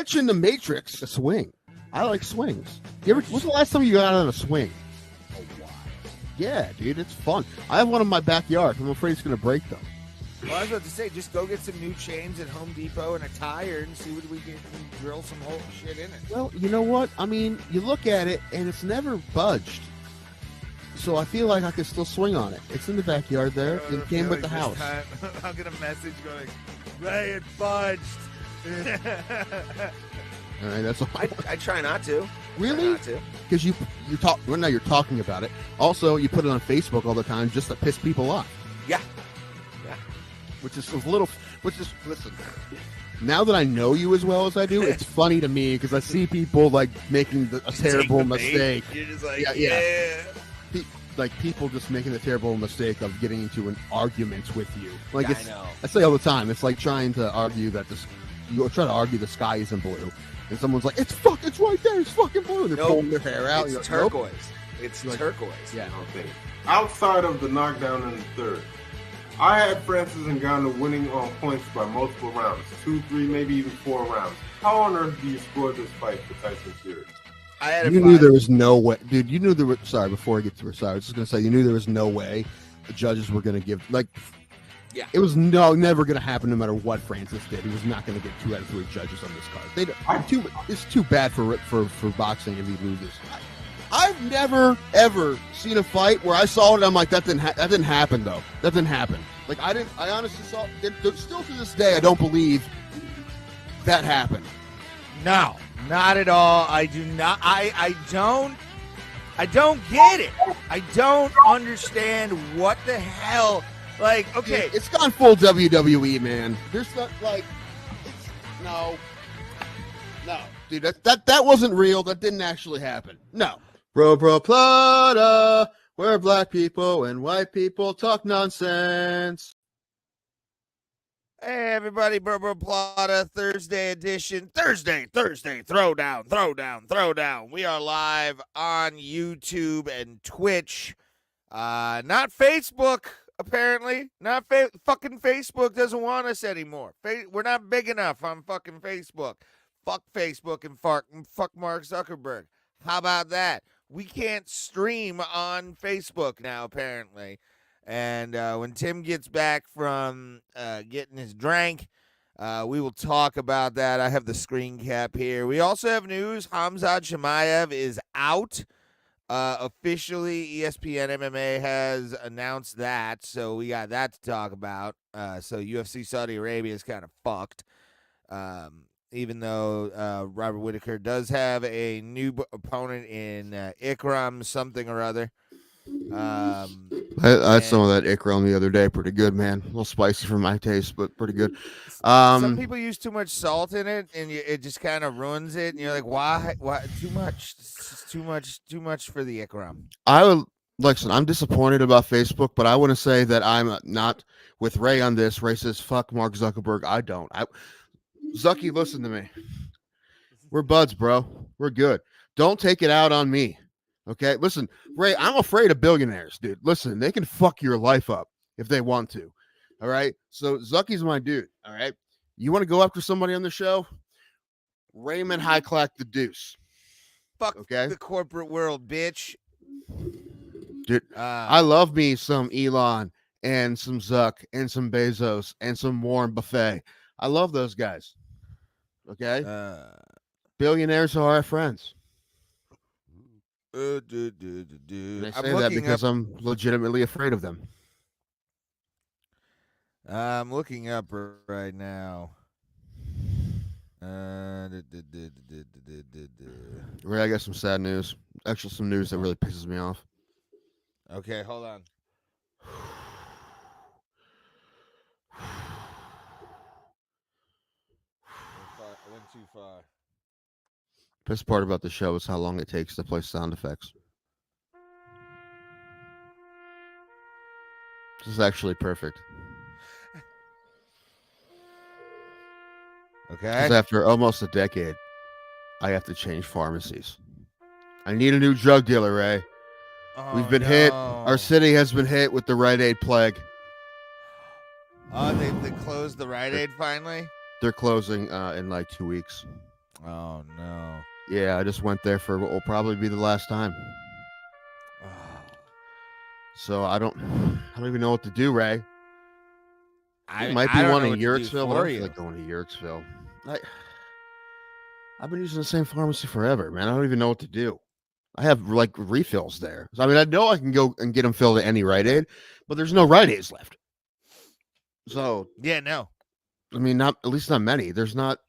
mentioned the Matrix, a swing. I like swings. When's the last time you got on a swing? A while. Yeah, dude, it's fun. I have one in my backyard. I'm afraid it's going to break them. Well, I was about to say, just go get some new chains at Home Depot and a tire and see what we can drill some whole shit in it. Well, you know what? I mean, you look at it, and it's never budged. So I feel like I could still swing on it. It's in the backyard there. It came with the house. I'll get a message going, Ray, it budged. All right, that's all. I try not to. Really? Because well, now you're talking about it. Also, you put it on Facebook all the time just to piss people off. Yeah. Listen, now that I know you as well as I do, it's funny to me because I see people like making a terrible mistake. You're just like, yeah. Like people just making the terrible mistake of getting into an argument with you. Like I know. I say all the time, it's like trying to argue that you try to argue the sky isn't blue, and someone's like, it's right there, it's fucking blue. And they're pulling their hair out. It's turquoise. It's turquoise. Yeah. Okay. Outside of the knockdown in the third, I had Francis Ngannou winning on points by multiple rounds, 2, 3, maybe even 4 rounds. How on earth do you score this fight for Tyson Fury? You knew there was no way, dude. You knew there was. Sorry, before I get to her, sorry, I was just gonna say you knew there was no way the judges were gonna give Yeah. It was never gonna happen, no matter what Francis did. He was not gonna get 2 out of 3 judges on this card. It's too bad for boxing if he loses. I've never ever seen a fight where I saw it. I'm like, that didn't happen though. That didn't happen. Like I honestly saw. Still to this day, I don't believe that happened. No, not at all. I do not. I don't get it. I don't understand what the hell. Like, okay, it's gone full WWE, man. There's not no, dude. That wasn't real. That didn't actually happen. No. Bro Plata, where black people and white people talk nonsense. Hey everybody, Bro Plata, Thursday edition. Thursday, throwdown. We are live on YouTube and Twitch. Not Facebook, apparently. Fucking Facebook doesn't want us anymore. We're not big enough on fucking Facebook. Fuck Facebook and fuck Mark Zuckerberg. How about that? We can't stream on Facebook now, apparently. And when Tim gets back from getting his drink, we will talk about that. I have the screen cap here. We also have news. Khamzat Chimaev is out. Officially, ESPN MMA has announced that, so we got that to talk about. So UFC Saudi Arabia is kind of fucked. Even though Robert Whittaker does have a new opponent in Ikram something or other. I had some of that Ikram the other day. Pretty good, man. A little spicy for my taste, but pretty good. Some people use too much salt in it, and it just kind of ruins it. And you're like, why? Too much? Too much for the Ikram. Listen, I'm disappointed about Facebook, but I want to say that I'm not with Ray on this. Ray says, fuck Mark Zuckerberg. I don't. Zucky, listen to me. We're buds, bro. We're good. Don't take it out on me. Okay? Listen, Ray, I'm afraid of billionaires, dude. Listen, they can fuck your life up if they want to. All right? So Zucky's my dude. All right? You want to go after somebody on the show? Raymond Highclack the Deuce. Fuck the corporate world, bitch. Dude, I love me some Elon and some Zuck and some Bezos and some Warren Buffett. I love those guys. Okay? Billionaires are our friends. I say that because I'm legitimately afraid of them. I'm looking up right now. Ray, I got some sad news. Actually, some news that really pisses me off. Okay, hold on. I went too far. Best part about the show is how long it takes to play sound effects. This is actually perfect. Okay. Because after almost a decade, I have to change pharmacies. I need a new drug dealer, Ray. We've been hit. Our city has been hit with the Rite Aid plague. Oh, they closed the Rite Aid finally? They're closing in like 2 weeks. Oh no. Yeah, I just went there for what will probably be the last time. So I don't even know what to do, Ray. It might be I don't one know in what to do Yurtsville, but I for don't you. feel like going to Yurtsville. I've been using the same pharmacy forever, man. I don't even know what to do. I have like refills there. So, I mean, I know I can go and get them filled at any Rite Aid, but there's no Rite Aids left. So Yeah, no. I mean, not at least not many. There's not.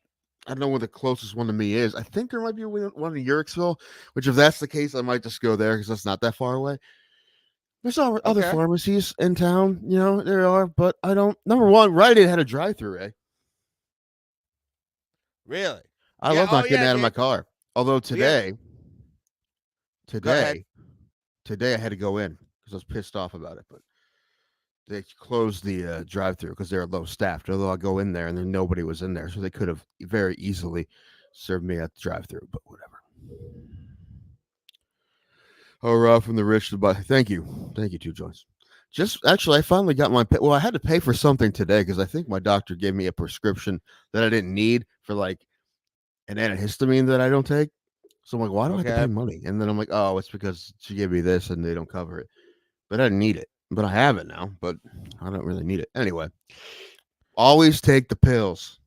I don't know where the closest one to me is. I think there might be one in Yurtsville, which if that's the case, I might just go there because that's not that far away. There's other Okay. pharmacies in town, there are, but I don't. Number one, Rite Aid had a drive-through, eh? Really? I Yeah, love not oh, getting yeah, out of my dude. car. Although We have- Go ahead. today I had to go in because I was pissed off about it, but they closed the drive-through because they were low staffed. Although I go in there and then nobody was in there, so they could have very easily served me at the drive-through. But whatever. Hurrah from the rich to buy. Thank you, 2 joints. Just actually, I finally got my pay. Well, I had to pay for something today because I think my doctor gave me a prescription that I didn't need for like an antihistamine that I don't take. So I'm like, why do I have to pay Okay. money? And then I'm like, oh, it's because she gave me this and they don't cover it. But I didn't need it. But I have it now. But I don't really need it anyway. Always take the pills.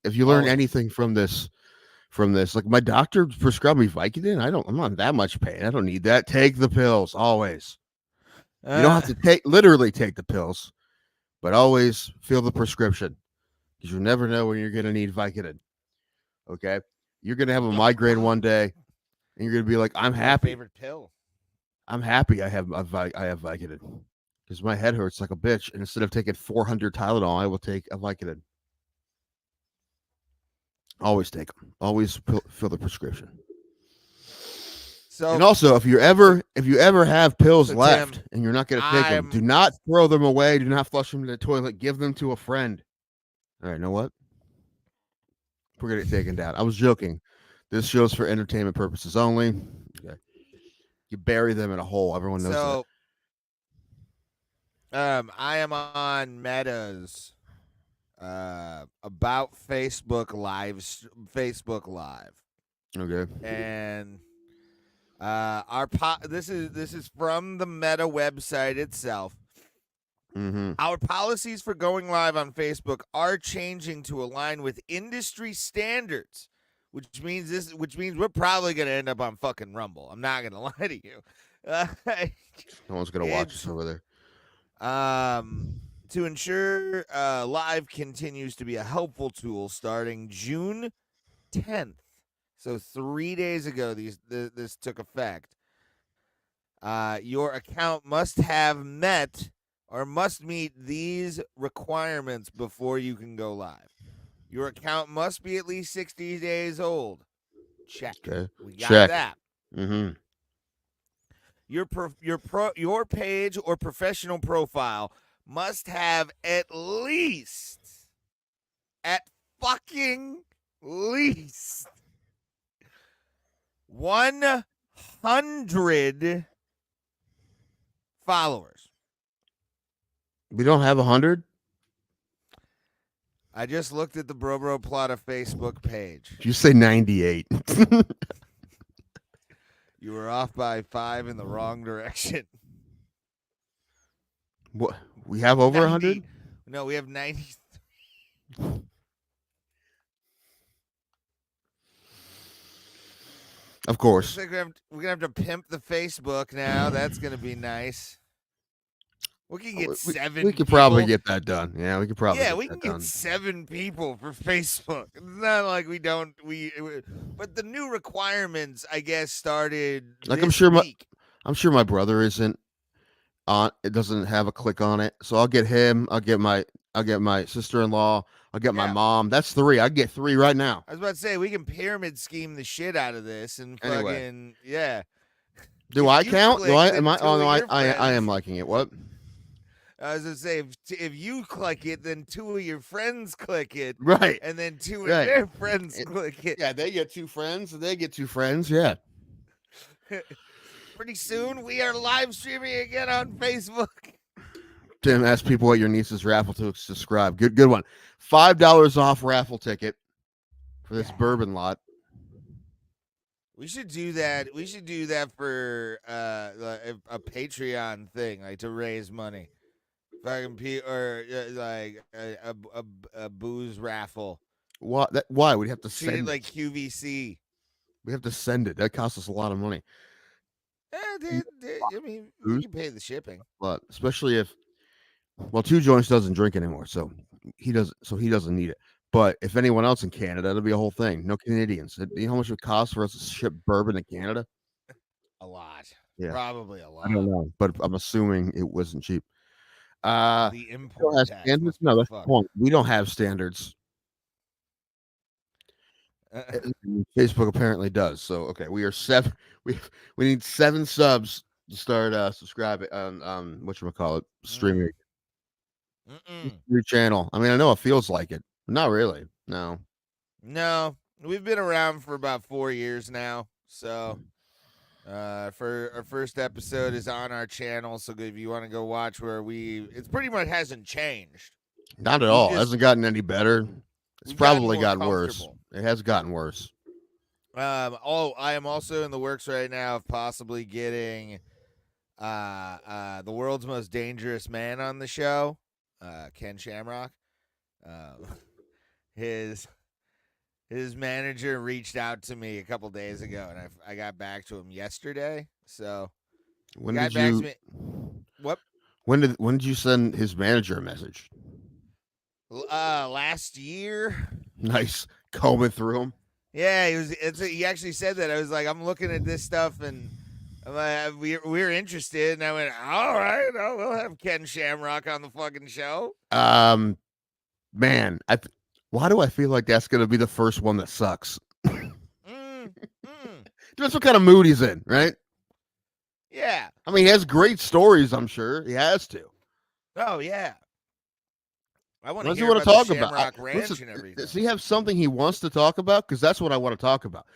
If you learn Always. anything from this, like my doctor prescribed me Vicodin. I'm not that much pain. I don't need that. Take the pills always. You don't have to literally take the pills, but always fill the prescription because you never know when you're going to need Vicodin. Okay, you're going to have a migraine one day, and you're going to be like, "I'm My happy. favorite pill. I'm happy. I have Vicodin because my head hurts like a bitch, and instead of taking 400 Tylenol, I will take a Vicodin. Always take them. Always fill the prescription." So And also, if you ever have pills So, left Tim, and you're not going to take them, do I'm- not throw them away. Do not flush them in the toilet. Give them to a friend. All right, know what? We're going to get taken down. I was joking. This show's for entertainment purposes only. Okay. You bury them in a hole. Everyone knows that. So, I am on Meta's about Facebook Live, Okay. and this is from the Meta website itself. Mm-hmm. Our policies for going live on Facebook are changing to align with industry standards, which means we're probably going to end up on fucking Rumble. I'm not going to lie to you. No one's going to watch us over there. To ensure live continues to be a helpful tool starting June 10th. So 3 days ago, this took effect. Your account must meet these requirements before you can go live. Your account must be at least 60 days old. Check. Okay. We got Check. that. Mm-hmm. Your page or professional profile must have at fucking least 100 followers. We don't have 100? I just looked at the Bro Plata Facebook page. Did you say 98? You were off by 5 in the wrong direction. What? We have over 100? No, we have 90. Of course. Looks like we're gonna have to pimp the Facebook now. That's gonna be nice. We can get 7. We could probably get that done. Yeah, we could probably. Yeah, get we that can done. get 7 people for Facebook. It's not like we don't. But the new requirements, I guess, started. Like, this I'm sure week. my brother isn't on. It doesn't have a click on it, so I'll get him. I'll get my sister-in-law. I'll get my mom. That's 3. I get 3 right now. I was about to say we can pyramid scheme the shit out of this and fucking Anyway. yeah. Do If I you count? click, Do I? then Am I? 2 Oh of no, your I am friends- liking it. What? I was gonna say if you click it, then 2 of your friends click it, Right. and then 2 of Right. their friends click it. Yeah, they get 2 friends, and they get 2 friends. Yeah. Pretty soon we are live streaming again on Facebook. Tim, ask people what your niece's raffle to subscribe. Good one. $5 off raffle ticket. for this bourbon lot. We should do that. We should do that for a Patreon thing, like to raise money. Fucking or like a booze raffle. Why? We'd have to Treat send it like QVC. We have to send it. That costs us a lot of money. I mean, you can pay the shipping. But especially if, well, Two Joints doesn't drink anymore, so he doesn't need it. But if anyone else in Canada, it'll be a whole thing. No Canadians. You know how much it would cost for us to ship bourbon to Canada? A lot. Yeah. Probably a lot. I don't know, but I'm assuming it wasn't cheap. The import tax standards? must be No, that's the fucked. point. We don't have standards. Facebook apparently does. So okay, we are 7. We need 7 subs to start subscribing on whatchamacallit, streaming your channel. I mean, I know it feels like it. Not really. No. We've been around for about 4 years now. So for our first episode is on our channel. So if you want to go watch it's pretty much hasn't changed. Not at all. It hasn't gotten any better. It's probably gotten worse. It has gotten worse. I am also in the works right now of possibly getting the world's most dangerous man on the show, Ken Shamrock. His manager reached out to me a couple days ago, and I got back to him yesterday. So when did you? What? When did you send his manager a message? Last year. Nice. Combing through him. Yeah, he actually said that. I was like, I'm looking at this stuff, and I'm like, we're interested. And I went, all right, we'll have Ken Shamrock on the fucking show. Man, why do I feel like that's gonna be the first one that sucks? Depends what kind of mood he's in, right? Yeah. I mean, he has great stories. I'm sure he has to. Oh yeah. I want to hear about talk the about. Shamrock Ranch and everything. Does he have something he wants to talk about? Because that's what I want to talk about.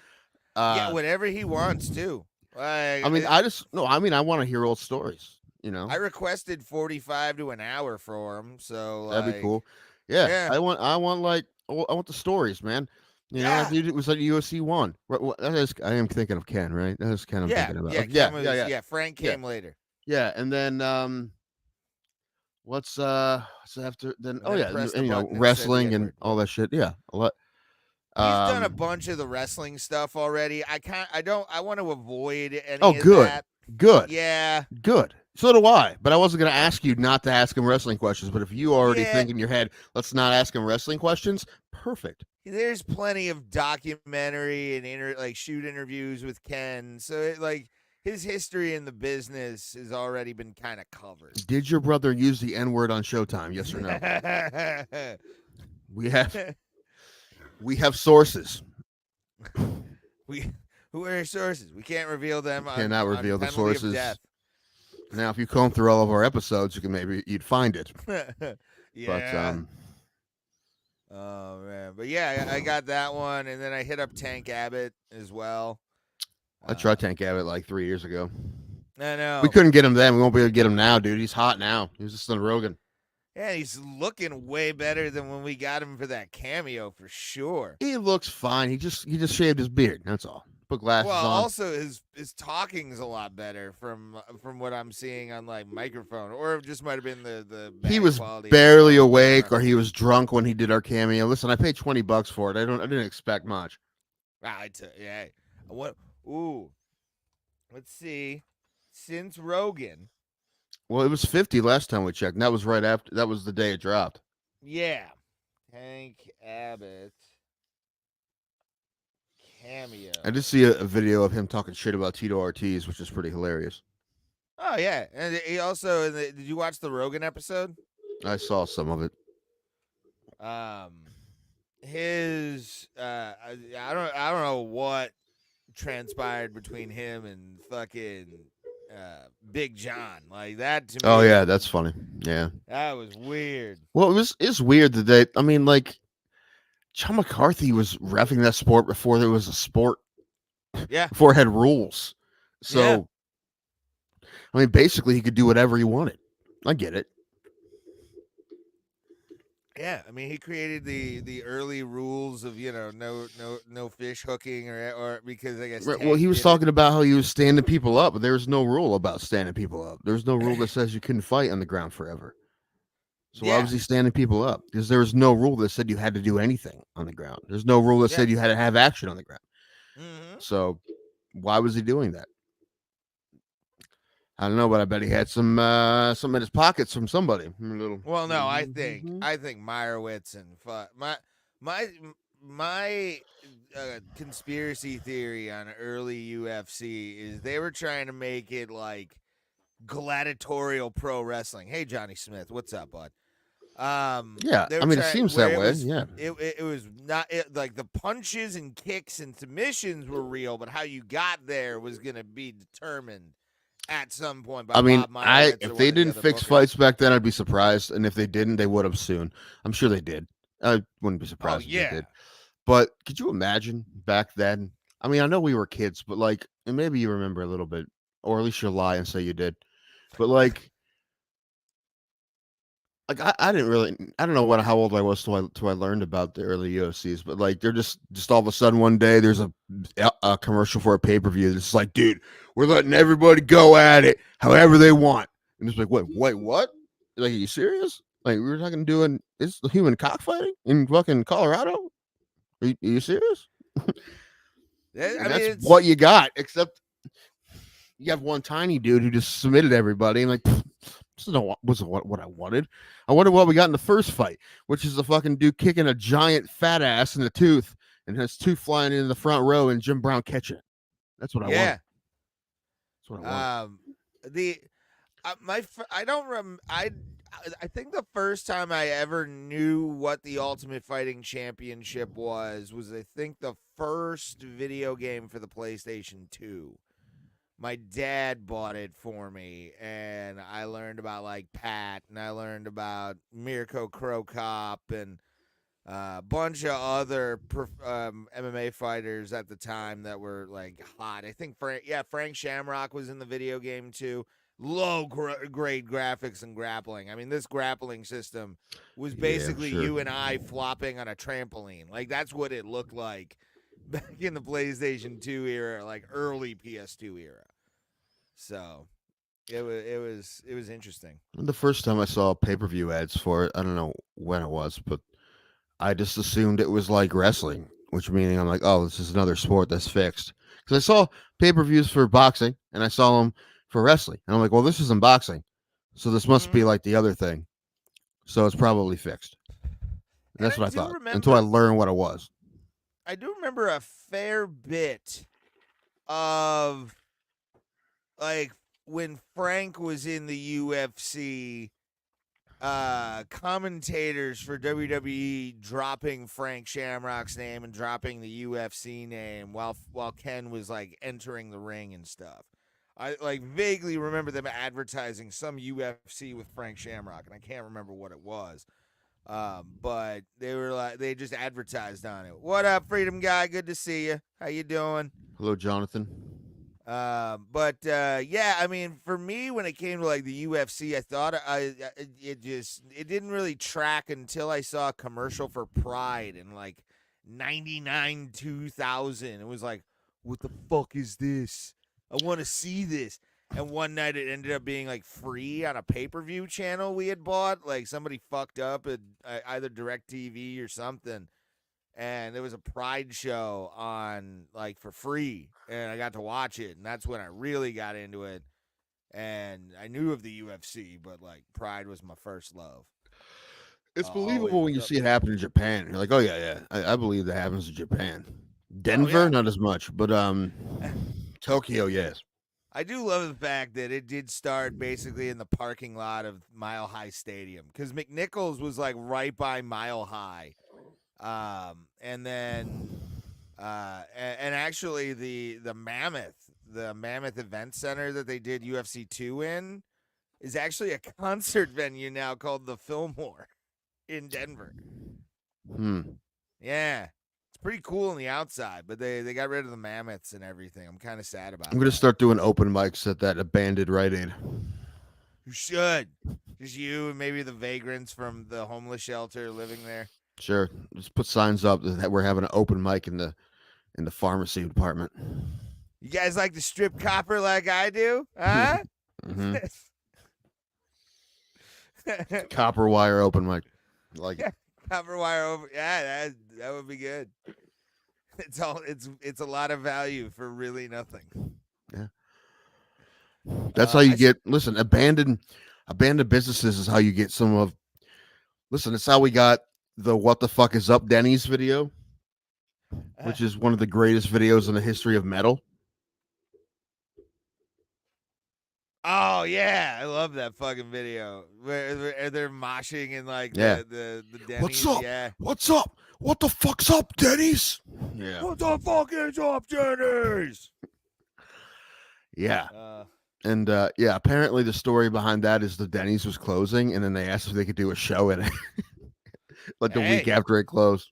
Yeah, whatever he wants to. Like, I mean, I want to hear old stories. You know, I requested 45 to an hour for him, so that'd be cool. Yeah, I want the stories, man. You know, it was like UFC 1. I am thinking of Ken, right? That is kind of thinking about. Yeah. Frank came later. Yeah, and then what's after then? Wrestling and all that shit. Yeah, a lot. He's done a bunch of the wrestling stuff already. I want to avoid any of good. that. Good. Yeah. Good. So do I. But I wasn't going to ask you not to ask him wrestling questions. But if you already think in your head, let's not ask him wrestling questions, perfect. There's plenty of documentary and shoot interviews with Ken. So his history in the business has already been kind of covered. Did your brother use the N-word on Showtime? Yes or no? We have sources. Who are your sources? We can't reveal them. Cannot reveal the sources. Now, if you comb through all of our episodes, you'd find it. Yeah. But, oh man, but yeah, I got that one, and then I hit up Tank Abbott as well. I tried Tank Abbott like 3 years ago. I know. We couldn't get him then. We won't be able to get him now, dude. He's hot now. He was just on Rogan. Yeah, he's looking way better than when we got him for that cameo for sure. He looks fine. He just shaved his beard. That's all. Put glasses on. Well, also his talking's a lot better from what I'm seeing on microphone, or it just might have been the he was barely awake, or he was drunk when he did our cameo. Listen, I paid $20 for it. I didn't expect much. Yeah. Ooh. Let's see. Since Rogan. Well, it was 50 last time we checked. And that was right after. That was the day it dropped. Yeah. Tank Abbott cameo. I did see a video of him talking shit about Tito Ortiz, which is pretty hilarious. Oh yeah, and he also. Did you watch the Rogan episode? I saw some of it. His I don't know what transpired between him and fucking Big John, like that to me. Oh yeah, that's funny. Yeah, that was weird. Well, it's weird that they. I mean, John McCarthy was reffing that sport before there was a sport. Yeah, before it had rules. So, I mean, basically, he could do whatever he wanted. I get it. Yeah, I mean, he created the early rules of no fish hooking or because I guess Right, well, Tank he was did it. talking about how he was standing people up, but there's no rule about standing people up. There's no rule that says you couldn't fight on the ground forever. So why was Yeah, he standing people up? Because there was no rule that said you had to do anything on the ground. There's no rule that yeah. said you had to have action on the ground. Hmm. So why was he doing that? I don't know, but I bet he had some in his pockets from somebody. A little. Well, no, I think Meyerowitz and my my conspiracy theory on early UFC is they were trying to make it like gladiatorial pro wrestling. Hey, Johnny Smith, what's up, bud? Yeah, They I were mean, it trying seems where that it way. was Yeah, it was not like the punches and kicks and submissions were real, but how you got there was going to be determined at some point by I mean, Bob Meyerowitz or if one they of the didn't other fix bookers. fights back then, I'd be surprised. And if they didn't, they would have soon. I'm sure they did. I wouldn't be Oh surprised if they yeah, did. But could you imagine back then? I mean, I know we were kids, but like, and maybe you remember a little bit, or at least you'll lie and say you did. But like I didn't really, I don't know how old I was till I learned about the early UFCs. But like, they're just all of a sudden one day there's a commercial for a pay per view. It's like, dude, we're letting everybody go at it however they want. And it's like, wait, what? Like, are you serious? Like, we were talking doing it's the human cockfighting in fucking Colorado. Are you serious? I And mean that's it's what you got, except you have one tiny dude who just submitted everybody and like this is wasn't what I wanted. I wonder what we got in the first fight, which is the fucking dude kicking a giant fat ass in the tooth and has tooth flying in the front row and Jim Brown catching it. That's what I wanted. yeah. That's what I wanted. The I don't I think the first time I ever knew what the Ultimate Fighting Championship was I think the first video game for the PlayStation 2. My dad bought it for me, and I learned about like Pat, and I learned about Mirko Crow Cop, and a bunch of other MMA fighters at the time that were like hot. I think Frank Shamrock was in the video game too. Grade graphics and grappling. I mean, this grappling system was basically sure. you and I flopping on a trampoline. Like that's what it looked like back in the PlayStation 2 era, like early PS2 era. So it was interesting. The first time I saw pay-per-view ads for it, I don't know when it was, but I just assumed it was like wrestling, which meaning I'm like, oh, this is another sport that's fixed. Because I saw pay-per-views for boxing and I saw them for wrestling. And I'm like, well, this isn't boxing. So this must be like the other thing. So it's probably fixed. And that's what I thought until I learned what it was. I do remember a fair bit of like when Frank was in the UFC, commentators for WWE dropping Frank Shamrock's name and dropping the UFC name while Ken was like entering the ring and stuff. I like vaguely remember them advertising some UFC with Frank Shamrock, and I can't remember what it was. But they just advertised on it. What up, Freedom Guy? Good to see you. How you doing? Hello, Jonathan. Yeah, I mean, for me, when it came to like the UFC, I thought it didn't really track until I saw a commercial for Pride in like 99 2000. It was like, what the fuck is this? I want to see this. And one night it ended up being like free on a pay-per-view channel we had bought. Like somebody fucked up at either DirecTV or something. And there was a Pride show on like for free, and I got to watch it, and that's when I really got into it. And I knew of the UFC, but like Pride was my first love. It's believable when you see it happen in Japan. You're like, oh yeah. I believe that happens in Japan. Denver, not as much, but Tokyo, yes. I do love the fact that it did start basically in the parking lot of Mile High Stadium, because McNichols was like right by Mile High. And then and actually the Mammoth Event Center that they did UFC 2 in is actually a concert venue now called the Fillmore in Denver. Yeah. It's pretty cool on the outside, but they got rid of the Mammoths and everything. I'm kind of sad about it. I'm going to start doing open mics at that abandoned Rite Aid. You should. Just you and maybe the vagrants from the homeless shelter living there. Sure. Just put signs up that we're having an open mic in the pharmacy department. You guys like to strip copper like I do? Huh? Hmm. Copper wire open mic. Like it. Copper wire over. Yeah, that would be good. It's a lot of value for really nothing. Yeah. That's how you get. Listen, abandoned businesses is how you get some of. Listen, it's how we got the "What the fuck is up, Denny's" video, which is one of the greatest videos in the history of metal. Oh yeah, I love that fucking video where they're moshing in like the Denny's. What's up? Yeah. What's up? What the fuck's up, Denny's? Yeah. What the fuck is up, Denny's? Yeah. And apparently the story behind that is the Denny's was closing, and then they asked if they could do a show in it, like the week after it closed.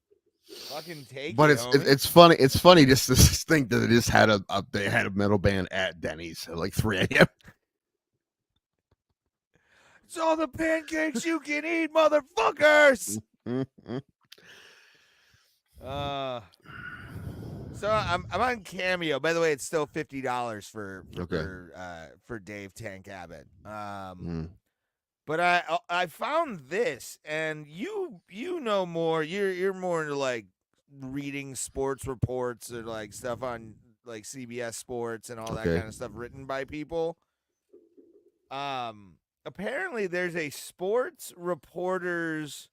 Fucking take but it, it's funny. It's funny just to think that it just had they had a metal band at Denny's at like 3 a.m. It's all the pancakes you can eat, motherfuckers. So I'm on Cameo. By the way, it's still $50 for Dave Tank Abbott. But I found this, and you know more. You're more into like reading sports reports or like stuff on like CBS Sports and all that kind of stuff written by people. Apparently there's a sports reporter's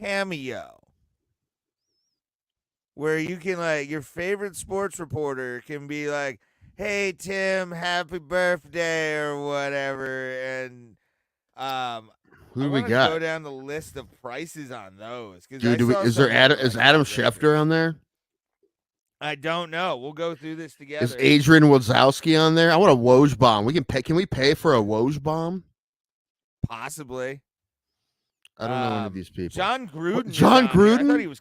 Cameo where you can like your favorite sports reporter can be like, "Hey Tim, happy birthday" or whatever, and who we got? Go down the list of prices on those. Dude, is Adam Schefter on there? I don't know. We'll go through this together. Is Adrian Wojcicki on there? I want a Woj bomb. Can we pay for a Woj bomb? Possibly. I don't know any of these people. John Gruden. John Gruden?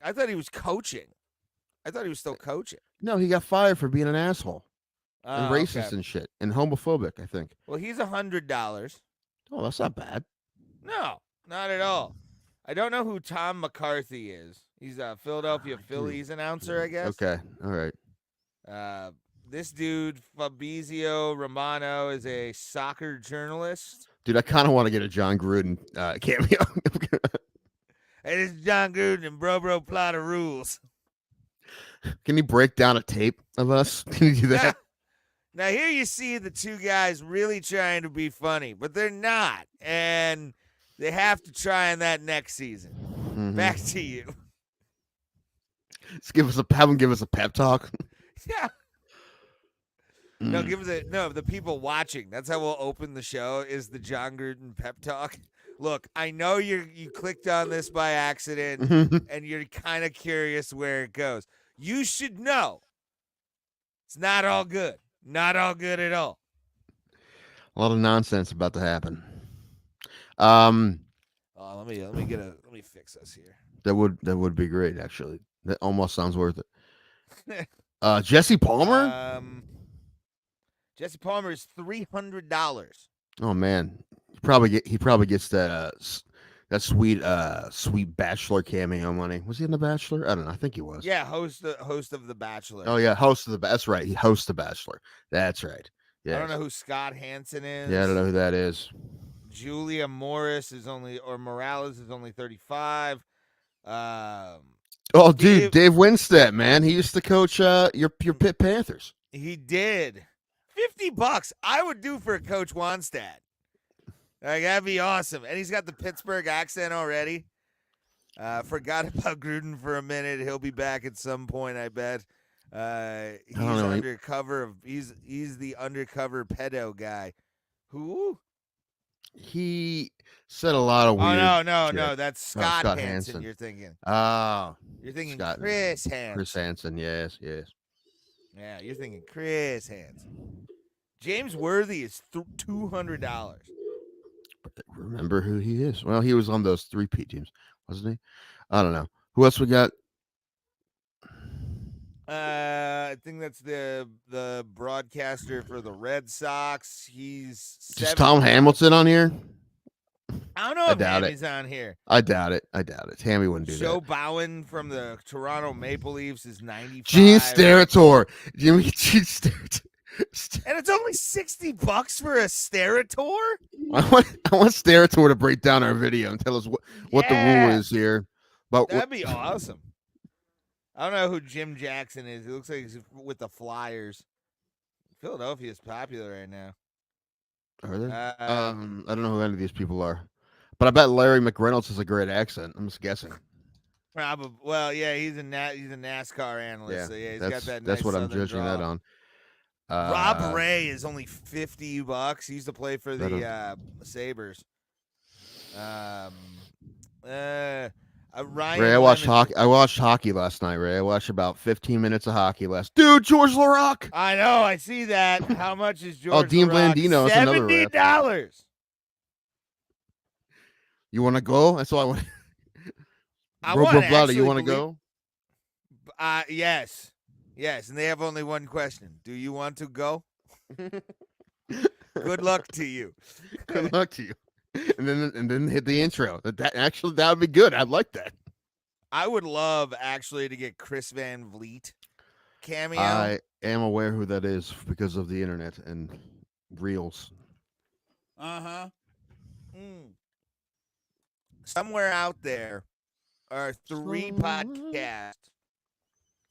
I thought he was coaching. I thought he was still coaching. No, he got fired for being an asshole and racist and shit and homophobic, I think. Well, he's $100. Oh, that's not bad. No, not at all. I don't know who Tom McCarthy is. He's a Philadelphia Phillies announcer, I guess. Okay, all right. This dude, Fabrizio Romano, is a soccer journalist. Dude, I kind of want to get a John Gruden cameo. Hey, this is John Gruden and Bro Plot of Rules. Can you break down a tape of us? Can you do that? Now, here you see the two guys really trying to be funny, but they're not. And they have to try in that next season. Mm-hmm. Back to you. Let's have them give us a pep talk. Yeah. No, the people watching. That's how we'll open the show, is the John Gruden pep talk. Look, I know you clicked on this by accident, and you're kind of curious where it goes. You should know it's not all good. Not all good at all. A lot of nonsense about to happen. Let me fix this here. That would be great, actually. That almost sounds worth it. Jesse Palmer? Jesse Palmer is $300. Oh man. He probably gets that sweet Bachelor cameo money. Was he in The Bachelor? I don't know. I think he was. Yeah, host of The Bachelor. Oh yeah, that's right. He hosts The Bachelor. That's right. Yeah. I don't know who Scott Hansen is. Yeah, I don't know who that is. Julia Morales is only 35. Oh, dude, Dave Winstead, man. He used to coach your Pitt Panthers. He did. $50 I would do for a Coach Wanstad. Like, that'd be awesome. And he's got the Pittsburgh accent already. Forgot about Gruden for a minute. He'll be back at some point, I bet. He's undercover. He's the undercover pedo guy. Who? He said a lot of weird. Oh no. That's Scott Hansen. You're thinking. Oh, you're thinking Scott, Chris Hansen. Chris Hansen. Yes. Yeah, you're thinking Chris Hansen. James Worthy is $200. Remember who he is? Well, he was on those 3P teams, wasn't he? I don't know. Who else we got? I think that's the broadcaster for the Red Sox. He's Is Tom 70 Hamilton on here? I don't know I if doubt it. Hammy's on here. I doubt it. Tammy wouldn't do Joe that. Bowen from the Toronto Maple Leafs is 95. Gene Steratore. Jimmy Gene Steratore. And it's only $60 for a Steratore? I want Steratore to break down our video and tell us what the rule is here. But That'd be awesome. I don't know who Jim Jackson is. He looks like he's with the Flyers. Philadelphia's popular right now. Are they? I don't know who any of these people are. But I bet Larry McReynolds has a great accent. I'm just guessing. Probably. Well, yeah, he's a NASCAR analyst. Yeah, so yeah, he's got that. That's nice what I'm southern judging drawl. that on. Rob Ray is only $50. He used to play for the Sabres. Ryan Ray, I watched hockey. I watched hockey last night. Ray, I watched about 15 minutes of hockey last. Dude, George LaRock. I know. I see that. How much is George? Dean LaRock? Blandino is another ref. $70. You want to go? That's all I want. I Bro, want Blada, you want to go? Yes. And they have only one question. Do you want to go? Good luck to you. Good luck to you. And then hit the intro. That would be good. I'd like that. I would love actually to get Chris Van Vliet cameo. I am aware who that is because of the internet and reels. Somewhere out there are 3 podcasts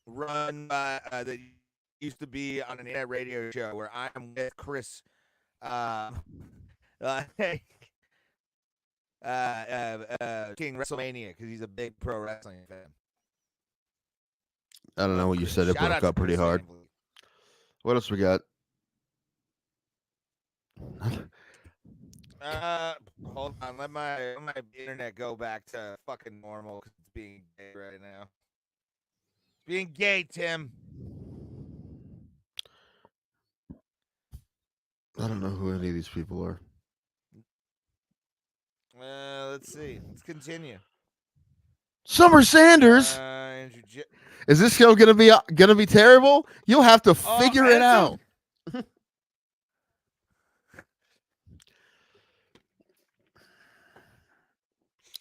run by that used to be on an internet radio show where I am with Chris King WrestleMania because he's a big pro wrestling fan. I don't know what you said. It Shout out broke to up pretty Chris hard. Van Vliet. What else we got? Hold on. Let my internet go back to fucking normal because it's being gay right now. Being gay, Tim. I don't know who any of these people are. Let's see. Let's continue. Summer Sanders. Is this show gonna be terrible? You'll have to figure it out.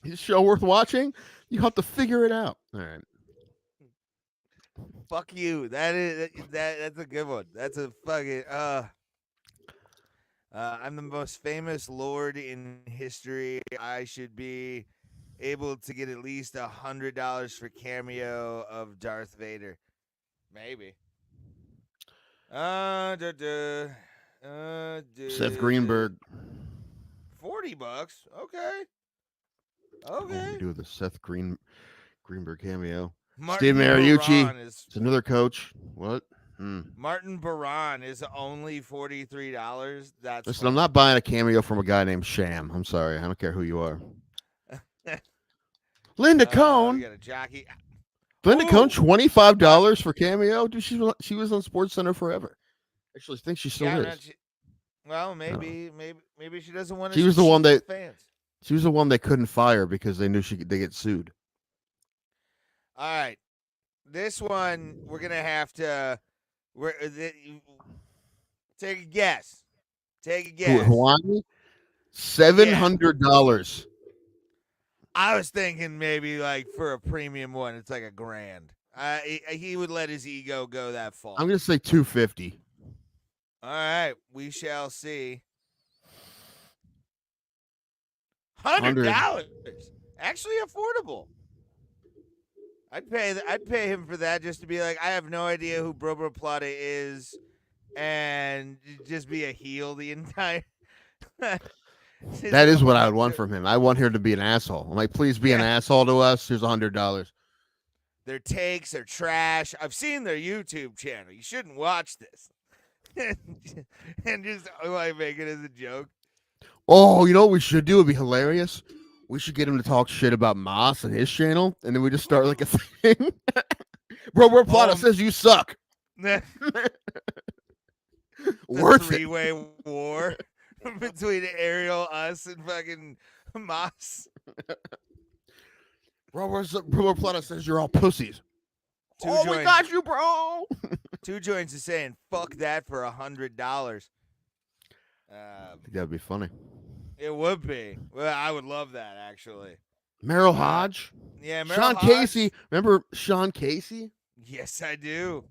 Is this show worth watching? You have to figure it out. All right. Fuck you. That's a good one. That's a fucking I'm the most famous lord in history. I should be able to get at least $100 for cameo of Darth Vader. Maybe. Seth Greenberg. $40. Okay. What do we do with the Seth Greenberg cameo? Martin Steve Mariucci. Baran It's another coach. What? Martin Baran is only $43. That's Listen, I'm not buying a cameo from a guy named Sham. I'm sorry. I don't care who you are. Linda Cohn. We got a jockey. Linda Cohn, $25 for cameo. Dude, she was on Sports Center forever. Actually, I think she still is. Maybe she doesn't want to. She was the one that fans. She was the one they couldn't fire because they knew they get sued. All right, this one we're gonna have to. Take a guess. Take a guess. Hawaii, $700. I was thinking maybe like for a premium one, it's like $1,000. He would let his ego go that far. I'm gonna say $250. All right, we shall see. $100, actually affordable. I'd pay him for that just to be like, I have no idea who Bro Plata is, and just be a heel the entire. That is what I would want from him. I want her to be an asshole. I'm like, please be an asshole to us. Here's $100. Their takes are trash. I've seen their YouTube channel. You shouldn't watch this. And just like make it as a joke. Oh, you know what we should do? It'd be hilarious. We should get him to talk shit about Moss and his channel, and then we just start like a thing. Bro Plata says you suck. Worth it. 3-way war between Ariel, us, and fucking Moss. Bro Plata says you're all pussies. We got you, bro. Two joints is saying fuck that for $100. I think that'd be funny. It would be. Well, I would love that actually. Merrill Hodge. Yeah, Merrill Sean Hodge. Casey. Remember Sean Casey? Yes, I do.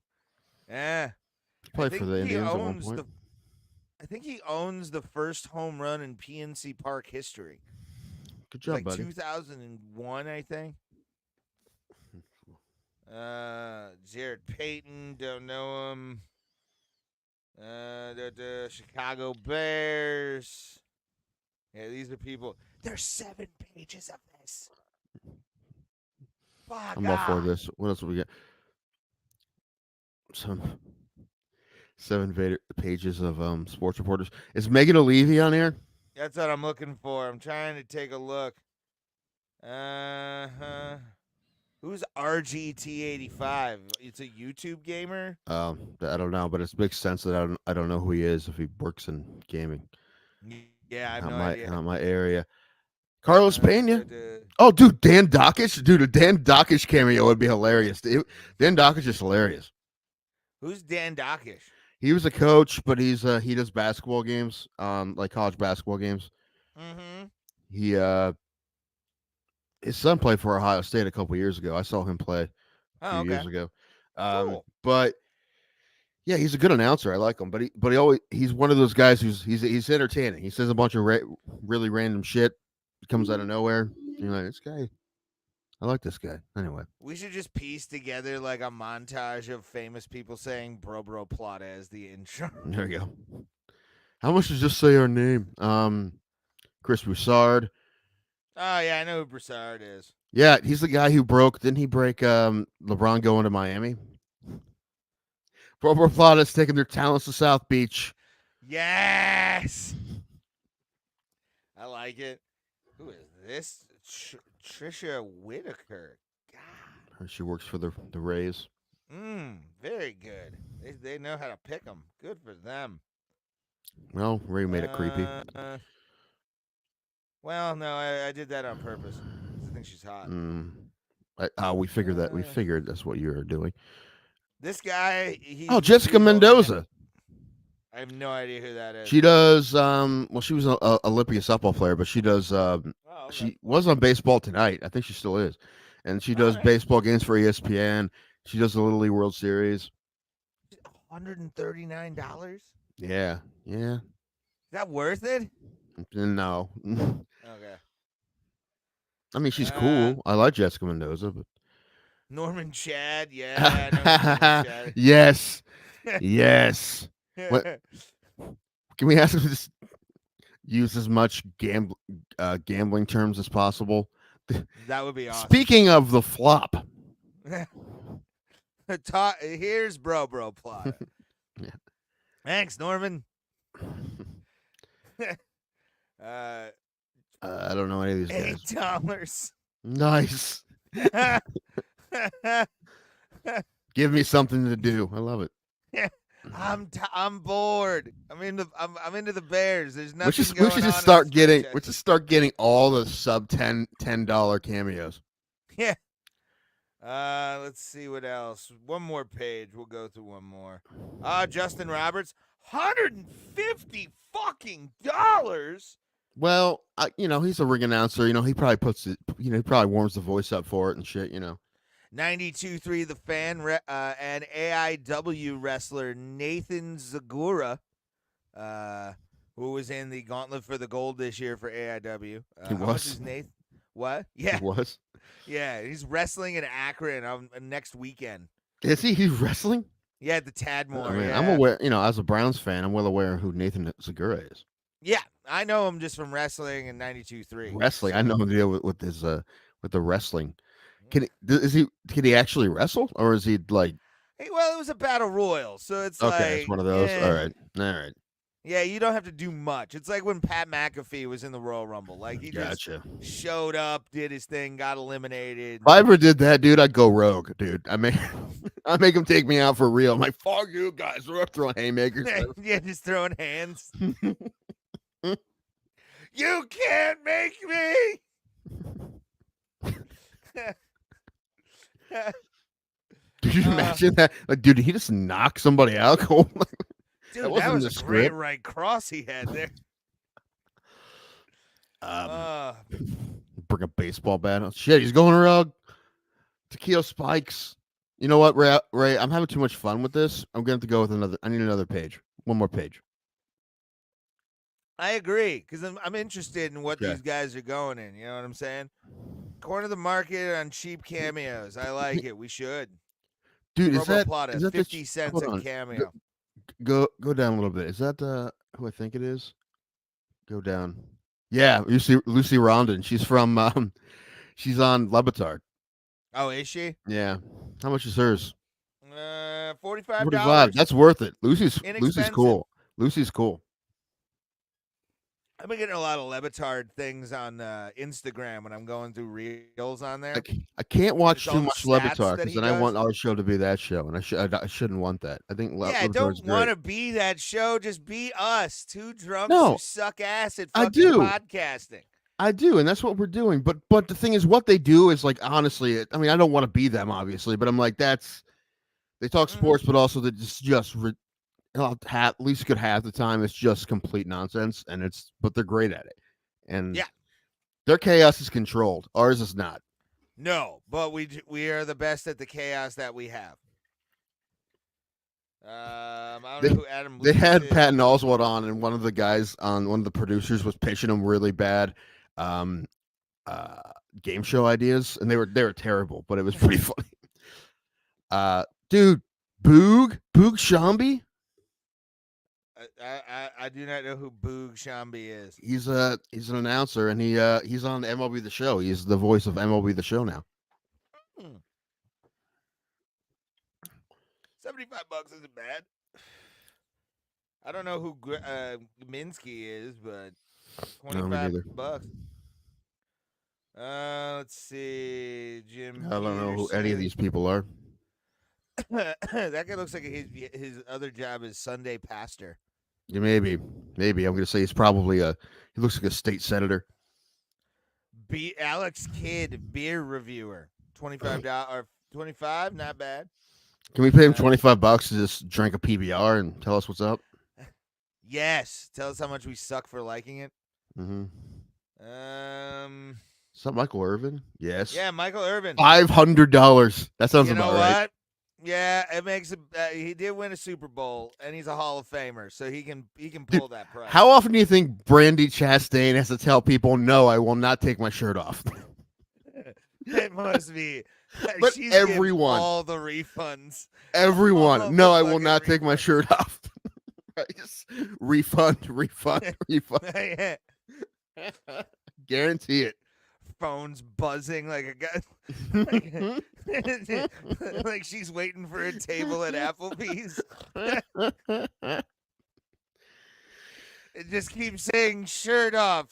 Yeah. Played for the Indians at one point. I think he owns the first home run in PNC Park history. Good job, like buddy. 2001, I think. Jared Payton, don't know him. The Chicago Bears. Yeah, these are people. There's 7 pages of this. Fuck I'm all for this. What else do we get? Some 7 pages of sports reporters. Is Megan O'Leary on here? That's what I'm looking for. I'm trying to take a look. Who's RGT85? It's a YouTube gamer. I don't know, but it makes sense that I don't know who he is if he works in gaming. Yeah, I have no idea. Not my area. Carlos Pena. The Oh, dude, Dan Dockich. Dude, a Dan Dockich cameo would be hilarious. Dan Dockich is hilarious. Who's Dan Dockich? He was a coach, but he does basketball games, like college basketball games. Mm-hmm. He his son played for Ohio State a couple years ago. I saw him play a few years ago. Cool. But yeah, he's a good announcer. I like him, but he's one of those guys he's entertaining. He says a bunch of really random shit. It comes out of nowhere. You're like, this guy. I like this guy. Anyway, we should just piece together like a montage of famous people saying "bro plata" as the intro. There you go. How much does just say our name? Chris Broussard. Oh yeah, I know who Broussard is. Yeah, he's the guy who didn't he break LeBron going to Miami? Bro Plata's taking their talents to South Beach. Yes. I like it. Who is this? Trisha Whitaker. God. She works for the Rays. Very good. They know how to pick them. Good for them. Well, Ray made it creepy. Well, no, I did that on purpose. I think she's hot. We figured that. We figured that's what you were doing. This guy. Jessica Mendoza. I have no idea who that is. She does. Well, she was an Olympia softball player, but she does. Okay. She was on Baseball Tonight. I think she still is, and she does baseball games for ESPN. She does the Little League World Series. $139. Yeah. Is that worth it? No. Okay. I mean, she's cool. I like Jessica Mendoza, but Norman Chad, yeah. I know Norman Chad. Yes. What? Can we ask him to just use as much gambling terms as possible? That would be awesome. Speaking of the flop. Here's bro plot. Yeah. Thanks, Norman. I don't know any of these guys. $8. Nice. Give me something to do. I love it. I'm bored. I'm into the Bears. There's nothing. We should just start getting all the sub $10 cameos. Yeah. Let's see what else. One more page. We'll go through one more. Justin Roberts, $150 fucking dollars. Well, he's a ring announcer. He probably puts it. He probably warms the voice up for it and shit. 92.3 The Fan and AIW wrestler Nathan Zagura, who was in the Gauntlet for the Gold this year for AIW. He was. Nathan? What? Yeah. He was. Yeah, he's wrestling in Akron on next weekend. Is he? He's wrestling? Yeah, at the Tadmore. I mean, yeah. I'm aware. As a Browns fan, I'm well aware of who Nathan Zagura is. Yeah, I know him just from wrestling in 92.3. Wrestling. I know him deal with his with the wrestling. Can he actually wrestle, or is he like? Hey, well, it was a battle royal, so it's okay. It's one of those. All right. Yeah, you don't have to do much. It's like when Pat McAfee was in the Royal Rumble. Like he just showed up, did his thing, got eliminated. If I ever did that, dude, I'd go rogue, dude. I make him take me out for real. I'm like, fuck you guys. We're throwing haymakers. Yeah, just throwing hands. You can't make me. Dude, you imagine that? Like, dude, did he just knock somebody out cold? Dude, That that wasn't was the a great script. right cross he had there. Bring a baseball bat. Oh, shit, he's going around. Tequila spikes. You know what, Ray? I'm having too much fun with this. I'm going to have to go with another. I need another page. One more page. I agree, because I'm interested in what Okay. these guys are going in. You know what I'm saying? Corner the market on cheap cameos. I like it. We should. Dude, is that Plata, is that 50 the, cents hold a on. cameo. Go down a little bit. Is that who I think it is? Go down. Yeah, Lucy Rondon. She's from she's on Levitard. Oh, is she? Yeah. How much is hers? $45. 45. That's worth it. Lucy's Inexpensive. cool. Lucy's cool. I've been getting a lot of Levitard things on Instagram when I'm going through reels on there. I can't watch It's all too the much stats Levitard that because he then I does. want our show to be that show, and I shouldn't want that. I think Yeah, I Levitard's don't want to great. be that show. Just be us, two drunks No, who suck ass at I fucking do. podcasting. I do, and that's what we're doing. But the thing is, what they do is like honestly. I mean, I don't want to be them, obviously, but I'm like they talk sports, but also they at least a good half the time it's just complete nonsense, and but they're great at it, and Yeah. their chaos is controlled. Ours is not. No, but we are the best at the chaos that we have. I don't know who Adam. They Lucas had is. Patton Oswalt on, and one of the guys on one of the producers was pitching him really bad game show ideas, and they were terrible, but it was pretty funny. Dude, Boog Shambi. I do not know who Boog Shambi is. He's an announcer, and he's on MLB The Show. He's the voice of MLB The Show now. $75 isn't bad. I don't know who Minsky is, but $25. Let's see, Jim. I don't know who any of these people are. That guy looks like his other job is Sunday pastor. Yeah, maybe. I'm gonna say he's probably he looks like a state senator. Alex Kidd, beer reviewer. $25 or $25, not bad. Can we pay him $25 to just drink a PBR and tell us what's up? Yes. Tell us how much we suck for liking it. Mm-hmm. Is that Michael Irvin? Yes. Yeah, Michael Irvin. $500. That sounds you know about what? right. Yeah, it makes he did win a Super Bowl, and he's a Hall of Famer, so he can pull that price. How often do you think Brandy Chastain has to tell people, "No, I will not take my shirt off"? It must be. But She's everyone, all the refunds. Everyone, no, I will not take my shirt off. Just refund. Guarantee it. Phone's buzzing like a guy, like she's waiting for a table at Applebee's. It just keeps saying shirt off.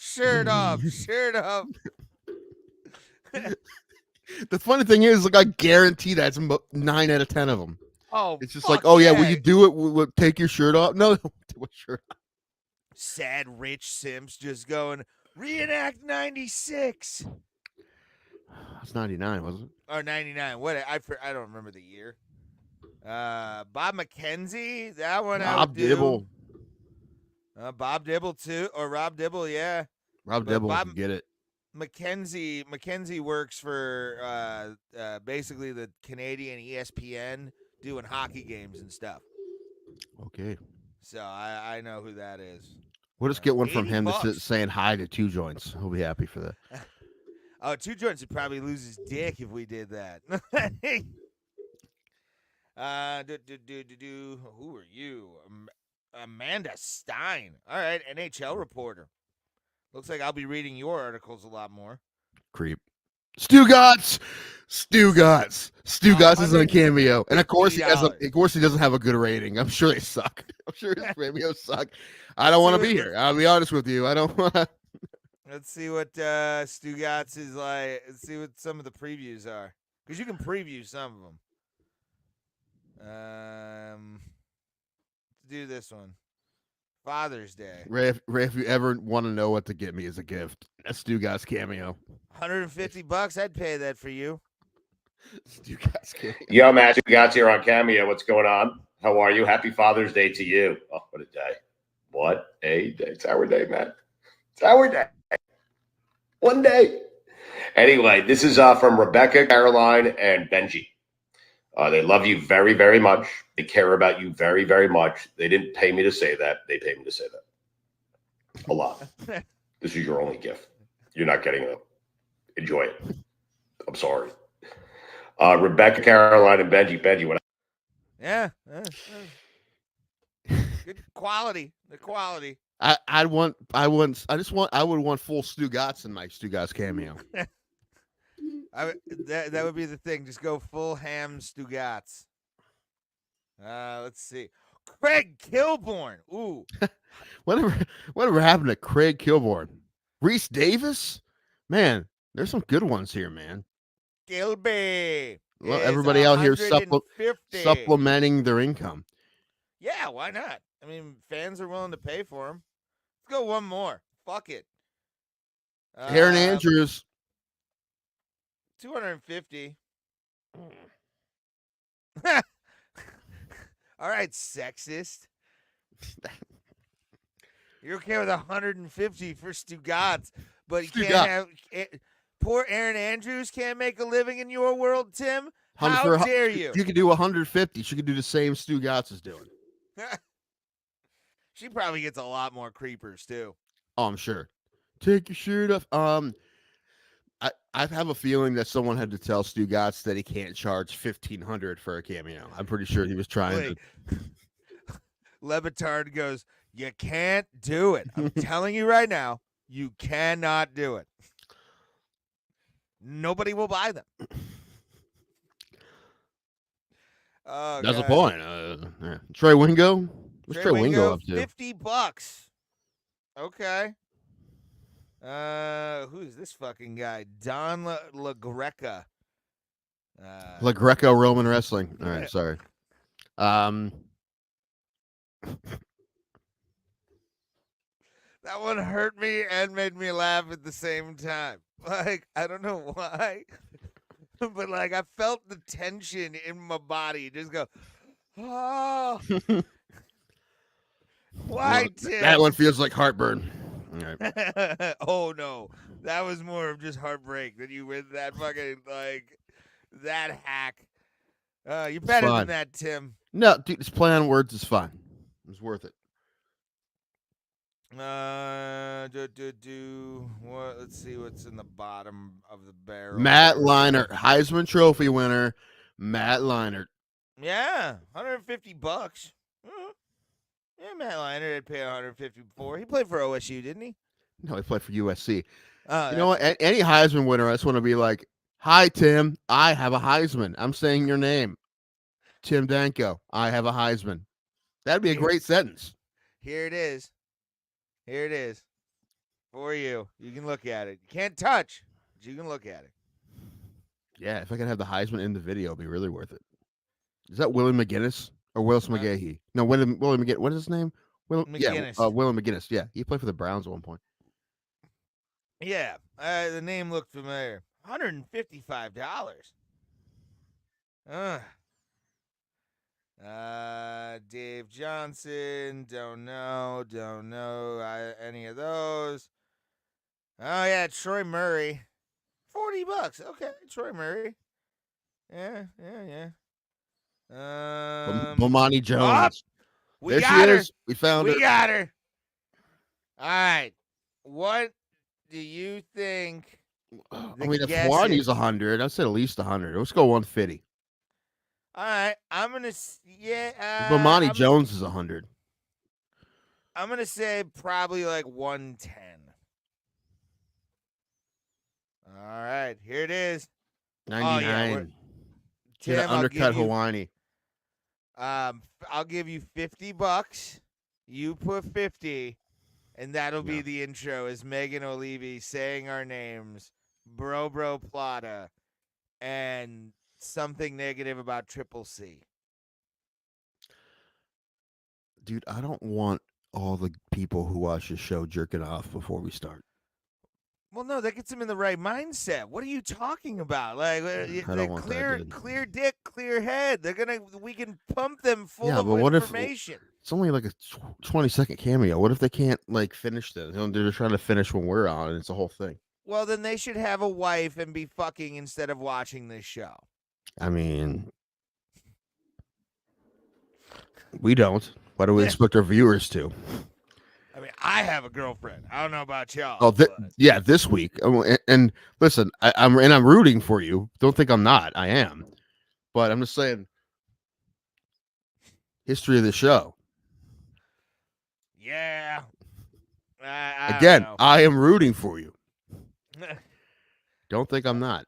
The funny thing is, like, I guarantee that's 9 out of 10 of them. Oh, it's just like, oh yeah, will you do it? Will take your shirt off? No, do a shirt off. Sad rich simps just going reenact 96. That's 99, wasn't it? Or 99. What? I don't remember the year. Bob McKenzie, that one. Rob Dibble. Bob Dibble too, or Rob Dibble, yeah. Rob Dibble can get it. McKenzie works for basically the Canadian ESPN doing hockey games and stuff. Okay. So I know who that is. We'll just get one from him $80. that's saying hi to Two Joints. He'll be happy for that. Oh, Two Joints would probably lose his dick if we did that. Who are you? Amanda Stein. All right, NHL reporter. Looks like I'll be reading your articles a lot more. Creep. Stu Gotts is on Cameo, and of course he doesn't have a good rating. I'm sure they suck. I'm sure his cameos suck. I don't want to be here. I'll be honest with you. I don't want to. Let's see what Stu Gotts is like. Let's see what some of the previews are, because you can preview some of them. Let's do this one. Father's Day. Ray, if you ever want to know what to get me as a gift, that's Stu Gotts Cameo. $150. I'd pay that for you. Stu Gatz cameo. Yo, Matt Stugats here on Cameo. What's going on? How are you? Happy Father's Day to you. Oh, what a day. What a day. It's our day, Matt. It's our day. One day. Anyway, this is from Rebecca, Caroline, and Benji. They love you very, very much. They care about you very, very much. They didn't pay me to say that. They paid me to say that. A lot. This is your only gift. You're not getting it. Enjoy it. I'm sorry. Rebecca, Caroline, and Benji. Benji, what? Yeah. Good quality. The quality. I would want full Stu Gatz in my Stu Gatz cameo. That would be the thing. Just go full ham Stugats. Let's see. Craig Kilborn. Ooh. Whatever happened to Craig Kilborn? Reese Davis? Man, there's some good ones here, man. Gilby. Well, everybody out here 150. supplementing their income. Yeah, why not? I mean, fans are willing to pay for them. Let's go one more. Fuck it. Aaron Andrews. 250. All right, sexist. You're okay with 150 for Stugats, but you can't have poor Aaron Andrews can't make a living in your world, Tim. How dare you? You could do 150. She could do the same Stu Gatz is doing. She probably gets a lot more creepers too. Oh, I'm sure. Take your shirt off. I have a feeling that someone had to tell Stu Gatz that he can't charge $1,500 for a cameo. I'm pretty sure he was trying to. Levitard goes, "You can't do it. I'm telling you right now, you cannot do it. Nobody will buy them." Oh, that's the God. point. Yeah. Trey Wingo. What's Trey Wingo up to? $50. Okay. Who's this fucking guy? Don La Greca. La Greco-Roman wrestling. All right, sorry. That one hurt me and made me laugh at the same time. Like, I don't know why, but like I felt the tension in my body just go, oh. Why, Tim? That one feels like heartburn. All right. Oh, no. That was more of just heartbreak than you with that fucking, like, that hack. You're better than that, Tim. No, dude, this play on words is fun. It's worth it. What? Let's see what's in the bottom of the barrel. Matt Leinart, Heisman Trophy winner. Matt Leinart. Yeah, $150. Mm-hmm. Yeah, Matt Leinart had paid $150 before. He played for OSU, didn't he? No, he played for USC. You know what? Any Heisman winner, I just want to be like, "Hi, Tim. I have a Heisman. I'm saying your name, Tim Danko. I have a Heisman." That'd be a great sentence. Here it is. Here it is. For you. You can look at it. You can't touch, but you can look at it. Yeah, if I could have the Heisman in the video, it'd be really worth it. Is that Willie McGinnis or Willis McGahee? No, Willie McGinnis. What is his name? McGinnis. Yeah, Willie McGinnis. Yeah, he played for the Browns at one point. Yeah, the name looked familiar. $155. Dave Johnson, don't know any of those. Oh yeah, Troy Murray, $40. Okay, Troy Murray. Yeah. Bomani Jones. We there got she her. is. We found her. We got her. All right. What do you think? I mean, if Juani's 100, I said at least 100. Let's go 150. All right, I'm gonna Bomani Jones is 100. I'm gonna say probably like 110. All right, here it is. 99. Tim, Tim, undercut Hawani. I'll give you $50. You put 50, and that'll be the intro. Is Megan O'Leary saying our names, Bro Plata, and something negative about Triple C. Dude, I don't want all the people who watch the show jerking off before we start. Well, no, that gets him in the right mindset. What are you talking about? Like, I don't want that, dude. clear dick, clear head. We can pump them full Yeah, of but what if- information. It's only like a 20-second cameo. What if they can't like finish this? They're trying to finish when we're on, and it's a whole thing. Well, then they should have a wife and be fucking instead of watching this show. I mean, we don't. Why do we Yeah. expect our viewers to? I mean, I have a girlfriend. I don't know about y'all. Oh, but- yeah, this week. And listen, I'm rooting for you. Don't think I'm not. I am, but I'm just saying. History of the show. Yeah. Again, I I am rooting for you. Don't think I'm not.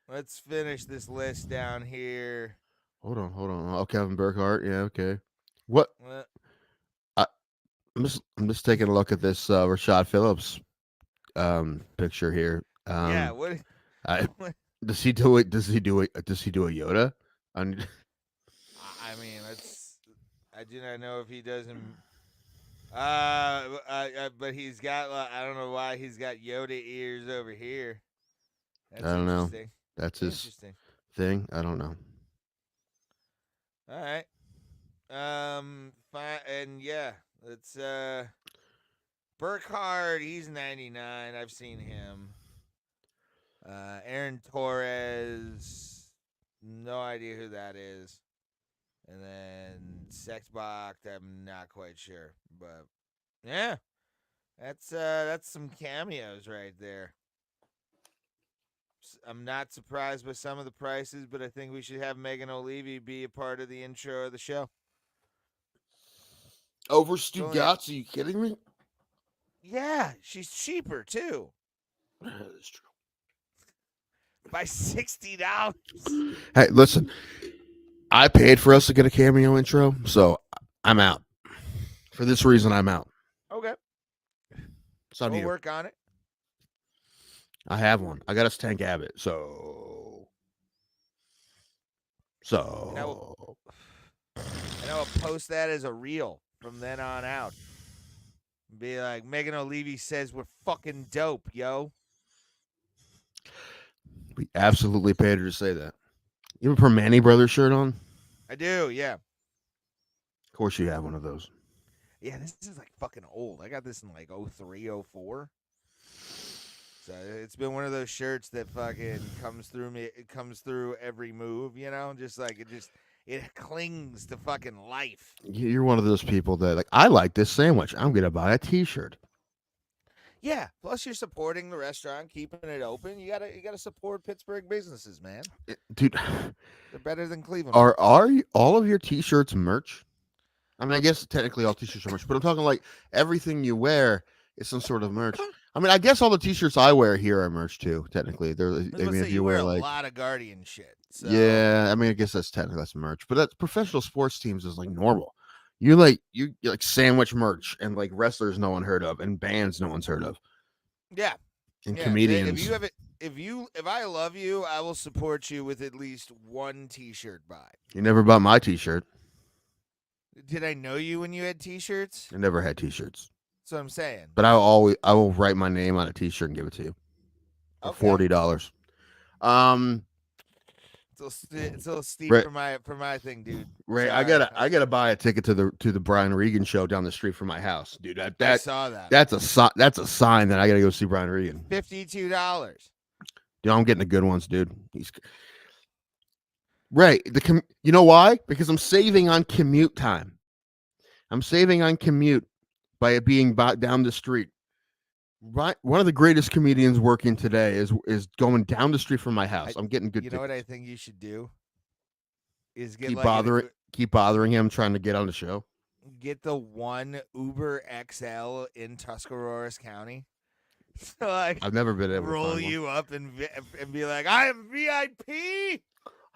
Let's finish this list down here. Hold on. Oh, Kevin Burkhardt. Yeah, okay. What? Uh, I'm just taking a look at this Rashad Phillips picture here. yeah. What? Does he do it? Does he do a Yoda? I mean, I do not know if he doesn't. But he's got. I don't know why he's got Yoda ears over here. That's I don't know. interesting. That's his Interesting. thing. I don't know. All right. Fine. And yeah, it's Burkhardt. He's 99. I've seen him. Aaron Torres. No idea who that is. And then Sexbox, I'm not quite sure, but yeah, that's some cameos right there. I'm not surprised by some of the prices, but I think we should have Megan O'Leary be a part of the intro of the show. Over Stugotz? Are you kidding me? Yeah, she's cheaper too. That's true. By $60. Hey, listen. I paid for us to get a cameo intro, so I'm out. For this reason, I'm out. Okay. It's on We'll you. work on it. I have one. I got us Tank Abbott, so. And I'll post that as a reel from then on out. Be like, Megan O'Leary says we're fucking dope, yo. We absolutely paid her to say that. You have a Permani Brothers shirt on? I do, yeah. Of course you have one of those. Yeah, this is like fucking old. I got this in like 03, 04. So it's been one of those shirts that fucking comes through me. It comes through every move, you know? Just like it clings to fucking life. You're one of those people that like, I like this sandwich. I'm gonna buy a t-shirt. Yeah. Plus you're supporting the restaurant, keeping it open. You gotta support Pittsburgh businesses, man. Dude, They're better than Cleveland. are all of your t-shirts merch? I mean, I guess technically all t-shirts are merch, but I'm talking like everything you wear is some sort of merch. I mean, I guess all the t-shirts I wear here are merch too. Technically, I mean, if you wear a like lot of Guardian shit. So. yeah, I mean, I guess that's merch, but that's professional sports teams is like normal. You're like sandwich merch and like wrestlers no one heard of and bands no one's heard of. Yeah. And Yeah, comedians. If you have it, if I love you, I will support you with at least one T-shirt buy. You never bought my t-shirt. Did I know you when you had T-shirts? I never had t-shirts. That's what I'm saying. But I will write my name on a t-shirt and give it to you for $40. It's a little steep Right. for my thing, dude. Ray, Sorry. I gotta buy a ticket to the Brian Regan show down the street from my house, dude. I saw that. That's a sign that I gotta go see Brian Regan. $52. Dude, I'm getting the good ones, dude. Ray, you know why? Because I'm saving on commute time. I'm saving on commute by it being down the street. Right, one of the greatest comedians working today is going down the street from my house. I'm getting good. You know what I think you should do? Is get keep bothering him trying to get on the show. Get the one Uber XL in Tuscarawas County. So like I've never been able to roll find one. you up and be like, I am VIP. I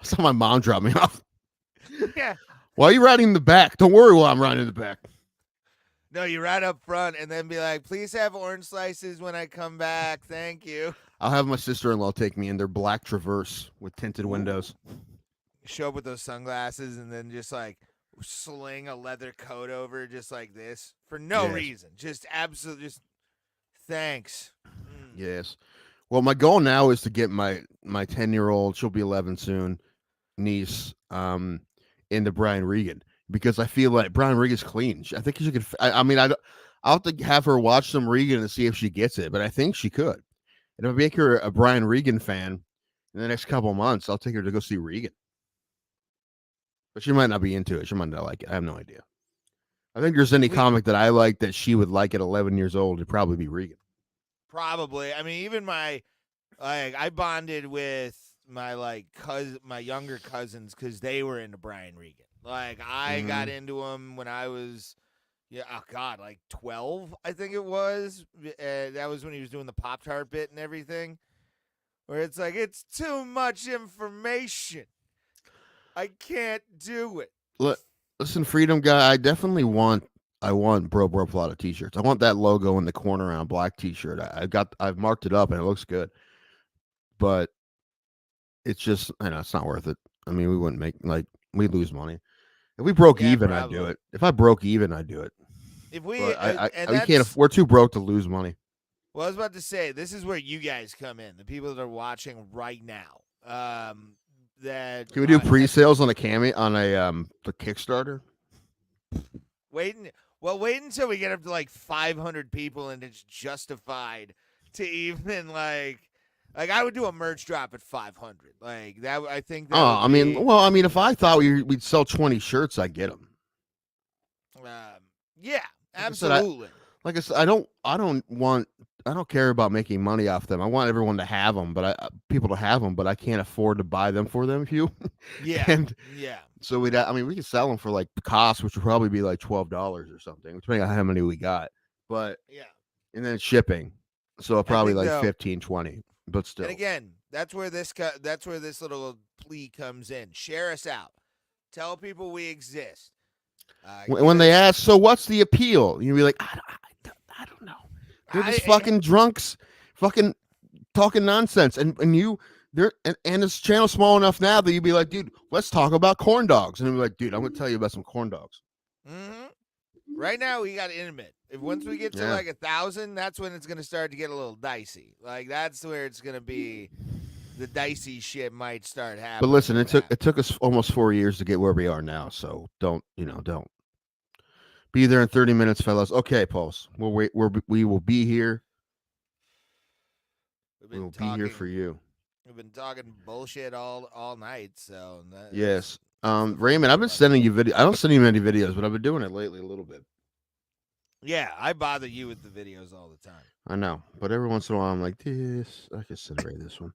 saw my mom drop me off. Yeah. Why are you riding in the back? Don't worry while I'm riding in the back. No, you ride up front and then be like, please have orange slices when I come back. Thank you. I'll have my sister-in-law take me in their black Traverse with tinted windows. Show up with those sunglasses and then just like sling a leather coat over just like this for no Yes. reason. Just absolutely just thanks. Yes. Well, my goal now is to get my 10-year-old, she'll be 11 soon, niece, into Brian Regan because I feel like Brian Regan's clean. I think she could. I mean, I'll have to have her watch some Regan and see if she gets it, but I think she could. And if I make her a Brian Regan fan in the next couple of months, I'll take her to go see Regan. But she might not be into it. She might not like it. I have no idea. I think there's any comic that I like that she would like at 11 years old, it'd probably be Regan. Probably. I mean, even I bonded with my my younger cousins because they were into Brian Regan. Like I got into him when I was, 12, I think it was. That was when he was doing the Pop-Tart bit and everything. Where it's like, it's too much information. I can't do it. Listen, Freedom Guy, I want Bro Plata t-shirts. I want that logo in the corner on a black t-shirt. I've marked it up and it looks good. But it's just, it's not worth it. I mean, we wouldn't make, we'd lose money. If we broke even, probably. I'd do it. If I broke even, I'd do it. If we, we can't, we're too broke to lose money. Well, I was about to say, this is where you guys come in, the people that are watching right now. Can we do pre-sales on a the Kickstarter? Wait until we get up to 500 people and it's justified to even I would do a merch drop at 500. Like that, I think. That if I thought we'd sell 20 shirts, I'd get them. Yeah, absolutely. Like I said, I don't care about making money off them. I want everyone to have them, people to have them, but I can't afford to buy them for them. Yeah. So we could sell them for the cost, which would probably be $12 or something, depending on how many we got. But yeah, and then shipping, so probably 15, 20. But still, and again, that's where this little plea comes in. Share us out. Tell people we exist. When they ask, so what's the appeal? You'll be like, I don't know. They're just fucking drunks, fucking talking nonsense, and this channel's small enough now that you'd be like, dude, let's talk about corn dogs, and I'm like, dude, I'm gonna tell you about some corn dogs. Mm-hmm. Right now, we got intimate. Once we get to 1,000, that's when it's gonna start to get a little dicey. That's where it's gonna be. The dicey shit might start happening. But listen, it took us almost 4 years to get where we are now. So don't be there in 30 minutes, fellas. Okay, Pulse. We will be here. We will be here for you. We've been talking bullshit all night. So yes, Raymond, I've been sending you video. I don't send you many videos, but I've been doing it lately a little bit. Yeah, I bother you with the videos all the time. I know, but every once in a while, I'm like, this. I can send Ray this one.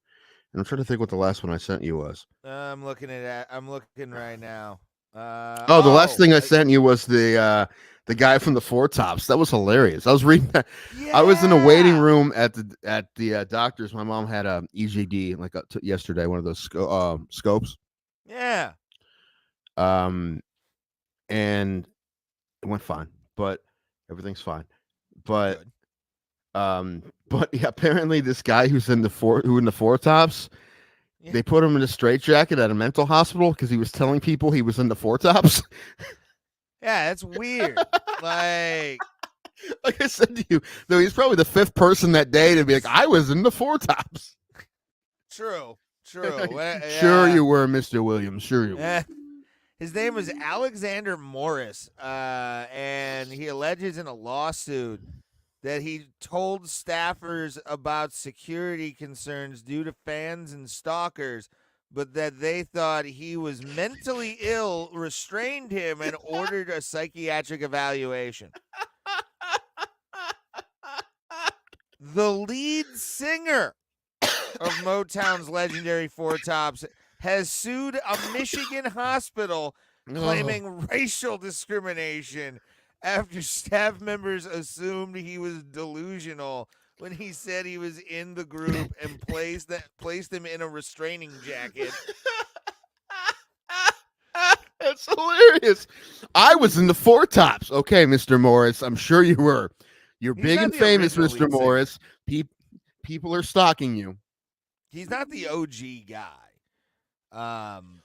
And I'm trying to think what the last one I sent you was. I'm looking right now. The last thing I sent you was the guy from the Four Tops. That was hilarious. I was reading that. Yeah. I was in a waiting room at the doctor's. My mom had a EGD yesterday, one of those scopes. Yeah. And it went fine, but everything's fine. But yeah, apparently this guy who's in the Four Tops, they put him in a straitjacket at a mental hospital because he was telling people he was in the Four Tops. Yeah, that's weird. Like I said to you, though, he's probably the fifth person that day to be like, I was in the Four Tops. True. Sure you were, Mr. Williams. Sure you were. His name was Alexander Morris, and he alleges in a lawsuit that he told staffers about security concerns due to fans and stalkers, but that they thought he was mentally ill, restrained him, and ordered a psychiatric evaluation. The lead singer of Motown's legendary Four Tops has sued a Michigan hospital claiming racial discrimination after staff members assumed he was delusional when he said he was in the group and placed him in a restraining jacket. That's hilarious. I was in the Four Tops. Okay, Mr. Morris, I'm sure you were. You're big and famous, Mr. Morris. People are stalking you. He's not the OG guy.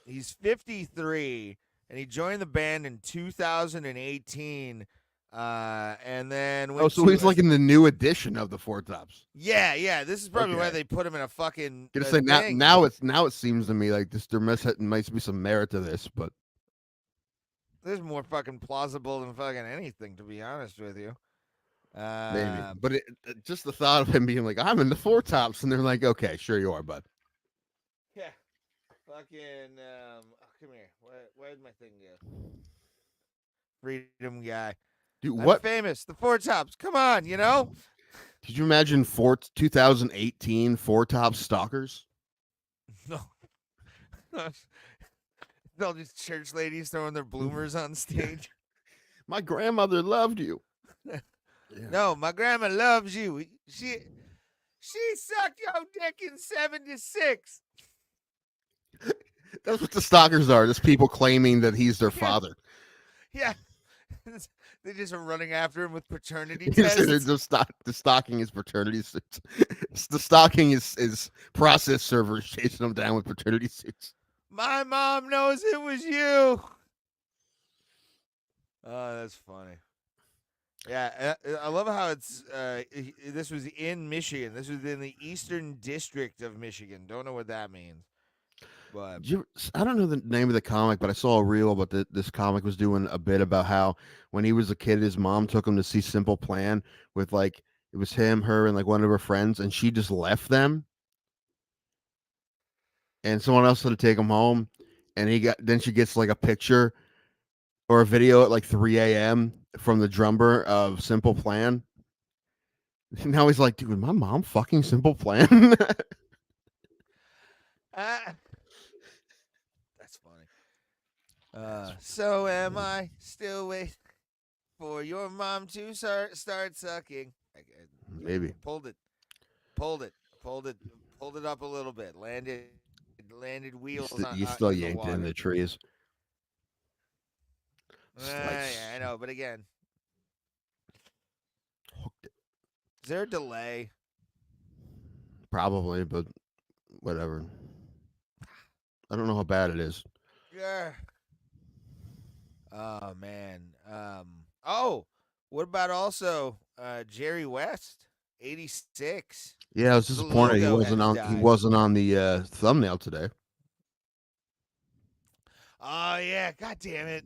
He's 53, and he joined the band in 2018 And then Oh, went so to he's like in the new edition of the Four Tops. yeah. This is probably why Okay. they put him in a fucking Gonna a say thing. now it seems to me like there might be some merit to this, but This is more fucking plausible than fucking anything, to be honest with you. maybe. But just the thought of him being like, I'm in the Four Tops, and they're like, okay, sure you are, bud. Yeah. Fucking come here. Where'd my thing go? Freedom guy. Dude, I'm what famous. The Four Tops. Come on, you know? did you imagine 2018 Four Top stalkers? No. All these church ladies throwing their bloomers on stage. My grandmother loved you. Yeah. No, my grandma loves you. She sucked your dick in 76. That's what the stalkers are. Just people claiming that he's their father. Yeah. They just are running after him with paternity They're tests. the stalking is paternity suits. The stalking is process servers chasing them down with paternity suits. My mom knows it was you. Oh, that's funny. Yeah, I love how it's. This was in Michigan. This was in the Eastern District of Michigan. Don't know what that means, but I don't know the name of the comic, but I saw a reel about this comic was doing a bit about how when he was a kid, his mom took him to see Simple Plan with like it was him, her, and like one of her friends, and she just left them, and someone else had to take him home, and then she gets like a picture or a video at like 3 a.m. from the drummer of Simple Plan. Now he's like, dude, my mom fucking Simple Plan. that's funny. So am I still waiting for your mom to start sucking? Maybe. Pulled it up a little bit. Landed wheels. You still in the yanked water. in the trees. Yeah, I know, but again, Hooked it. is there a delay? Probably, but whatever. I don't know how bad it is. Yeah. Oh man. Oh, what about also Jerry West, 86? Yeah, I was The disappointed he logo wasn't has on. He died. wasn't on the thumbnail today. Oh yeah, god damn it.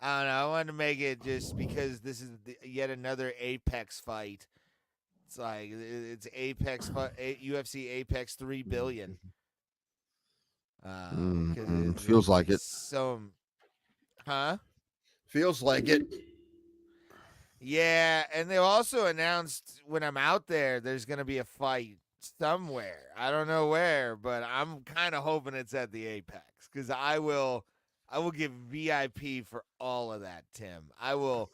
I don't know. I wanted to make it just because this is yet another Apex fight. It's like it's UFC Apex 3 billion. Feels like it. Huh? Feels like it. Yeah, and they also announced when I'm out there, there's gonna be a fight somewhere. I don't know where, but I'm kind of hoping it's at the Apex because I will give VIP for all of that, Tim. I will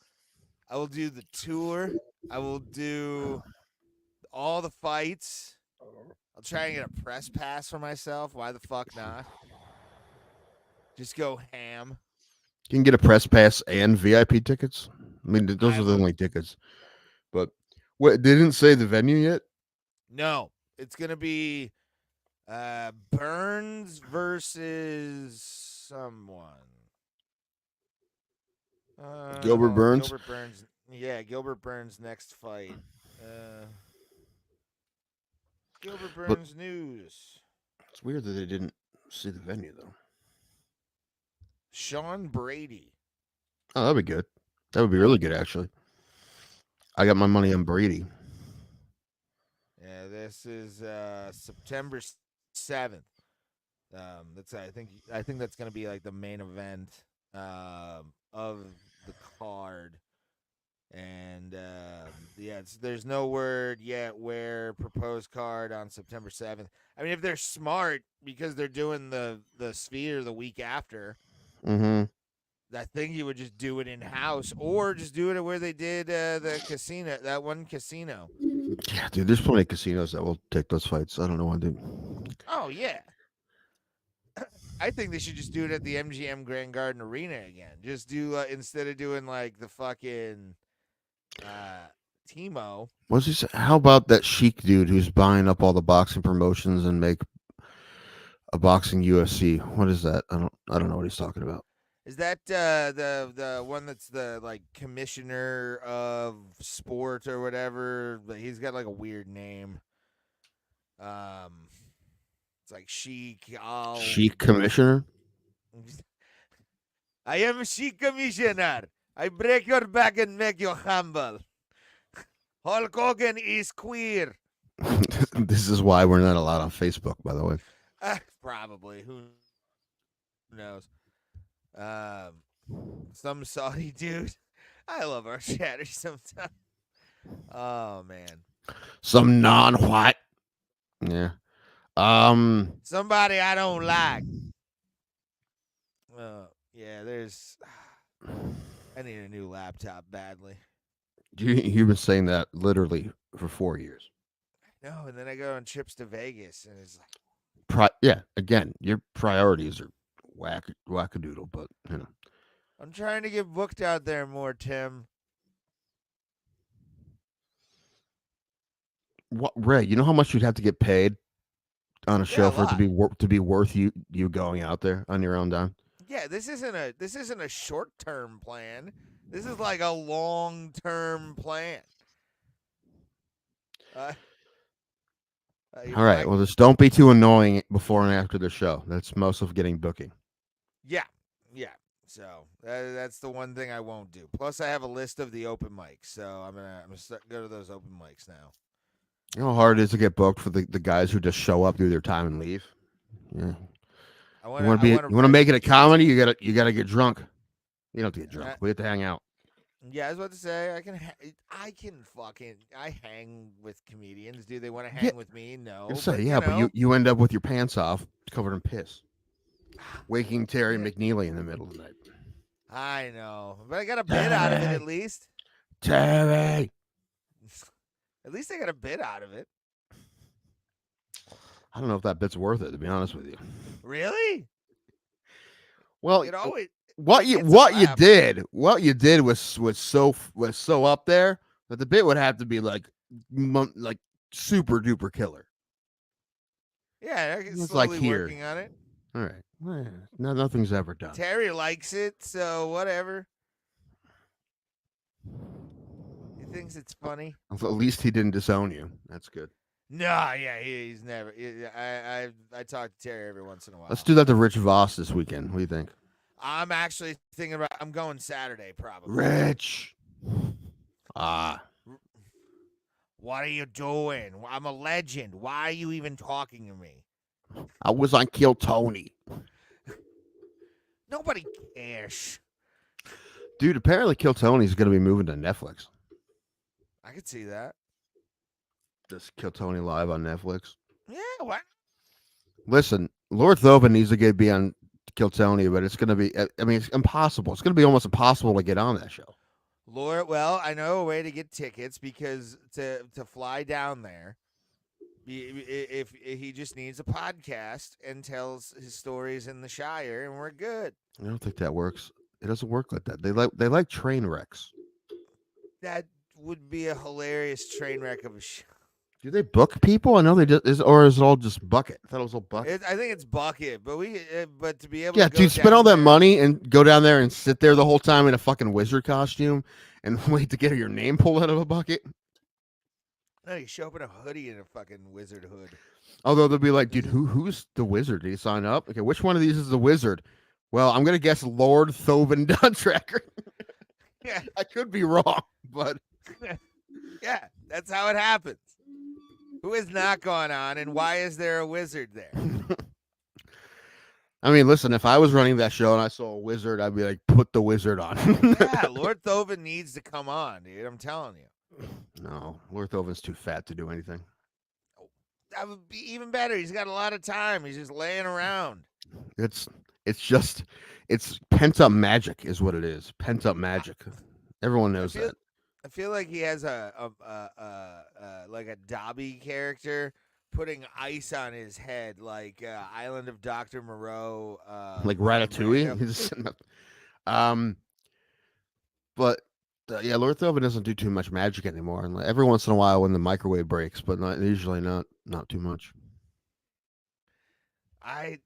do the tour. I will do all the fights. I'll try and get a press pass for myself. Why the fuck not? Just go ham. You can get a press pass and VIP tickets. I mean, those are the only tickets. But what? They didn't say the venue yet. No, it's gonna be Burns versus someone. Gilbert Burns? Gilbert Burns. Yeah, Gilbert Burns' next fight. Gilbert Burns news. It's weird that they didn't see the venue though. Sean Brady. Oh, that'd be good. That would be really good, actually. I got my money on Brady. Yeah, this is September 7th. That's I think that's gonna be like the main event of the card. And yeah, there's no word yet where proposed card on September 7th. I mean, if they're smart because they're doing the Sphere the week after, I think you would just do it in house or just do it where they did the casino, that one casino. Yeah, dude, there's plenty of casinos that will take those fights. I don't know what to do. Oh yeah. I think they should just do it at the MGM Grand Garden Arena again. Just do instead of doing like the fucking Timo. What's he say? How about that Sheik dude who's buying up all the boxing promotions and make a boxing UFC? What is that? I don't know what he's talking about. Is that the one that's the like commissioner of sport or whatever? But he's got like a weird name. It's like Sheik Al. Chic commissioner. I am a Sheik commissioner. I break your back and make you humble. Hulk Hogan is queer. This is why we're not allowed on Facebook, by the way. Probably. Who knows? Some Saudi dude. I love our chatter sometimes. Oh man. Some non-white. Yeah. Somebody I don't like. Yeah, there's. I need a new laptop badly. You've been saying that literally for 4 years. No, and then I go on trips to Vegas, and it's like, Yeah, again, your priorities are wackadoodle, but you know. I'm trying to get booked out there more, Tim. What, Ray? You know how much you'd have to get paid on a show a for it lot. to be worth you going out there on your own dime? Yeah, this isn't a short-term plan. This is like a long-term plan. All right. Well, just don't be too annoying before and after the show. That's most of getting booking. Yeah. So that's the one thing I won't do. Plus, I have a list of the open mics, so I'm gonna go to those open mics now. You know how hard it is to get booked for the guys who just show up, do their time, and leave. Yeah. You want to make it a comedy? You gotta get drunk. You don't have to get drunk. We have to hang out. Yeah, I was about to say I hang with comedians. Do they want to hang with me? No. But you end up with your pants off, covered in piss, waking Terry McNeely in the middle of the night. I know, but I got a bit out of it at least. Terry. At least I got a bit out of it. I don't know if that bit's worth it, to be honest with you. Really? Well, it always. What you did was so up there that the bit would have to be like super duper killer. Yeah, I it's slowly like here. working on it. All right, well, nothing's ever done. Terry likes it, so whatever. He thinks it's funny. At least he didn't disown you. That's good. No, yeah, he's never. I talk to Terry every once in a while. Let's do that to Rich Voss this weekend. What do you think? I'm actually thinking about. I'm going Saturday, probably. Rich. What are you doing? I'm a legend. Why are you even talking to me? I was on Kill Tony. Nobody cares. Dude, apparently Kill Tony's going to be moving to Netflix. I could see that. Just Kill Tony live on Netflix. Yeah, what? Listen, Lord Thoven needs to be on Kill Tony, but it's going to be, I mean, it's impossible. It's going to be almost impossible to get on that show. Lord, well, I know a way to get tickets because to fly down there, if he just needs a podcast and tells his stories in the Shire, and we're good. I don't think that works. It doesn't work like that. They like train wrecks. That would be a hilarious train wreck of a show. Do they book people? I know they do. Or is it all just bucket? I thought it was all bucket. I think it's bucket, but but to be able to dude, spend all that money and go down there and sit there the whole time in a fucking wizard costume and wait to get your name pulled out of a bucket. No, you show up in a hoodie and a fucking wizard hood. Although they'll be like, dude, who's the wizard? Did he sign up? Okay, which one of these is the wizard? Well, I'm gonna guess Lord Thoven Duntracker. Yeah, I could be wrong, but yeah, that's how it happens. Who has not gone on, and why is there a wizard there? I mean, listen, if I was running that show and I saw a wizard, I'd be like, put the wizard on. Yeah, Lord Thoven needs to come on, dude. I'm telling you. No, Lord Thoven's too fat to do anything. That would be even better. He's got a lot of time. He's just laying around. It's pent up magic is what it is. Pent up magic. Everyone knows that. I feel like he has a like a Dobby character putting ice on his head, like Island of Dr. Moreau, like Ratatouille. But yeah, Lord Thoven doesn't do too much magic anymore. And every once in a while, when the microwave breaks, but usually not too much. I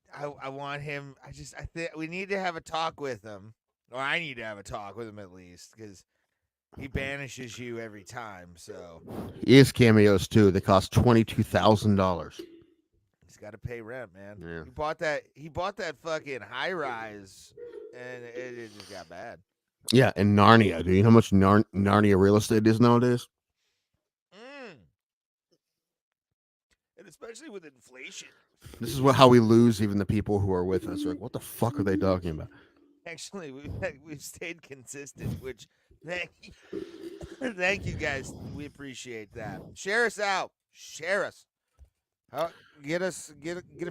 want him. I think we need to have a talk with him, or I need to have a talk with him at least, because he banishes you every time. So He is cameos too. They cost $22,000. he's got to pay rent, man. Yeah. He bought that fucking high rise, and it just got bad. Yeah, and Narnia. Do you know how much Narnia real estate is nowadays? And especially with inflation. This is how we lose even the people who are with us. They're like, what the fuck are they talking about? Actually, we've stayed consistent, which thank you guys. We appreciate that. Share us out. Share us. Get a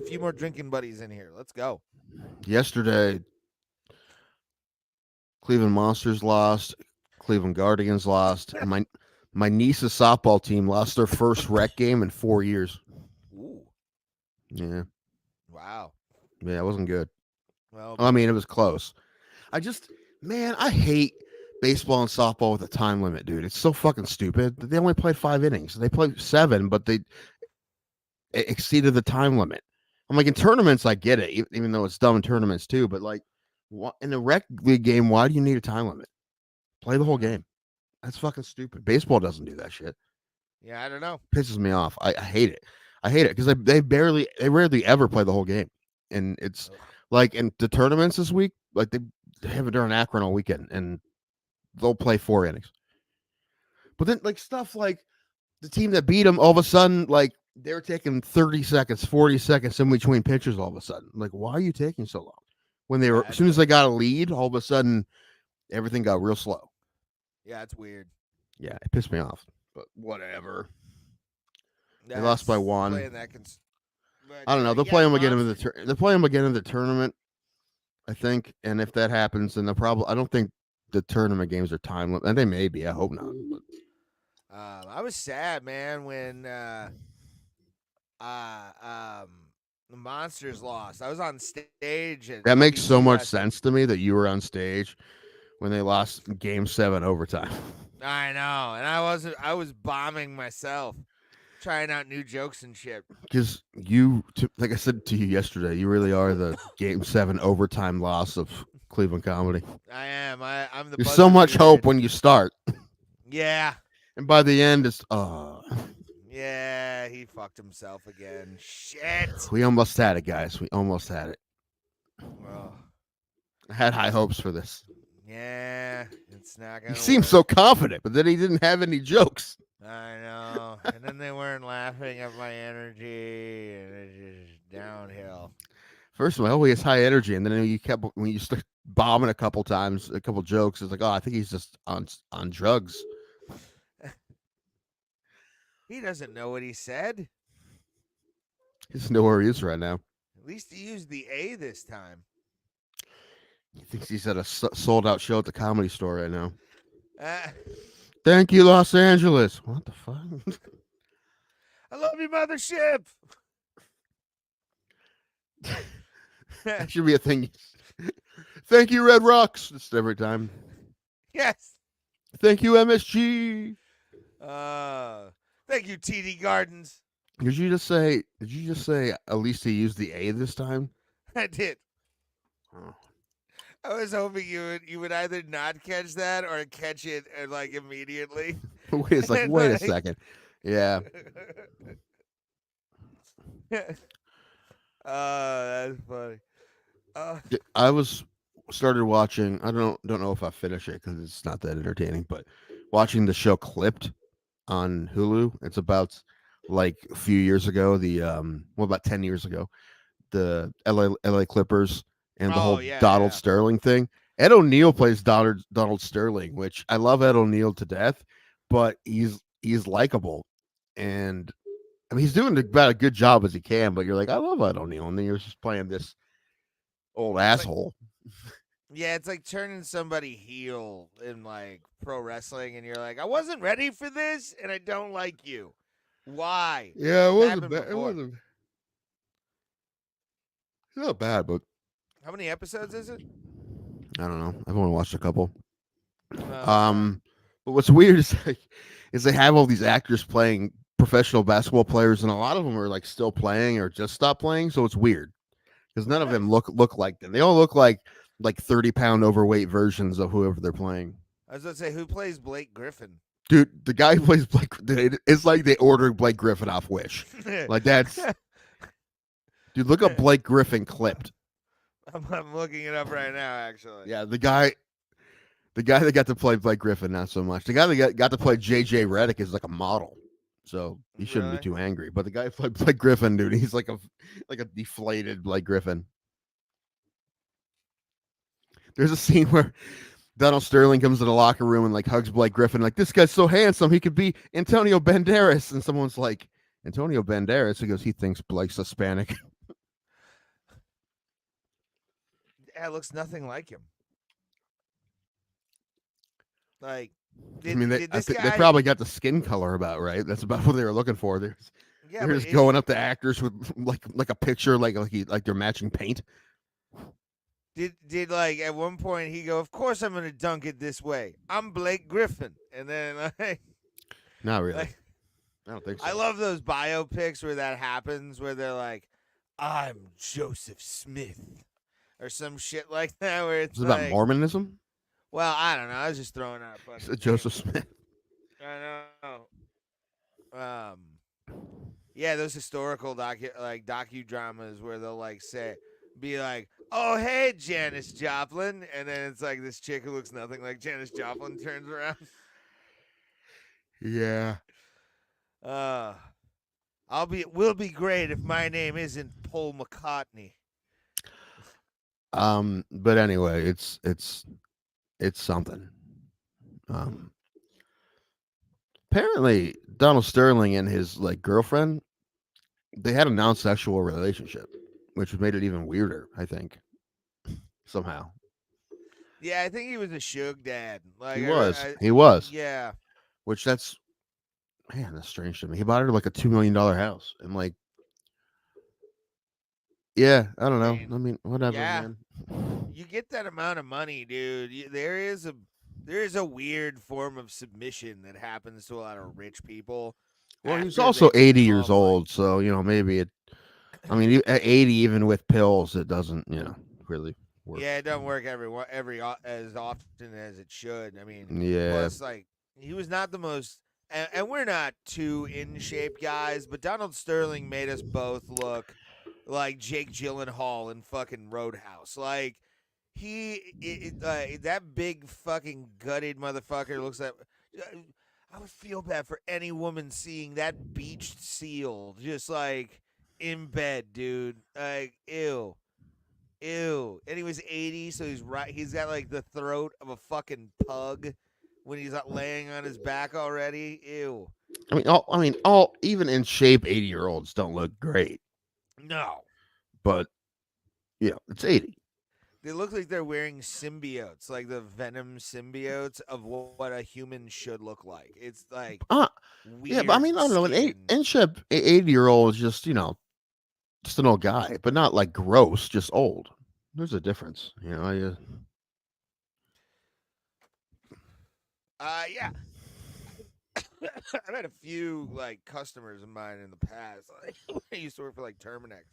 few more drinking buddies in here. Let's go. Yesterday, Cleveland Monsters lost. Cleveland Guardians lost. And my niece's softball team lost their first rec game in 4 years. Ooh. Yeah. Wow. Yeah, it wasn't good. Well, I mean, it was close. I hate baseball and softball with a time limit, dude. It's so fucking stupid. They only played 5 innings. They played 7, but they exceeded the time limit. I'm like, in tournaments, I get it, even though it's dumb in tournaments too. But like, in a rec league game, why do you need a time limit? Play the whole game. That's fucking stupid. Baseball doesn't do that shit. yeah, I don't know. Pisses me off. I hate it. I hate it because they rarely ever play the whole game, and it's like in the tournaments this week, like they have it during Akron all weekend, and they'll play 4 innings. But then, like, stuff like the team that beat them, all of a sudden, like, they're taking 30 seconds, 40 seconds in between pitches all of a sudden. Like, why are you taking so long? When they were, as soon as they got a lead, all of a sudden, everything got real slow. Yeah, it's weird. Yeah, it pissed me off, but whatever. They lost by 1. I don't know. They'll play them again in the tournament, I think. And if that happens, then I don't think the tournament games are time limit. And they may be. I hope not. But. I was sad, man, when the Monsters lost. I was on stage. That makes so much sense to me that you were on stage when they lost Game 7 overtime. I know, and I was bombing myself, trying out new jokes and shit. Because like I said to you yesterday, you really are the Game 7 overtime loss of Cleveland comedy. I am. I'm the. There's so much hope when you start. Yeah. And by the end, it's Yeah, he fucked himself again. Shit. We almost had it, guys. We almost had it. Oh. I had high hopes for this. Yeah, it's not gonna. He seemed so confident, but then he didn't have any jokes. I know. And then they weren't laughing at my energy, and it's just downhill. First of all, he has high energy, and then when you start bombing a couple times, a couple jokes, it's like, oh, I think he's just on drugs. He doesn't know what he said. He doesn't know where he is right now. At least he used the A this time. He thinks he's at a sold-out show at the Comedy Store right now. Uh, Thank you, Los Angeles. What the fuck? I love you, mothership. That should be a thing. Thank you, Red Rocks. Just every time. Yes. Thank you, MSG. Thank you, TD Gardens. Did you just say at least he used the A this time? I did. Oh. I was hoping you would either not catch that or catch it like immediately. Wait a second. Yeah. That's funny. I started watching. I don't know if I finish it because it's not that entertaining, but watching the show Clipped on Hulu. It's about like a few years ago. About 10 years ago, the LA Clippers and the whole Donald Sterling thing. Ed O'Neill plays Donald Sterling, which I love Ed O'Neill to death, but he's likable, and I mean he's doing about a good job as he can. But you're like, I love Ed O'Neill, and then you're just playing this old asshole. Yeah, it's like turning somebody heel in like pro wrestling, and you're like, I wasn't ready for this, and I don't like you. Why? Yeah, it wasn't bad. It wasn't. It's not bad, but how many episodes is it? I don't know. I've only watched a couple. But what's weird is they have all these actors playing professional basketball players, and a lot of them are like still playing or just stopped playing. So it's weird. because none of them look like them. They all look like 30-pound overweight versions of whoever they're playing. I was gonna say, who plays Blake Griffin? Dude, the guy who plays Blake, it's like they ordered Blake Griffin off Wish. Like that's, dude. Look up Blake Griffin clipped. I'm looking it up right now, actually. Yeah, the guy that got to play Blake Griffin, not so much. The guy that got to play JJ Redick is like a model, so he shouldn't be too angry. But the guy who played Blake Griffin, dude, he's like a deflated Blake Griffin. There's a scene where Donald Sterling comes to the locker room and like hugs Blake Griffin, like, this guy's so handsome, he could be Antonio Banderas. And someone's like, Antonio Banderas? He goes, he thinks Blake's Hispanic. Yeah, it looks nothing like him. Like, I mean, they probably got the skin color about right. That's about what they were looking for. They're just going up to actors with like a picture, like they're matching paint. Did like at one point he go, of course I'm gonna dunk it this way. I'm Blake Griffin, and then like, not really. Like, I don't think so. I love those biopics where that happens, where they're like, I'm Joseph Smith, or some shit like that, where it's Is it about Mormonism? Well, I don't know. I was just throwing out. Joseph Smith. I know. Yeah, those historical docudramas where they'll like be like, "Oh, hey, Janis Joplin," and then it's like this chick who looks nothing like Janis Joplin turns around. Yeah. Will be great if my name isn't Paul McCartney. But anyway, it's something. Apparently Donald Sterling and his like girlfriend, they had a non-sexual relationship, which made it even weirder, I think. Somehow. Yeah, I think he was a sugar dad. Like he was. Yeah. Which that's strange to me. He bought her like a $2 million house. And like, yeah, I don't know. I mean, whatever, man. You get that amount of money, dude. There is a weird form of submission that happens to a lot of rich people. Well, he's also 80 years old, so maybe it. I mean, at 80, even with pills, it doesn't, really work. Yeah, it doesn't work every as often as it should. I mean, yeah. Plus, like, he was not the most, and we're not too in shape guys, but Donald Sterling made us both look like Jake Gyllenhaal in fucking Roadhouse. Like, that big fucking gutted motherfucker looks like. I would feel bad for any woman seeing that beached seal just like in bed, dude. Like, ew. And he was 80, so he's got like the throat of a fucking pug when he's not laying on his back already. Ew. All even in shape 80-year-olds don't look great. No. But it's 80. They look like they're wearing symbiotes, like the Venom symbiotes of what a human should look like. It's like weird. Yeah, but I don't know. An in shape 80-year-old is just just an old guy, but not like gross, just old. There's a difference, Yeah. I've had a few like customers of mine in the past. Like, I used to work for like Terminex,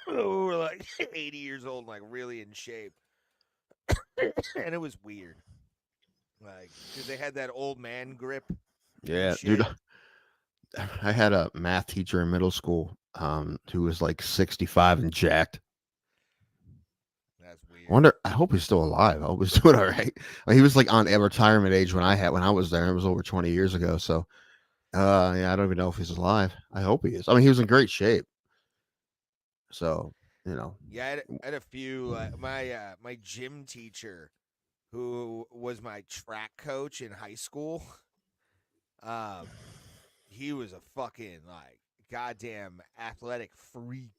who were like 80 years old, and, like really in shape, and it was weird. Like, because they had that old man grip. Yeah, dude. I had a math teacher in middle school who was like 65 and jacked. That's weird. I hope he's still alive. I hope he's doing all right. He was like on retirement age when I was there. It was over 20 years ago. So, I don't even know if he's alive. I hope he is. I mean, he was in great shape. So, Yeah, I had a few. My gym teacher, who was my track coach in high school, he was a fucking like goddamn athletic freak.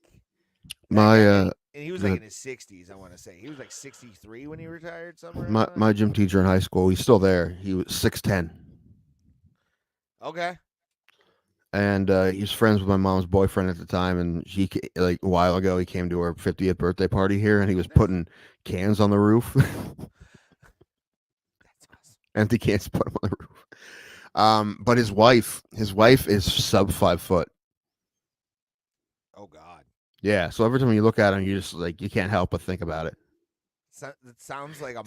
And he was like in his 60s, I want to say. He was like 63 when he retired somewhere. My gym teacher in high school, he's still there. He was 6'10". Okay. And he's friends with my mom's boyfriend at the time, and he like a while ago he came to her 50th birthday party here, and he was putting cans on the roof. That's awesome. Empty cans, put them on the roof. But his wife is sub 5 foot. Oh God. Yeah. So every time you look at him, you just like you can't help but think about it. It sounds like a.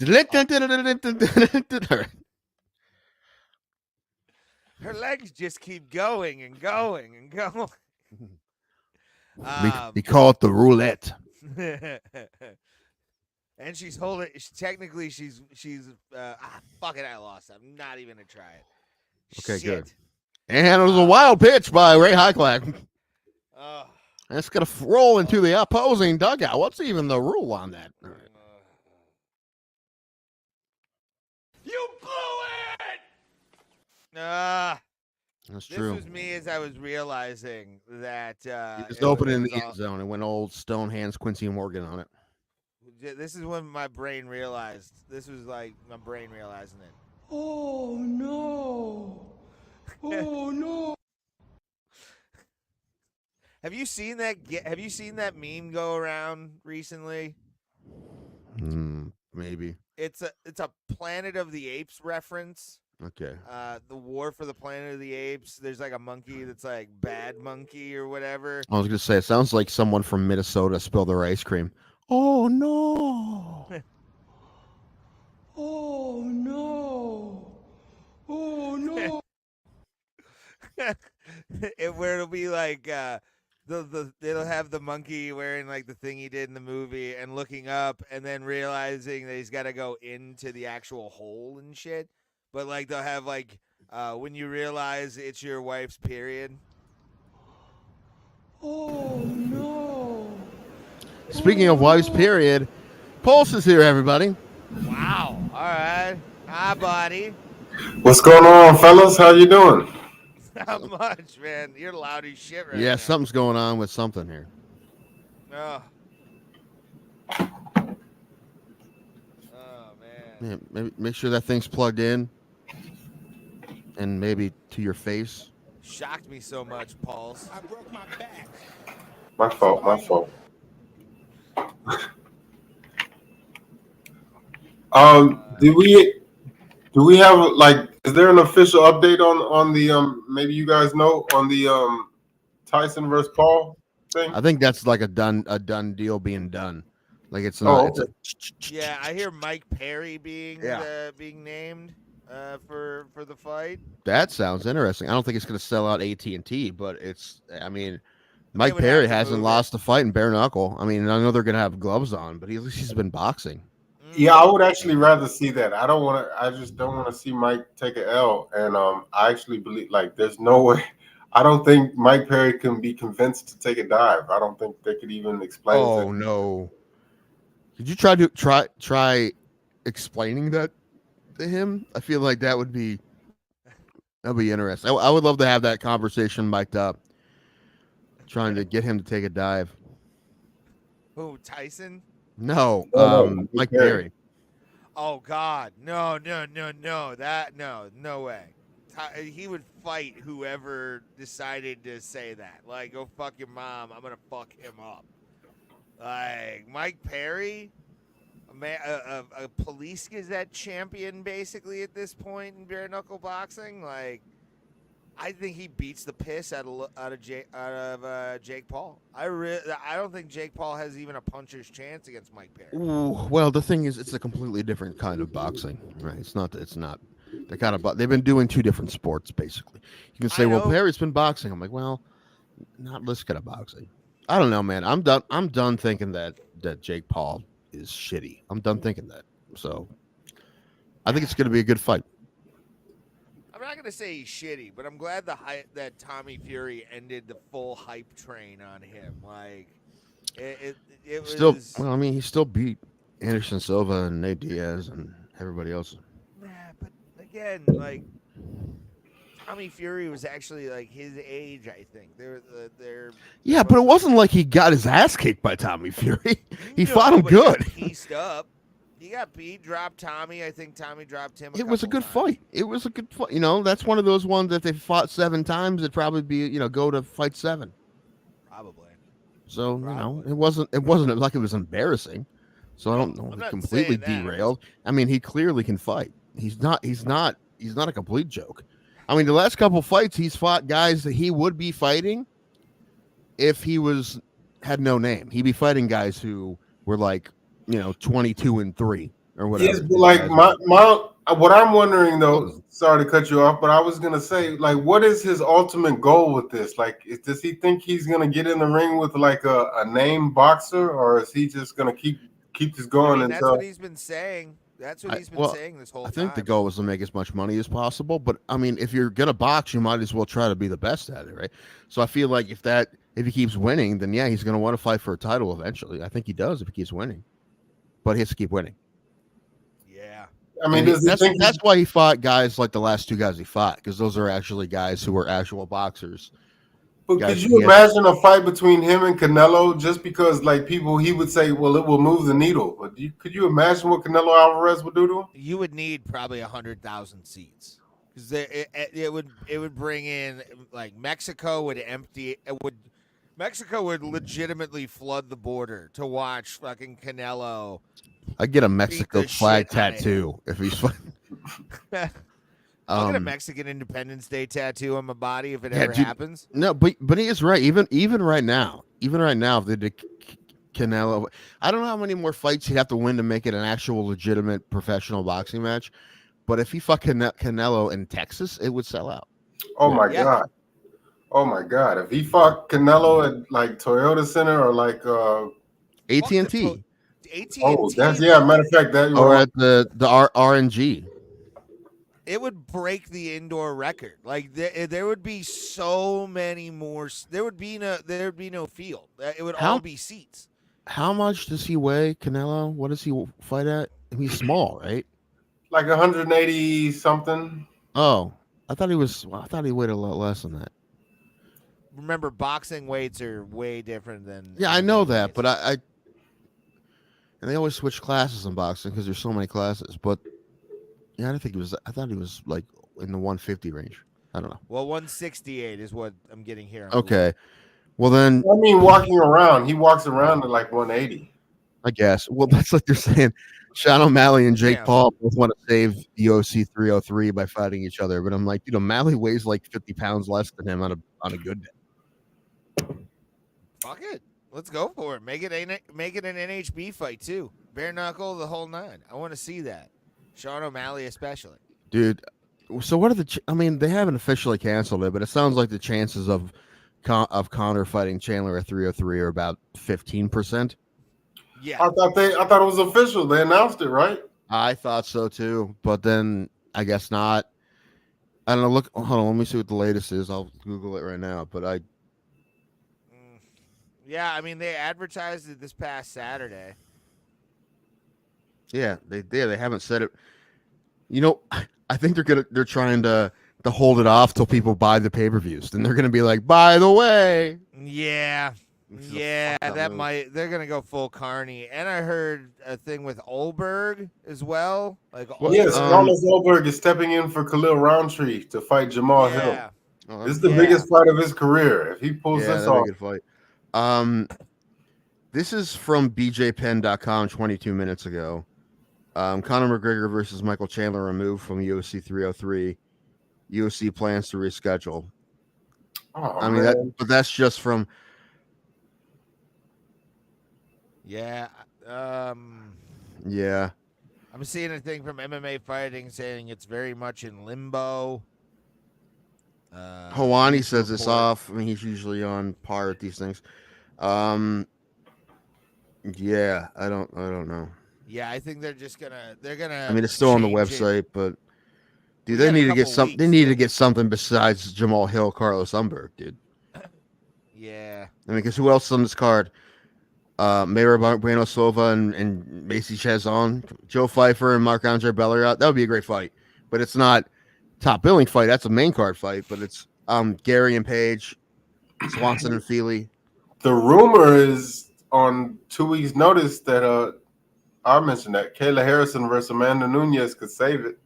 Her legs just keep going and going and going. We call it the roulette. And she's holding. Technically, she's. Fuck it, I lost. I'm not even gonna try it. Okay, Shit. good. And it was a wild pitch by Ray Highclad. Oh. And it's gonna roll into the opposing dugout. What's even the rule on that? All right. You blew it. That's This true. was me as I was realizing that. Just open in the end zone and went old stone hands Quincy Morgan on it. This is when my brain realized. This was like my brain realizing it. Oh no! Oh no! Have you seen that? Have you seen that meme go around recently? Maybe. It's a Planet of the Apes reference. Okay. The War for the Planet of the Apes. There's like a monkey that's like Bad Monkey or whatever. I was gonna say it sounds like someone from Minnesota spilled their ice cream. Oh no! Oh no! Oh no! Where it'll be like it'll have the monkey wearing like the thing he did in the movie and looking up and then realizing that he's got to go into the actual hole and shit. But like they'll have like when you realize it's your wife's period. Oh no! Speaking of wife's period, Pulse is here, everybody. Wow. All right. Hi, buddy. What's going on, fellas? How you doing? Not much, man. You're loud as shit right now. Yeah, something's going on with something here. Oh. Oh, man. Yeah, maybe make sure that thing's plugged in, and maybe to your face. Shocked me so much, Pauls. I broke my back. My fault. My fault. Do we have like? Is there an official update on the maybe you guys know on the Tyson versus Paul thing? I think that's like a done deal being done. Like it's not. okay. Yeah, I hear Mike Perry being Yeah. being named for the fight. That sounds interesting. I don't think it's going to sell out AT&T, but it's. I mean, Mike would Perry have to hasn't move lost a fight in bare knuckle. I mean, I know they're going to have gloves on, but at least he's been boxing. Yeah, I would actually rather see that. I just don't want to see Mike take an L. And I actually believe like there's no way. I don't think Mike Perry can be convinced to take a dive. I don't think they could even explain. Oh no! Did you try explaining that to him? I feel like that'd be interesting. I would love to have that conversation mic'd up, trying to get him to take a dive. Who, Tyson? No, No, Mike Perry. Perry. Oh God, no, no way. He would fight whoever decided to say that. Like, go fuck your mom. I'm gonna fuck him up. Like Mike Perry, a police gazette champion, basically at this point in bare knuckle boxing. Like, I think he beats the piss out of Jake Paul. I don't think Jake Paul has even a puncher's chance against Mike Perry. Ooh, well, the thing is, it's a completely different kind of boxing, right? It's not the kind of. They've been doing two different sports, basically. You can say, well, Perry's been boxing. I'm like, well, not this kind of boxing. I don't know, man. I'm done thinking that Jake Paul is shitty. I'm done thinking that. So, I think it's going to be a good fight. I'm not gonna say he's shitty, but I'm glad that Tommy Fury ended the full hype train on him. Like, it was Still, well, I mean, he still beat Anderson Silva and Nate Diaz and everybody else. Nah, but again, like Tommy Fury was actually like his age. I think they're Yeah, but it wasn't like he got his ass kicked by Tommy Fury. He No, fought him but he got good. pieced up. He got beat, dropped Tommy. I think Tommy dropped him. It was a couple good times. fight. It was a good fight. You know, that's one of those ones that if they fought 7 times, it'd probably be, go to fight 7. Probably. So, it wasn't like it was embarrassing. So I don't know. I'm It not completely saying that. derailed. I mean, he clearly can fight. He's not a complete joke. I mean, the last couple fights he's fought guys that he would be fighting if he had no name. He'd be fighting guys who were like, 22-3 or whatever. Yes, but like what I'm wondering though, sorry to cut you off, but I was gonna say, like, what is his ultimate goal with this? Like, does he think he's gonna get in the ring with like a named boxer, or is he just gonna keep this going that's until? what he's been saying. That's what he's been saying this whole time. I think the goal was to make as much money as possible, but I mean, if you're gonna box, you might as well try to be the best at it, right? So I feel like if he keeps winning, then yeah, he's gonna want to fight for a title eventually. I think he does if he keeps winning, but he has to keep winning. Yeah, I mean, that's why he fought guys like the last 2 guys he fought, because those are actually guys who were actual boxers. But could you imagine a fight between him and Canelo? Just because, like, he would say, well, it will move the needle. But could you imagine what Canelo Alvarez would do to him? You would need probably 100,000 seats because it would bring in, like, Mexico would legitimately flood the border to watch fucking Canelo. I'd get a Mexico flag tattoo if he's fighting. I'll get a Mexican Independence Day tattoo on my body if it ever happens. No, but he is right. Even right now, if they did Canelo, I don't know how many more fights he'd have to win to make it an actual legitimate professional boxing match. But if he fought Canelo in Texas, it would sell out. Oh my god! Oh my god! If he fought Canelo at like Toyota Center or like AT&T. Oh, that's matter of fact, that or at the RNG. It would break the indoor record. Like there would be so many more. There would be no field. It would all be seats. How much does he weigh, Canelo? What does he fight at? He's small, right? Like 180 something. Oh, I thought he weighed a lot less than that. Remember, boxing weights are way different than. Yeah, I know that, but I and they always switch classes in boxing because there's so many classes. But yeah, I thought he was like in the 150 range. I don't know. Well, 168 is what I'm getting here. Okay. Well then, I mean, he walks around at like 180. I guess. Well, that's like they're saying. Sean O'Malley and Jake Paul both want to save the UFC 303 by fighting each other, but I'm like, dude, O'Malley weighs like 50 pounds less than him on a good day. Fuck it. Let's go for it. Make it an NHB fight too. Bare knuckle, the whole 9. I want to see that. Sean O'Malley especially. Dude, so what are I mean, they haven't officially canceled it, but it sounds like the chances of Conor fighting Chandler at 303 are about 15%. Yeah. I thought it was official. They announced it, right? I thought so too, but then I guess not. I don't know. Hold on, let me see what the latest is. I'll Google it right now, but yeah, I mean, they advertised it this past Saturday. Yeah, they did. They haven't said it. You know, I think they're trying to hold it off till people buy the pay-per-views. Then they're gonna be like, by the way. Yeah. Yeah, they're gonna go full carny. And I heard a thing with Olberg as well. Yes, Carlos Olberg is stepping in for Khalil Roundtree to fight Jamal Hill. This is the biggest fight of his career. If he pulls this off, a good fight. This is from BJPenn.com 22 minutes ago. Conor McGregor versus Michael Chandler removed from UFC 303. UFC plans to reschedule. I mean, but that's just from. Yeah. Yeah. I'm seeing a thing from MMA Fighting saying it's very much in limbo. Hawani says it's off. I mean, he's usually on par with these things. Yeah, I don't know. Yeah, I think they're gonna. I mean, it's still on the website, but dude, they need to get something. They need to get something besides Jamal Hill, Carlos Umberg, dude. Yeah. I mean, because who else on this card? Mayra Bueno Silva and Macy Chazon, Joe Pfeiffer and Marc Andre Bellerat. That would be a great fight, but it's not top billing fight. That's a main card fight, but it's Gary and Page, Swanson and Feely. The rumor is on 2 weeks' notice that I mentioned that Kayla Harrison versus Amanda Nunes could save it.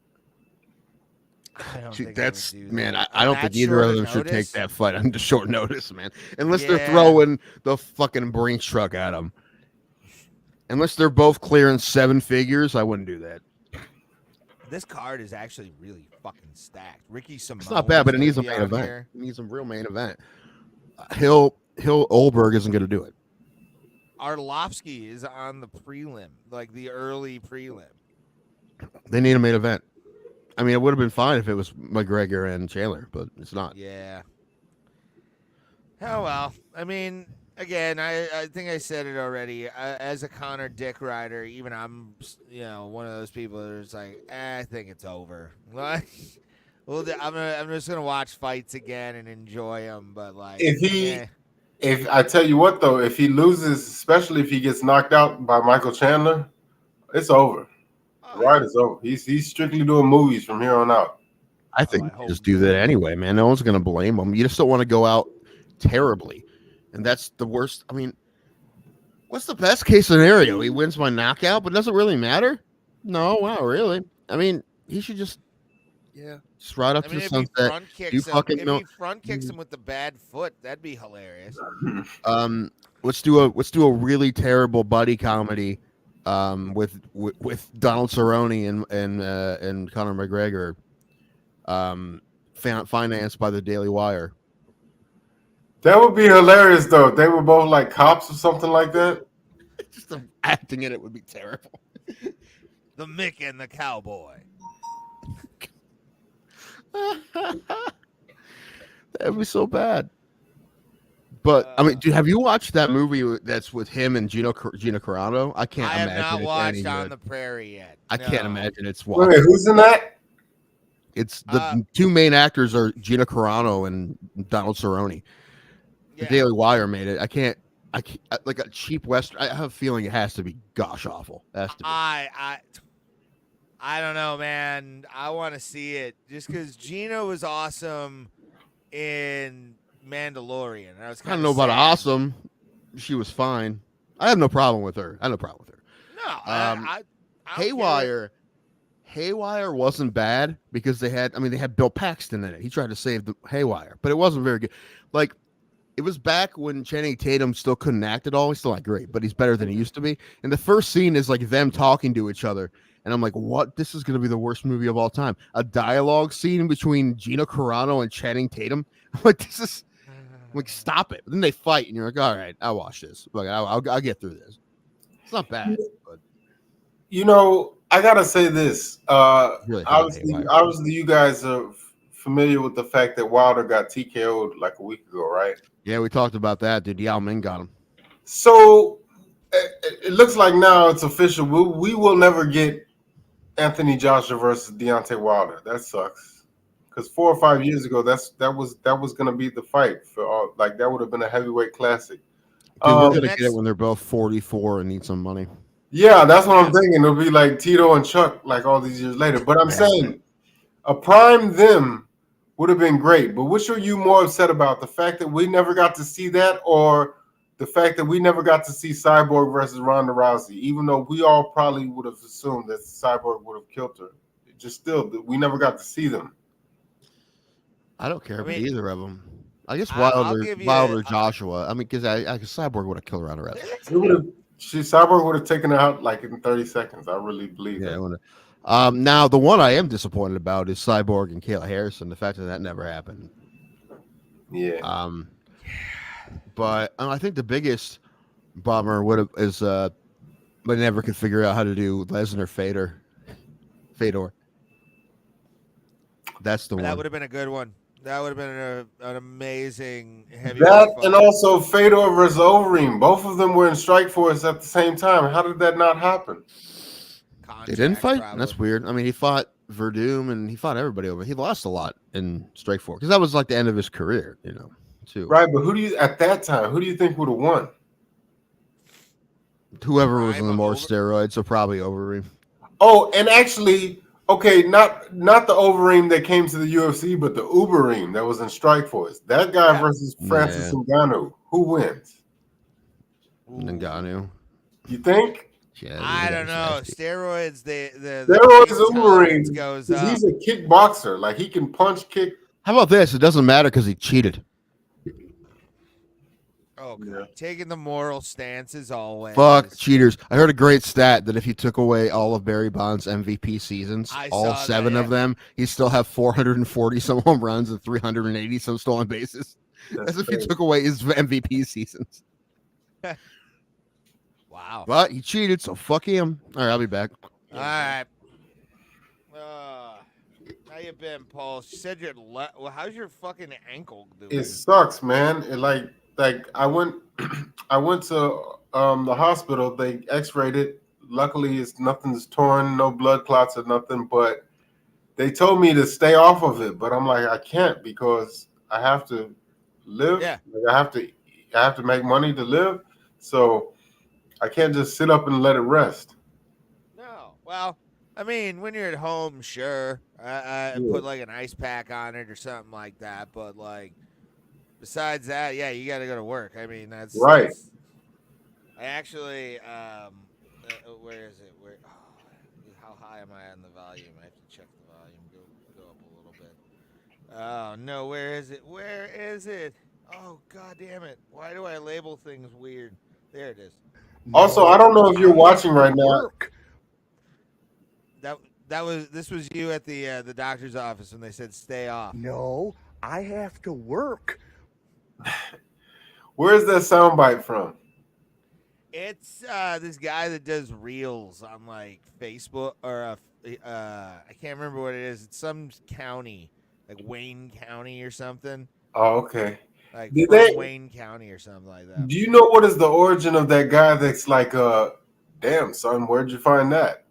Dude, that's man. I don't think either of them should take that fight on short notice, man. Unless they're throwing the fucking Brinks truck at them. Unless they're both clearing 7 figures, I wouldn't do that. This card is actually really fucking stacked. Ricky Simone. It's not bad, but it needs a main event. It needs a real main event. Hill Olberg isn't going to do it. Arlovsky is on the prelim, like the early prelim. They need a main event. I mean, it would have been fine if it was McGregor and Chandler, but it's not. Yeah. Oh well. I mean, again, I think I said it already. As a Connor Dick rider, even I'm, one of those people that's like, I think it's over. Like, well, I'm just gonna watch fights again and enjoy them. But like, if I tell you what though, if he loses, especially if he gets knocked out by Michael Chandler, it's over. The ride is over. He's strictly doing movies from here on out. I think just do that anyway, man. No one's gonna blame him. You just don't want to go out terribly, and that's the worst. I mean, what's the best case scenario? He wins by knockout, but it doesn't really matter. No, wow, really? I mean, he should just ride up to the sunset. If he front kicks him with the bad foot, that'd be hilarious. Let's do a really terrible buddy comedy, with Donald Cerrone and Conor McGregor, financed by the Daily Wire. That would be hilarious, though. They were both like cops or something like that. Just the acting in it would be terrible. The Mick and the Cowboy. That'd be so bad. But I mean, dude, have you watched that movie that's with him and Gina Carano? I can't imagine. I have not it's watched any On good. the Prairie yet. I can't imagine it's Wait, who's in that? It's the two main actors are Gina Carano and Donald Cerrone. The Daily Wire made it. I can't like a cheap Western. I have a feeling it has to be gosh awful. It has to be. I don't know, man. I want to see it just because Gina was awesome in Mandalorian. I don't know about awesome. She was fine. I have no problem with her. No, I Haywire wasn't bad because they had Bill Paxton in it. He tried to save the Haywire, but it wasn't very good. Like, it was back when Channing Tatum still couldn't act at all. He's still not great, but he's better than he used to be. And the first scene is like them talking to each other. And I'm like, what? This is going to be the worst movie of all time. A dialogue scene between Gina Carano and Channing Tatum. I'm like, stop it. But then they fight, and you're like, all right, I'll watch this. Like, I'll get through this. It's not bad. But I got to say this. Really obviously, you guys are familiar with the fact that Wilder got TKO'd like a week ago, right? Yeah, we talked about that, dude. Yao Ming got him. So it looks like now it's official. We will never get Anthony Joshua versus Deontay Wilder. That sucks. Because 4 or 5 years ago, that was going to be the fight for all. Like, that would have been a heavyweight classic. Dude, we're gonna get it when they're both 44 and need some money. Yeah, that's what I'm thinking. It'll be like Tito and Chuck, like all these years later. But I'm saying a prime them would have been great. But which are you more upset about? The fact that we never got to see that, or the fact that we never got to see Cyborg versus Ronda Rousey, even though we all probably would have assumed that Cyborg would have killed her? We never got to see them. I don't care about either of them. I guess Wilder Joshua. I mean, because Cyborg would have killed Ronda Rousey. Cyborg would have taken her out like in 30 seconds. I really believe that. Now, the one I am disappointed about is Cyborg and Kayla Harrison. The fact that never happened. Yeah. But I think the biggest bummer is they never could figure out how to do Lesnar Fedor. That's the one. That would have been a good one. That would have been an amazing heavyweight fight. And also Fedor versus Overeem. Both of them were in Strikeforce at the same time. How did that not happen? They didn't fight? Probably. That's weird. I mean, he fought Verdum and he fought everybody over. He lost a lot in Strikeforce because that was like the end of his career, too. Right, but who do you think would have won? Whoever was on the more steroids, so probably Overeem. Oh, and actually, okay, not the Overeem that came to the UFC, but the Ubereem that was in Strikeforce. That guy versus Francis Ngannou. Who wins? Ngannou. You think? Yeah, I don't know. Steroids, the steroids Ubereem goes up. He's a kickboxer. Like, he can punch, kick. How about this? It doesn't matter because he cheated. Oh, God. Yeah. Taking the moral stance as always. Fuck cheaters. I heard a great stat that if you took away all of Barry Bonds' MVP seasons, all 7 of them, he'd still have 440 some home runs and 380 some stolen bases. As if you took away his MVP seasons. Wow. But he cheated, so fuck him. All right, I'll be back. All right. How you been, Paul? She said you're well, how's your fucking ankle doing? It sucks, man. It like I went I went to the hospital. They x-rayed it. Luckily, nothing's torn, no blood clots or nothing. But they told me to stay off of it. But I'm like, I can't because I have to live. Yeah. Like, I have to make money to live. So I can't just sit up and let it rest. No. Well, I mean, when you're at home, sure. I put like an ice pack on it or something like that. But like, besides that, yeah, you got to go to work. I mean, that's Right. I actually, where is it? How high am I on the volume? I have to check the volume. Go up a little bit. Oh no, where is it? Where is it? Oh god damn it! Why do I label things weird? There it is. Also, I don't know if you're watching right now. This was you at the doctor's office when they said stay off. No, I have to work. Where's that soundbite from? It's this guy that does reels on like Facebook or I can't remember what it is. It's some county, like Wayne County or something. Oh, okay. Like Did they- Wayne County or something like that. Do you know what is the origin of that guy that's like, damn, son, where'd you find that?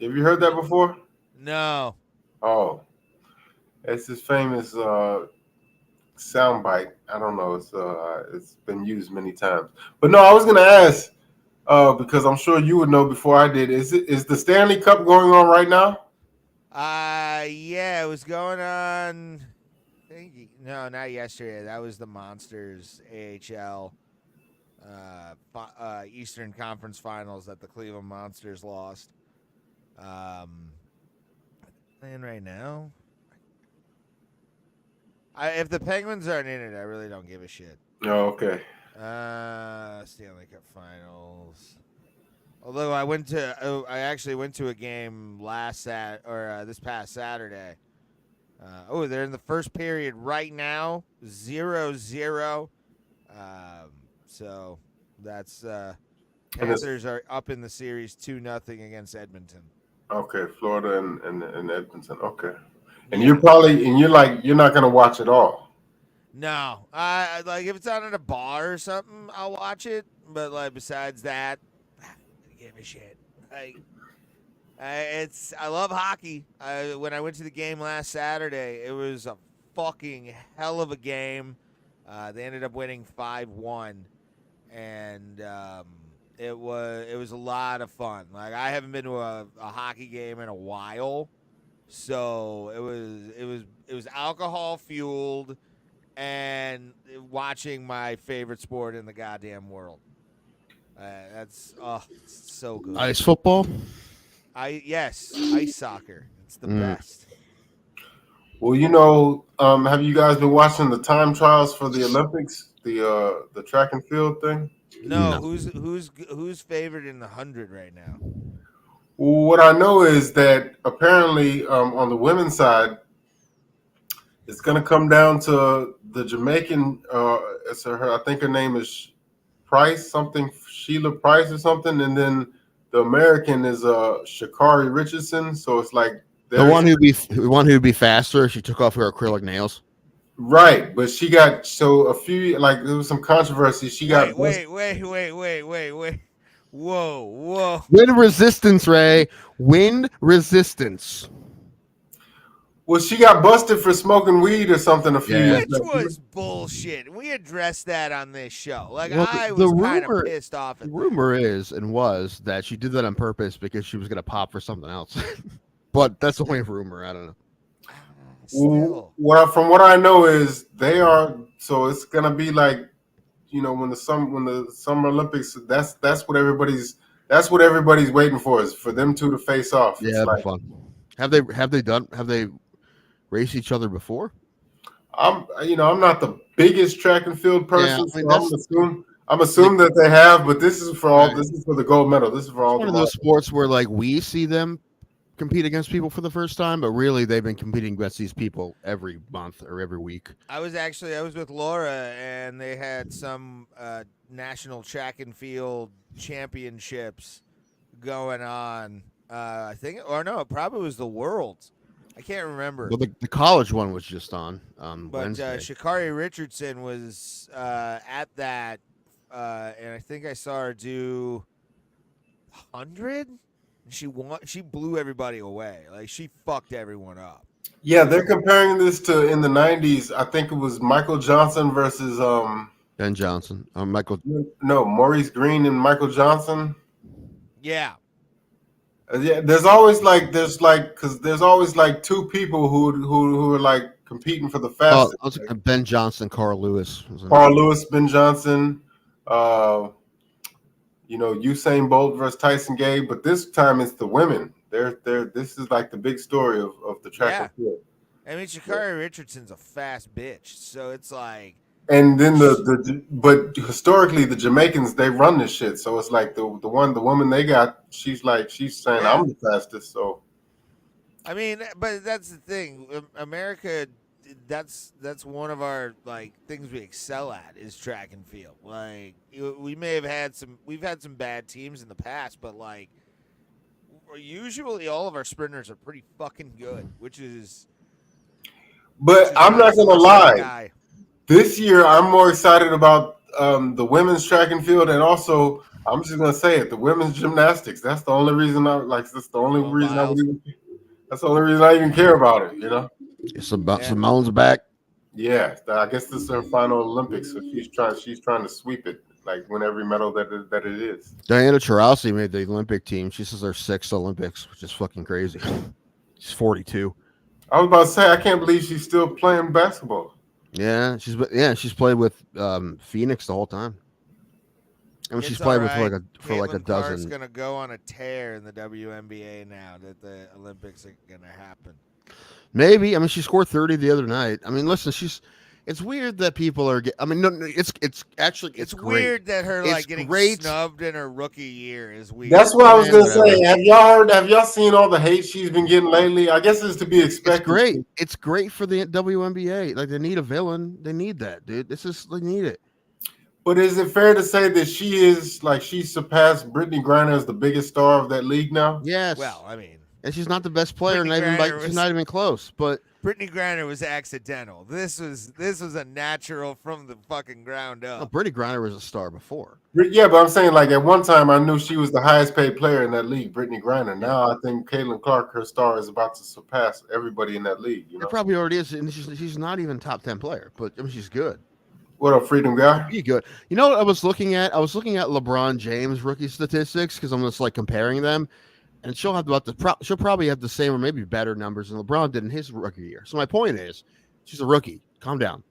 Have you heard that before? No. Oh, it's this famous soundbite. I don't know. It's been used many times. But no, I was gonna ask because I'm sure you would know before I did. Is the Stanley Cup going on right now? Yeah, it was going on. No, not yesterday. That was the Monsters AHL Eastern Conference Finals that the Cleveland Monsters lost. Playing right now. If the Penguins aren't in it, I really don't give a shit. Oh, okay. Stanley Cup Finals. Although I actually went to a game this past Saturday. They're in the first period right now, 0-0. So that's Panthers are up in the series 2-0 against Edmonton. Okay, Florida and Edmonton. Okay, and you're not gonna watch it all. No, I like if it's on at a bar or something, I'll watch it. But like besides that, I don't give a shit. I love hockey. When I went to the game last Saturday, it was a fucking hell of a game. They ended up winning 5-1, and it was a lot of fun. Like I haven't been to a hockey game in a while, so it was alcohol fueled, and watching my favorite sport in the goddamn world. It's so good. Ice football. Yes, ice soccer. It's the best. Well, have you guys been watching the time trials for the Olympics, the track and field thing? No, No. who's favored in the 100 right now? Well, what I know is that apparently on the women's side, it's going to come down to the Jamaican. I think her name is Sheila Price or something, and then the American is Sha'Carri Richardson. So it's like The one who'd be faster. She took off her acrylic nails. right, but she got there was some controversy. She got Wait. Whoa. Wind resistance, Ray. Wind resistance. Well, she got busted for smoking weed or something a few Yeah. years Which back. was bullshit. We addressed that on this show. Like Well, I the was kind rumor- of pissed off The at rumor is and was that she did that on purpose because she was going to pop for something else. But that's only a rumor. I don't know. still. From what I know is they are. So it's gonna be like, when the Summer Olympics. That's what everybody's waiting for, is for them two to face off. Yeah, It's that'd like, be fun. Have they raced each other before? I'm not the biggest track and field person. Yeah, I mean, so I'm assuming that they have, but this is for all. Right. This is for the gold medal. This is for all. It's one of those sports where like we see them compete against people for the first time, but really they've been competing against these people every month or every week. I was with Laura, and they had some national track and field championships going on. I think, or no, it probably was the Worlds. I can't remember. Well, the college one was just on But Wednesday. Sha'Carri Richardson was at that, and I think I saw her do 100. She won. She blew everybody away. Like, she fucked everyone up. Yeah, they're comparing this to in the '90s. I think it was Michael Johnson versus Ben Johnson, Michael. no, Maurice Green and Michael Johnson. Yeah. Yeah, there's always like two people who are like competing for the Oh, fastest. Ben Johnson, Carl Lewis. Carl Lewis, Ben Johnson, Usain Bolt versus Tyson Gay, but this time it's the women. This is like the big story of the track and field. I mean, Sha'Carri Richardson's a fast bitch, so it's like. And then but historically the Jamaicans, they run this shit, so it's like the woman they got, she's saying I'm the fastest. So I mean, but that's the thing, America. That's one of our like things we excel at is track and field. Like, we've had some bad teams in the past, but like usually all of our sprinters are pretty fucking good, which is. But I'm not gonna lie. This year, I'm more excited about the women's track and field, and also I'm just gonna say it: the women's gymnastics. That's the only reason That's the only reason I even care about it. You know. Simone's back. Yeah, I guess this is her final Olympics, so she's trying to sweep it, like win every medal that it is. Diana Taurasi made the Olympic team. She says her 6th Olympics, which is fucking crazy. She's 42. I was about to say, I can't believe she's still playing basketball. Yeah, she's played with Phoenix the whole time. I mean, she's played with for like a dozen. Clark's gonna go on a tear in the WNBA now that the Olympics are gonna happen. Maybe. I mean, she scored 30 the other night. I mean, listen, it's weird that people are I mean, no, it's actually it's great. Weird that her getting snubbed in her rookie year is weird. That's what I was gonna say. Have y'all seen all the hate she's been getting lately? I guess it's to be expected. It's great. It's great for the WNBA. Like, they need a villain. They need that, dude. They need it. But is it fair to say that she surpassed Brittany Griner as the biggest star of that league now? Yes. Well, I mean, and she's not the best player, she's not even close. But Brittany Griner was accidental. This was a natural from the fucking ground up. No, Brittany Griner was a star before. Yeah, but I'm saying, like, at one time I knew she was the highest paid player in that league, Brittany Griner. Now I think Caitlin Clark, her star, is about to surpass everybody in that league. You know? It probably already is, and she's not even top 10 player, but I mean, she's good. What up, Freedom Guy? Be good. You know what I was looking at? I was looking at LeBron James rookie statistics because I'm just like comparing them. And she'll probably have the same or maybe better numbers than LeBron did in his rookie year. So my point is, she's a rookie. Calm down.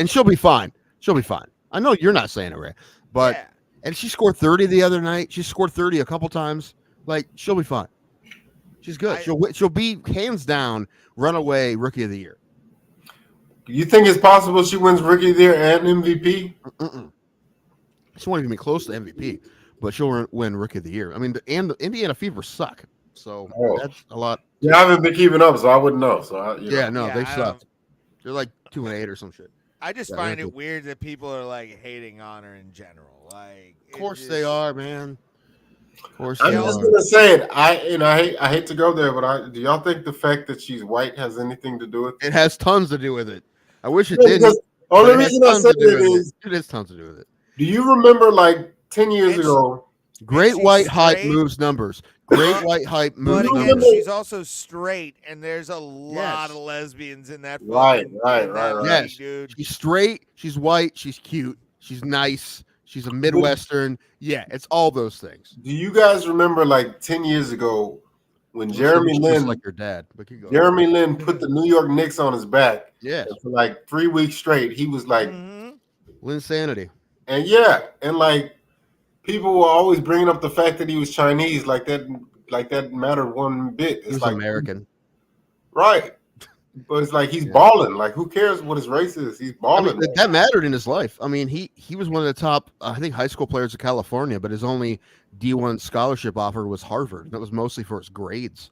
She'll be fine. She'll be fine. I know you're not saying it, Ray, but yeah. And she scored 30 the other night. She scored 30 a couple times. Like, she'll be fine. She's good. She'll be hands down runaway rookie of the year. You think it's possible she wins rookie of the year and MVP? She won't even be close to MVP. But she'll win Rookie of the Year. I mean, the Indiana Fever suck, so that's a lot. Yeah, I haven't been keeping up, so I wouldn't know. So they suck. They're like 2-8 or some shit. I just find it weird that people are like hating on her in general. Like, of course they are, man. Of course I'm just gonna say it. I hate to go there, but do y'all think the fact that she's white has anything to do with it? It has tons to do with it. I wish it didn't. Only reason I said it is it has tons to do with it. Do you remember, like, 10 years ago? Great white hype moves numbers. Great white hype moves numbers. She's also straight, and there's a lot of lesbians in that. Right. Yes, dude. She's straight. She's white. She's cute. She's nice. She's a Midwestern. Yeah, it's all those things. Do you guys remember, like, 10 years ago when Jeremy Lin, like your dad, Jeremy Lin put the New York Knicks on his back? Yeah, for like 3 weeks straight, he was like Linsanity. And like, people were always bringing up the fact that he was Chinese, like that mattered one bit. He was like American, right? But it's like he's Yeah. balling. Like, who cares what his race is? He's I balling. mean, that mattered in his life. I mean, he was one of the top, I think, high school players of California, but his only D1 scholarship offer was Harvard. That was mostly for his grades.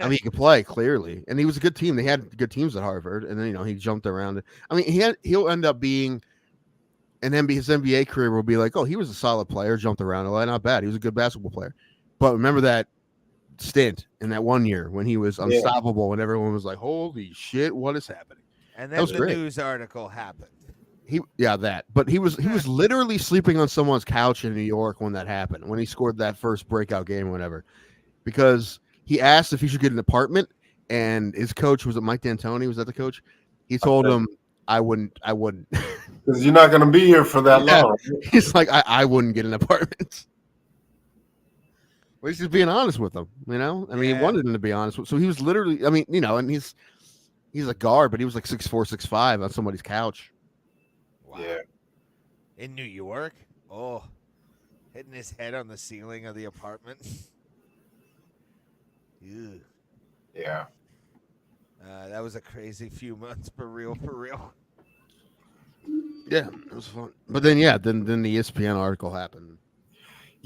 I mean, he could play clearly, and he was a good team. They had good teams at Harvard, and then he jumped around. I mean, he'll end up being his NBA career will be like, oh, he was a solid player, jumped around a lot, not bad. He was a good basketball player. But remember that stint in that 1 year when he was unstoppable, and everyone was like, holy shit, what is happening? And then the great. news article happened. But he was literally sleeping on someone's couch in New York when that happened, when he scored that first breakout game or whatever, because he asked if he should get an apartment, and his coach, was it Mike D'Antoni? Was that the coach? He told him, I wouldn't. Because you're not going to be here for that long. He's like, I wouldn't get an apartment. Well, he's just being honest with them, I mean, he wanted him to be honest. So he was literally, I mean, and he's a guard, but he was like 6'4", 6'5" on somebody's couch. Wow. Yeah. In New York? Oh, hitting his head on the ceiling of the apartment. Ew. Yeah. That was a crazy few months, for real. Yeah, it was fun. But then the ESPN article happened.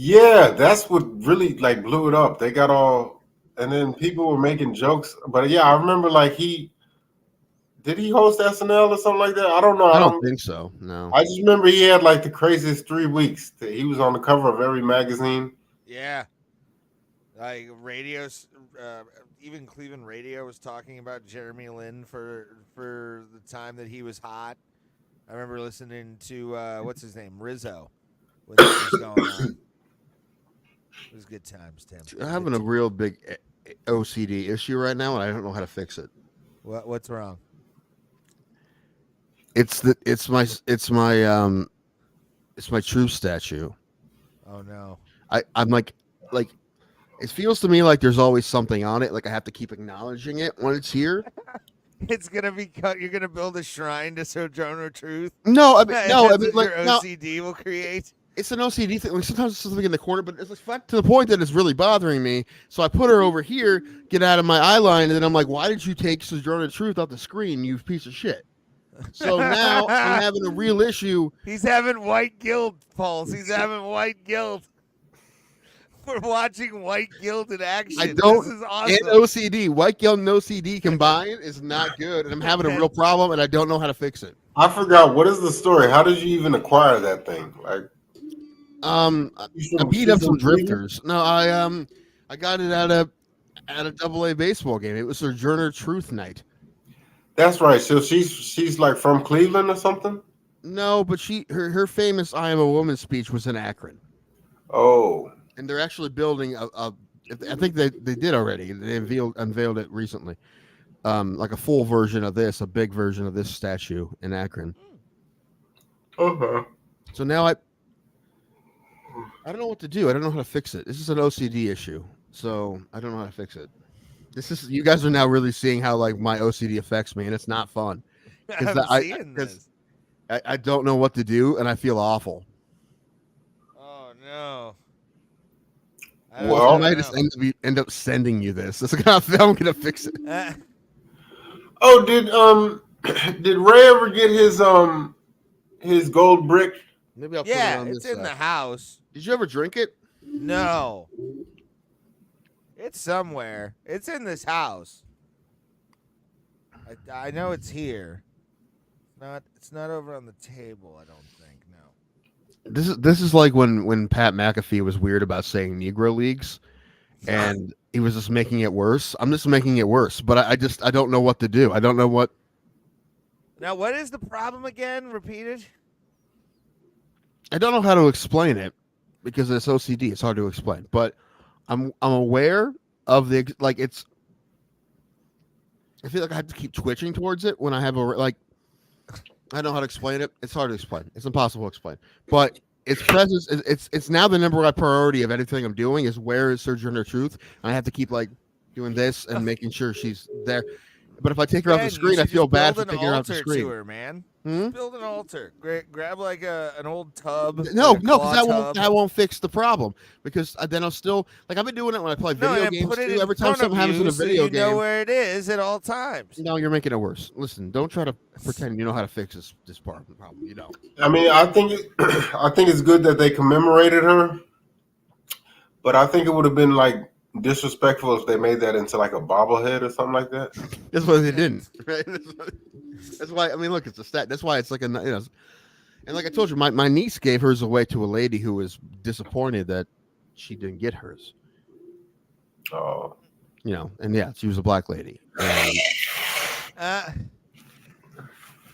Yeah, that's what really like blew it up. They got all, and then people were making jokes. But yeah, I remember like did he host SNL or something like that? I don't know. I don't think so. No. I just remember he had like the craziest 3 weeks. He was on the cover of every magazine. Yeah. Like radios, even Cleveland radio was talking about Jeremy Lin for the time that he was hot. I remember listening to what's his name, Rizzo, when this was going on. It was good times, Tim. I'm having a real big OCD issue right now, and I don't know how to fix it. What's wrong? It's my truth statue. Oh no. I'm like it feels to me like there's always something on it. Like I have to keep acknowledging it when it's here. It's gonna be cut. You're gonna build a shrine to Sojourner Truth. No, I mean, That's like your OCD will create. It's an OCD thing. Like sometimes it's something in the corner, but it's like to the point that it's really bothering me. So I put her over here, get out of my eye line, and then I'm like, "Why did you take Sojourner Truth off the screen, you piece of shit?" So now I'm having a real issue. He's having white guilt, Pulse. He's having white guilt. We're watching white guilt in action. I don't. This is awesome. And OCD, white guilt and OCD combined is not good, and I'm having a real problem, and I don't know how to fix it. I forgot, what is the story? How did you even acquire that thing? Like, I beat up some drifters. No, I got it at a AA baseball game. It was Sojourner Truth night. That's right. So she's like from Cleveland or something? No, but her famous "I Am a Woman" speech was in Akron. Oh. And they're actually building I think they did already. They unveiled it recently. Like a full version of this, a big version of this statue in Akron. Okay. So now I don't know what to do. I don't know how to fix it. This is an OCD issue. So I don't know how to fix it. You guys are now really seeing how like my OCD affects me, and it's not fun. Because I don't know what to do, and I feel awful. Oh no. Well, I might just end up sending you this. I'm gonna fix it. Oh, did Ray ever get his gold brick? Maybe I'll put it on it's this in the house. Did you ever drink it? No. It's somewhere. It's in this house. I know it's here. It's not over on the table, I don't think. No. This is like when Pat McAfee was weird about saying Negro Leagues, and he was just making it worse. I'm just making it worse, but I don't know what to do. I don't know what. Now, what is the problem again? Repeat it. I don't know how to explain it because it's OCD. It's hard to explain, but I'm aware of the like. I feel like I have to keep twitching towards it when I have I don't know how to explain it. It's hard to explain. It's impossible to explain. But its presence, it's now the number one priority of anything I'm doing is where is Sojourner Truth? And I have to keep like doing this and making sure she's there. But if I take her off the Ben, you screen, I should feel just bad for build an taking her off the altar screen. to her, man. Hmm? Just build an altar. Grab like an old tub. No, like a no, claw because tub. that won't fix the problem. Because then I'll still like I've been doing it when I play video and games put it too. in Every time front something of happens in you a so video you game, know where it is at all times. no, you're making it worse. Listen, don't try to pretend you know how to fix this part of the problem. You don't. I mean, I think it's good that they commemorated her, but I think it would have been like disrespectful if they made that into like a bobblehead or something like that. That's why they didn't. Right? That's why. I mean, look, it's a stat. That's why it's like and like I told you, my niece gave hers away to a lady who was disappointed that she didn't get hers. Oh, And yeah, she was a black lady. And I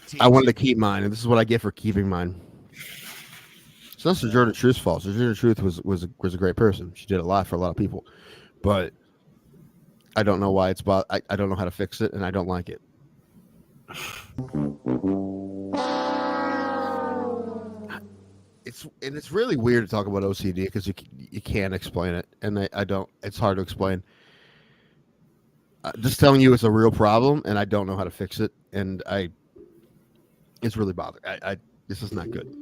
Teach wanted to it. keep mine, and this is what I get for keeping mine. It's not Sojourner Truth's fault. Sojourner Truth was a great person. She did a lot for a lot of people, but I don't know why it's I don't know how to fix it, and I don't like it. It's really weird to talk about OCD because you can't explain it, and I don't. It's hard to explain. Just telling you it's a real problem, and I don't know how to fix it, and it's really bothering. This is not good.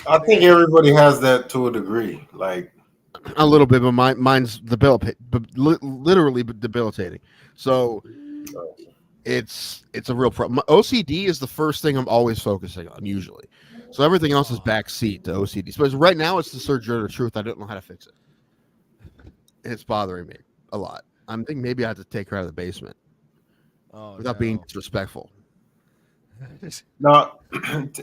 I think everybody has that to a degree. Like A little bit, but mine's literally debilitating. So it's a real problem. OCD is the first thing I'm always focusing on usually. So everything else is backseat to OCD. So right now it's the Sojourner Truth. I don't know how to fix it. It's bothering me a lot. I'm thinking maybe I have to take her out of the basement without being disrespectful. now,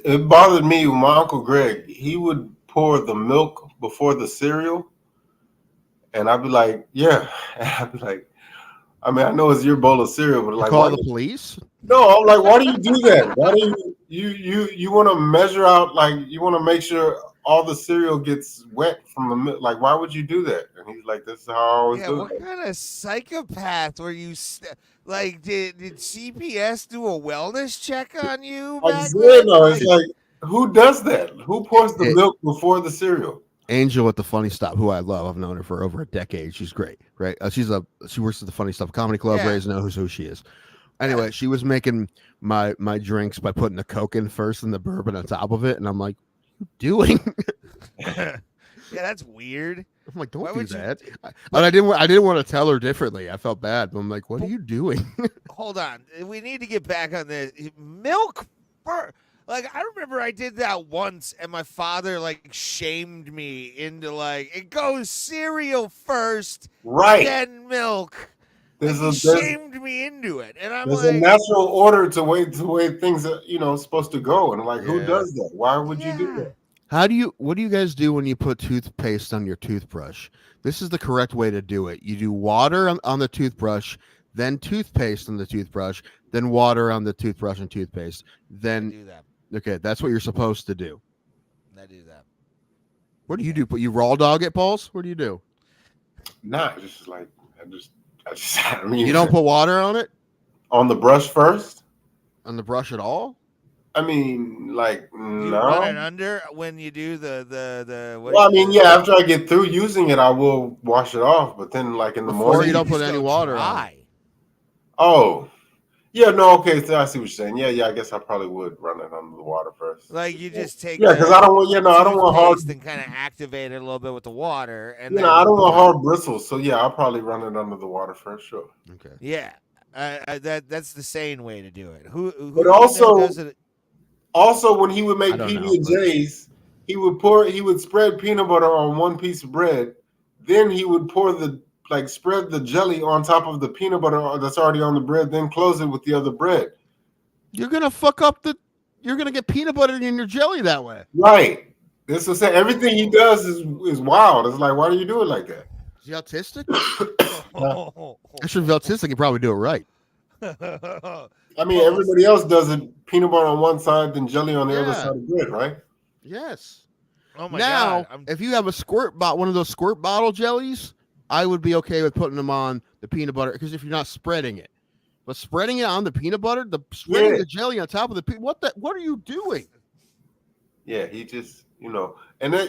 it bothered me with my Uncle Greg. He would pour the milk before the cereal, and I'd be like, "Yeah," and I'd be like, "I mean, I know it's your bowl of cereal, but like, Call why the police? No, I'm like, why do you do that? Why do you want to measure out, like, you want to make sure all the cereal gets wet from the milk? Like, why would you do that?" And he's like, "This is how I always do What it." kind of psychopath were you? Like, did CPS do a wellness check on you? Like, Back yeah, then? no, it's like, who does that? Who pours the milk before the cereal? Angel at the Funny Stop, who I love. I've known her for over a decade. She's great, right? She works at the Funny Stuff Comedy Club. Yeah. Ray's knows who she is. Anyway, she was making my drinks by putting the Coke in first and the bourbon on top of it, and I'm like, "What are you doing?" Yeah, that's weird. I'm like, Why "Don't do would you- that." I didn't want to tell her differently. I felt bad, but I'm like, "What are you doing?" Hold on, we need to get back on this milk. Like, I remember I did that once, and my father like shamed me into like it goes cereal first, Right. then milk. There's Like, he a shamed me into it, and I'm there's like, a natural order to way things are supposed to go, and like, who Yeah. does that? Why would you do that? What do you guys do when you put toothpaste on your toothbrush? This is the correct way to do it. You do water on the toothbrush, then toothpaste on the toothbrush, then water on the toothbrush and toothpaste. I Then do that. okay, that's what you're supposed to do. I do that. What do you do? But you raw dog it, Pauls? What do you do? Nah, just like I mean, You don't put water on it? on the brush first. On the brush at all? I mean, like, You no. run it under when you do the. What Well, I do you mean, do? yeah, after I get through using it, I will wash it off. But then, like, in the Before morning, you don't put Just any go water on. dry. Oh, yeah, no, okay, so I see what you're saying. Yeah, I guess I probably would run it under the water first. Like, you just take. Yeah, because I don't want, I don't want hard, and kind of activate it a little bit with the water, and I don't want hard bristles. So yeah, I'll probably run it under the water first, sure. Okay. Yeah, that's the sane way to do it. Who But do you know also- does it? Also, when he would make I don't know, PB&Js, he would spread peanut butter on one piece of bread. Then he would spread the jelly on top of the peanut butter that's already on the bread. Then close it with the other bread. You're gonna fuck up you're gonna get peanut butter in your jelly that way. Right. This is saying everything he does is wild. It's like, why do you do it like that? Is he autistic? Actually, if he's autistic, he probably do it right. I mean, everybody else does it peanut butter on one side, then jelly on the other Yeah. side of bread, right? Yes. Oh my Now, god! if you have one of those squirt bottle jellies, I would be okay with putting them on the peanut butter because if you're not spreading it, but spreading it on the peanut butter, spreading Yeah. the jelly on top of the what are you doing? Yeah, he just, and then,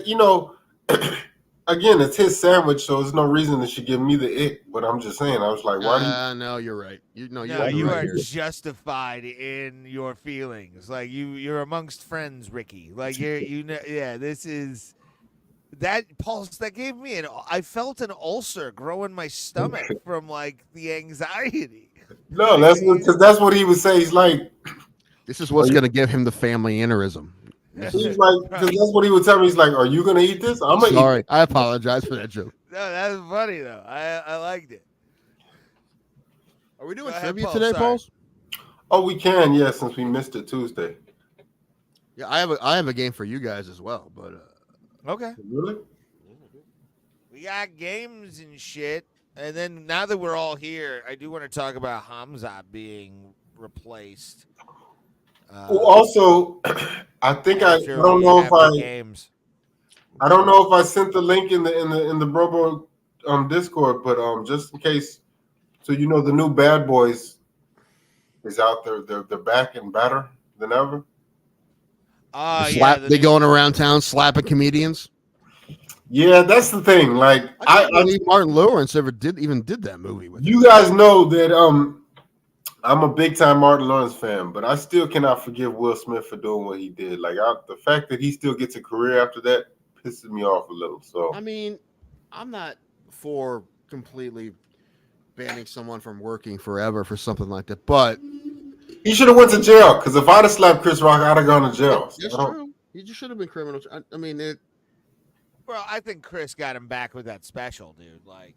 again, it's his sandwich, so there's no reason that she give me the ick. But I'm just saying, I was like, why do you? No, you're right. You No, are you right are here. justified in your feelings. Like you're amongst friends, Ricky. Like yeah. This is that pulse that gave me I felt an ulcer grow in my stomach from like the anxiety. No, because that's what he would say. He's like, This is what's going to give him the family aneurysm. he's like, because that's what he would tell me. He's like, are you gonna eat this? I'm gonna eat. Sorry, I apologize for that joke. No, that was funny though. I liked it. Are we doing Go ahead, trivia Paul, today, sorry. Pauls? Oh, we can, yeah, since we missed it Tuesday. Yeah, I have a game for you guys as well, but Okay. Really? We got games and shit. And then now that we're all here, I do want to talk about Khamzat being replaced. Also, I think I don't know if I don't know if I sent the link in the Brobo Discord, but just in case, so you know the new Bad Boys is out there. They're back and better than ever. they going around town slapping comedians. Yeah, that's the thing. Like I can't believe Martin Lawrence ever did that movie with you guys know that I'm a big time Martin Lawrence fan, but I still cannot forgive Will Smith for doing what he did. Like the fact that he still gets a career after that pisses me off a little. So I mean, I'm not for completely banning someone from working forever for something like that, but he should have went to jail. Because if I'd have slapped Chris Rock, I'd have gone to jail. That's true. He just should have been criminal. I mean, well, I think Chris got him back with that special, dude. Like,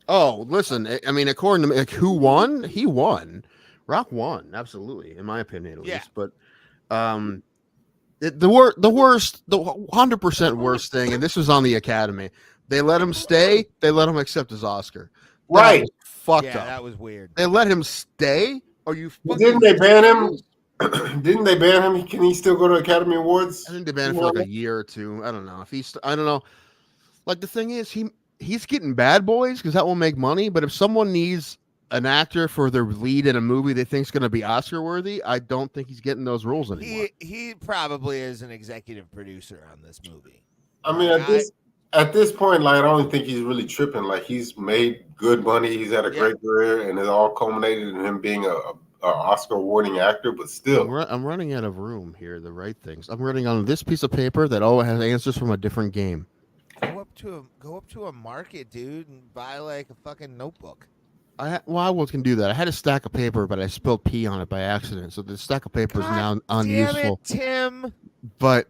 oh, listen. I mean, according to me, like, who won? He won. Rock won, absolutely, in my opinion, at least. But the worst, the 100% worst thing, and this was on the Academy. They let him stay. They let him accept his Oscar. Right. Fucked up. That was weird. They let him stay. Are you? Didn't they ban him? Didn't they ban him? Can he still go to Academy Awards? I think they banned him for like a year or two. I don't know if he's. I don't know. Like the thing is, he's getting Bad Boys because that will make money. But if someone needs an actor for their lead in a movie they think is going to be Oscar worthy, I don't think he's getting those roles anymore. He probably is an executive producer on this movie. I mean, at this point, like I don't think he's really tripping. Like he's made good money. He's had a great career, and it all culminated in him being a Oscar awarding actor. But still, I'm running out of room here. The right things. I'm running on this piece of paper that all has answers from a different game. Go up to a market, dude, and buy like a fucking notebook. I can do that. I had a stack of paper, but I spilled pee on it by accident, so the stack of paper is now unuseful. Damn it, Tim. But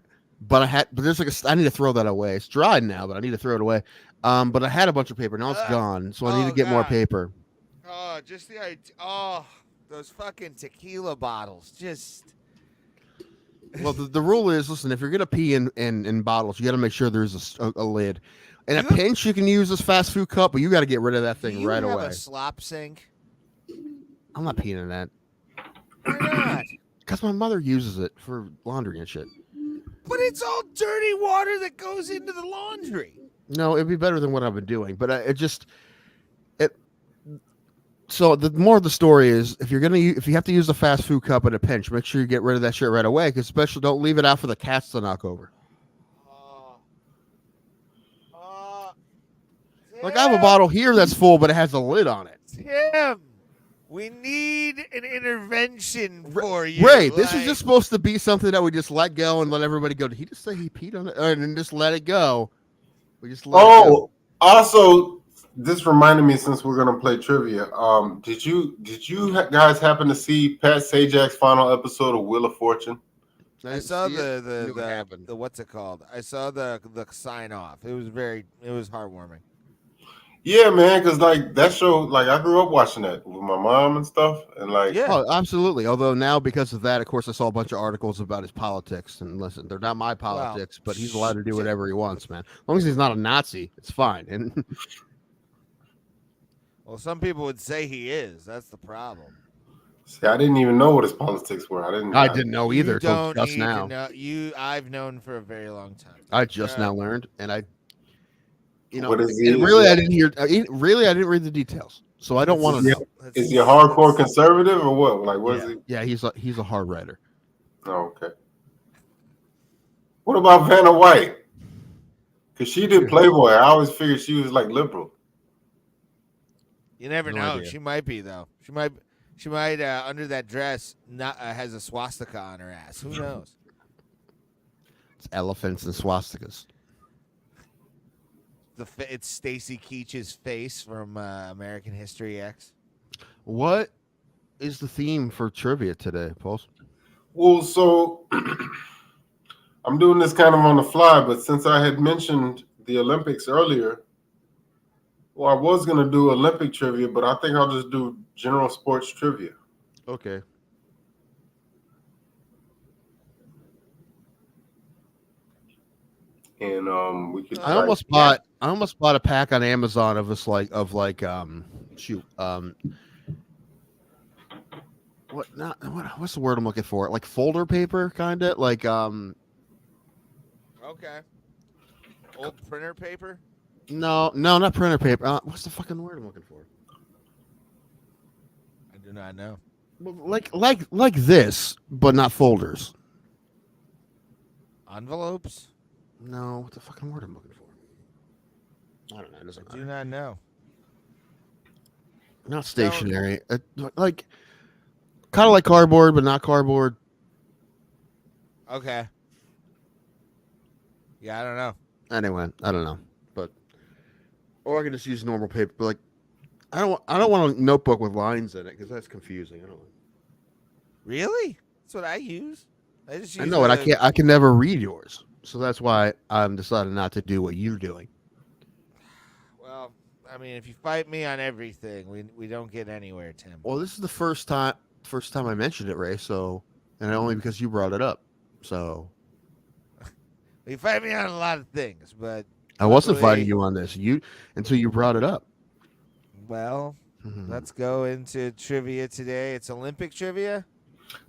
there's like I need to throw that away. It's dried now, but I need to throw it away. But I had a bunch of paper. Now it's gone, so I need to get more paper. Oh, just the idea. Oh, those fucking tequila bottles. Just. Well, the rule is, listen, if you're gonna pee in bottles, you got to make sure there's a lid. And a pinch you can use this fast food cup, but you got to get rid of that thing right away. You have a slop sink? I'm not peeing in that. Why not? Because my mother uses it for laundry and shit. But it's all dirty water that goes into the laundry. No, it'd be better than what I've been doing. But So the more of the story is, if you have to use the fast food cup at a pinch, make sure you get rid of that shit right away. Because especially don't leave it out for the cats to knock over. Like I have a bottle here that's full, but it has a lid on it. Tim, we need an intervention for you. Ray, this is just supposed to be something that we just let go and let everybody go. Did he just say he peed on it? And just let it go. We just let it go. Also, this reminded me, since we're gonna play trivia. Did you guys happen to see Pat Sajak's final episode of Wheel of Fortune? I saw the what's it called? I saw the sign off. It was heartwarming. Yeah, man, because like that show, like I grew up watching that with my mom and stuff, and like oh, absolutely. Although now, because of that, of course, I saw a bunch of articles about his politics. And listen, they're not my politics, but he's allowed to do whatever he wants, man. As long as he's not a Nazi, it's fine. And well, some people would say he is. That's the problem. See, I didn't even know what his politics were. I didn't know either until just now. I've known for a very long time. I just now learned, and I. What is he? Really, I didn't hear. Really, I didn't read the details, so I don't want to know. Is he a hardcore conservative or what? Like, what is he? Yeah, he's a hard writer. Oh, okay. What about Vanna White? Because she did Playboy. I always figured she was like liberal. You never No know. idea. She might be though. She might under that dress not has a swastika on her ass. Who knows? It's elephants and swastikas. It's Stacy Keach's face from American History X. What is the theme for trivia today, Pulse? Well, so I'm doing this kind of on the fly, but since I had mentioned the Olympics earlier, well, I was going to do Olympic trivia, but I think I'll just do general sports trivia. Okay. And we could. I almost bought a pack on Amazon of this what's the word I'm looking for? Like folder paper, kind of like Okay. Old printer paper. No, not printer paper. What's the fucking word I'm looking for? I do not know. Like this, but not folders. Envelopes. No, what the fucking word I'm looking for? I don't know. It doesn't I do matter. not know. Not stationary. Like kind of like cardboard, but not cardboard. Okay. Yeah, I don't know. Anyway, I don't know, but or I can just use normal paper. But like, I don't want a notebook with lines in it because that's confusing. I don't. Really? That's what I use. I just use. I know, and I can never read yours, so that's why I'm deciding not to do what you're doing. Well, I mean, if you fight me on everything, we don't get anywhere, Tim. Well, this is the first time I mentioned it, Ray. So, and only because you brought it up. So, You fight me on a lot of things, but I wasn't luckily- fighting you on this. Until you brought it up. Well, Mhm. let's go into trivia today. It's Olympic trivia,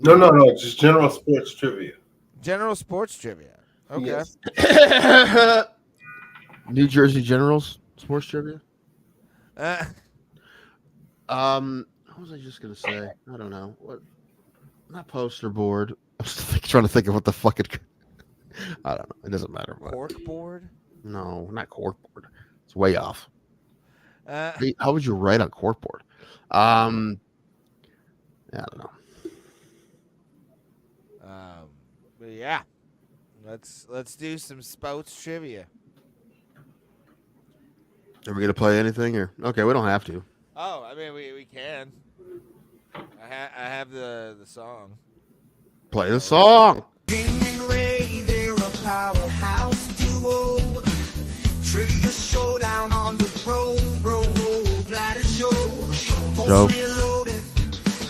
No, just general sports trivia. general sports trivia. Okay. Yes. New Jersey Generals sports trivia. Uh, What was I just gonna say? I don't know. What? Not poster board. I'm trying to think of what the fuck it. I don't know. It doesn't matter. What. cork board. No, not corkboard. It's way off. Uh, How would you write on corkboard? Yeah, I don't know. but yeah, let's do some sports trivia. Are we gonna play anything or? Okay, we don't have to. Oh, I mean, we can. I have the song. Play the song. They're a powerhouse duo. Trivia showdown on the road. Ladder show. Dope. Reloaded.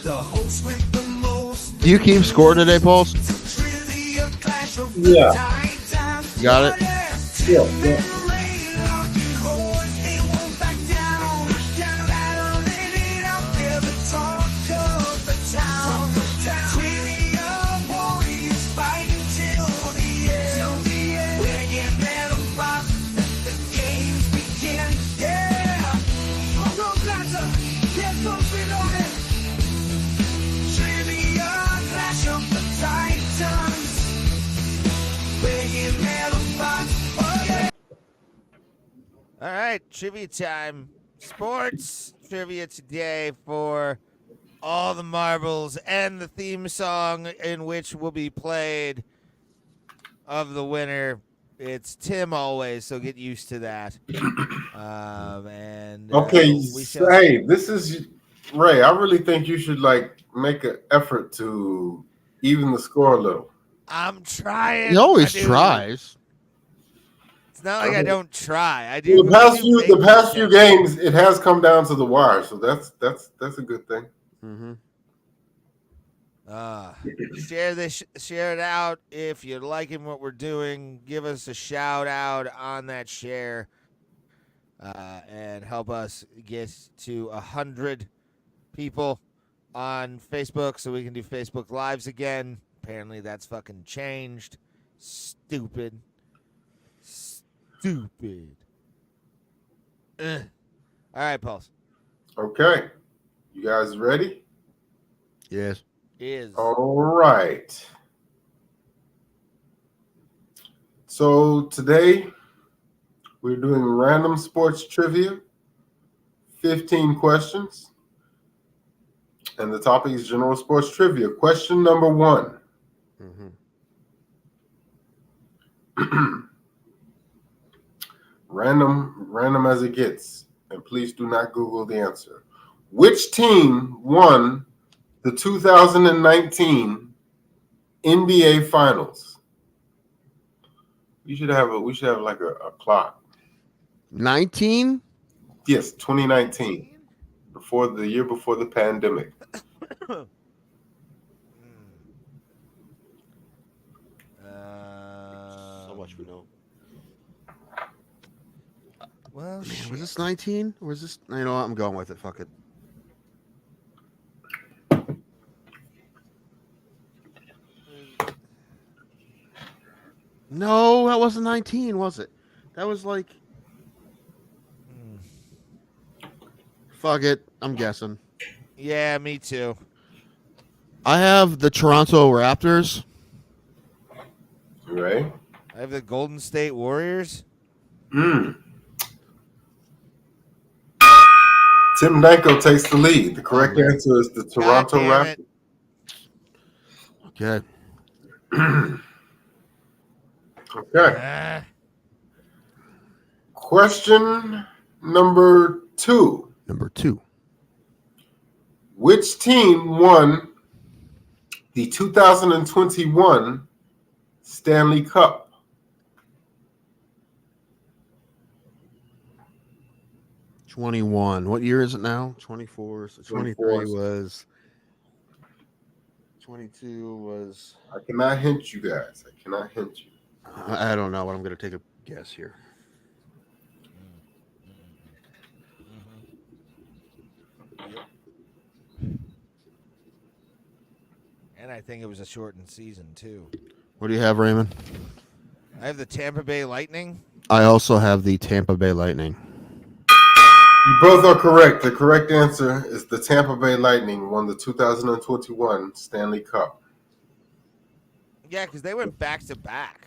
The host with the most. Do you keep score today, Pulse? Trivia clash of Yeah. titans. You got it? Yeah. All right, trivia time. Sports trivia today for all the marbles and the theme song in which will be played of the winner. It's Tim always, so get used to that. Okay, we shall hey, this is Ray. I really think you should make an effort to even the score a little. I'm trying. He always I do. tries. It's not like I don't try. I do. The past few make few games, it has come down to the wire, so that's a good thing. Mm-hmm. Share it out if you're liking what we're doing. Give us a shout out on that share, and help us get to 100 people on Facebook so we can do Facebook Lives again. Apparently that's fucking changed. Stupid. All right, Pulse. Okay, you guys ready? Yes. Is All right. So today We're doing random sports trivia, 15 questions. And the topic is general sports trivia. Question number 1. Random as it gets. And please do not Google the answer. Which team won the 2019 NBA Finals? We should have like a clock. 19? Yes, 2019. The year before the pandemic. So much we know. Well, Man, was this 19? Or was this? You know what? I'm going with it. Fuck it. No, that wasn't 19, was it? That was like. Fuck it. I'm guessing. Yeah, me too. I have the Toronto Raptors. Right? I have the Golden State Warriors. Tim Danko takes the lead. The correct answer is the Toronto Raptors. Okay. Okay. Question number 2. Number 2. Which team won the 2021 Stanley Cup? $21. What year is it now? 24. So 23 was. 22 was. I cannot hint you guys. I cannot hint you. I don't know, but I'm going to take a guess here. And I think it was a shortened season, too. What do you have, Raymond? I have the Tampa Bay Lightning. I also have the Tampa Bay Lightning. You both are correct. The correct answer is the Tampa Bay Lightning won the 2021 Stanley Cup. Yeah, because they went back to back.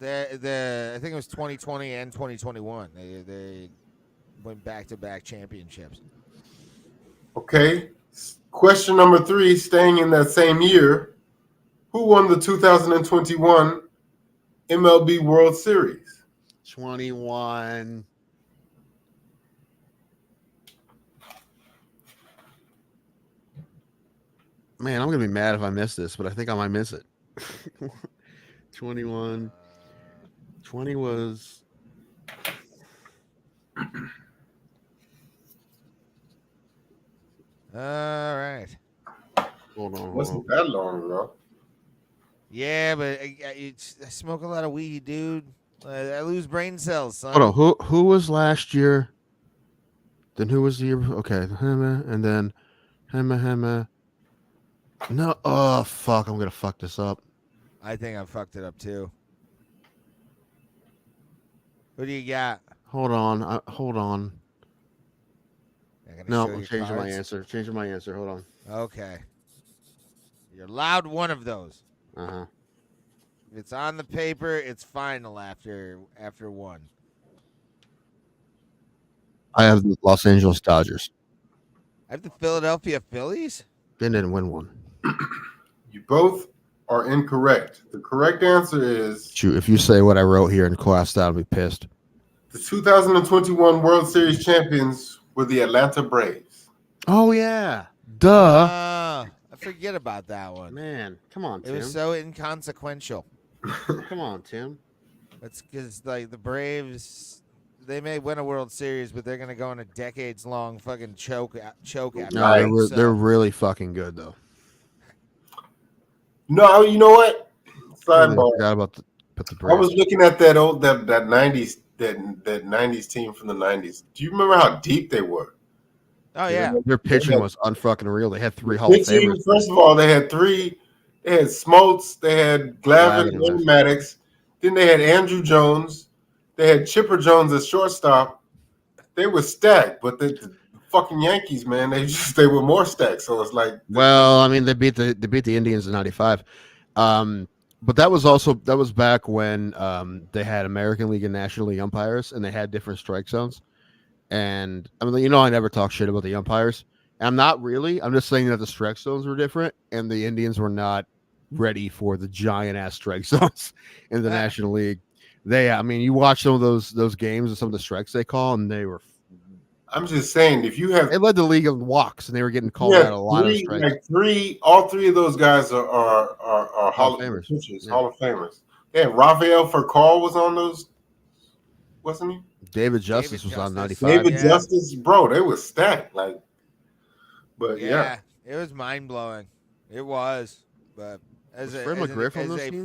I think it was 2020 and 2021. They went back to back championships. Okay. Question number 3, staying in that same year. Who won the 2021 MLB World Series? 21. Man, I'm going to be mad if I miss this, but I think I might miss it. 21. 20 was. All right. Hold on. Wasn't that long ago. Yeah, but I smoke a lot of weed, dude. I lose brain cells, son. Hold on. Who was last year? Then who was the year? Okay. And then Hema. No. Oh, fuck. I'm going to fuck this up. I think I fucked it up, too. Who do you got? Hold on. Hold on. No, I'm changing my cards? answer. Changing my answer. Hold on. Okay. You're allowed one of those. Uh-huh. If it's on the paper, it's final after one. I have the Los Angeles Dodgers. I have the Philadelphia Phillies? They didn't win one. You both are incorrect. The correct answer is Shoot, if you say what I wrote here in class, I'll be pissed. the 2021 World Series champions were the Atlanta Braves. Oh, yeah. Duh. I forget about that one. Man, come on, It Tim. was so inconsequential. Come on, Tim. That's because like the Braves, they may win a World Series, but they're gonna go on a decades-long fucking choke after. No, that, they're really fucking good, though. No, you know what? I Sidebar. forgot about the I Braves. was looking at that 90s that 90s team from the 90s. Do you remember how deep they were? Oh yeah, Their pitching was unfucking real. They had 3 Hall of Pitching, Famers. first of all, they had 3. They had Smoltz, they had Glavine and Maddox. Then they had Andrew Jones. They had Chipper Jones at shortstop. They were stacked, but the fucking Yankees, man, they were more stacked. So it's like, Well, I mean, they beat the Indians in '95. But that was back when they had American League and National League umpires, and they had different strike zones. And I mean, I never talk shit about the umpires. And I'm not really. I'm just saying that the strike zones were different, and the Indians were not ready for the giant ass strike zones in the National League. You watch some of those games and some of the strikes they call, and they were. I'm just saying, if you have, they led the league in walks, and they were getting called out a lot of strikes. All three of those guys are Hall of Famers. Yeah. Hall of Famers. Yeah, Rafael Furcal was on those, wasn't he? David Justice was on 95. David Justice, bro, they were stacked. But it was mind blowing. It was, but as a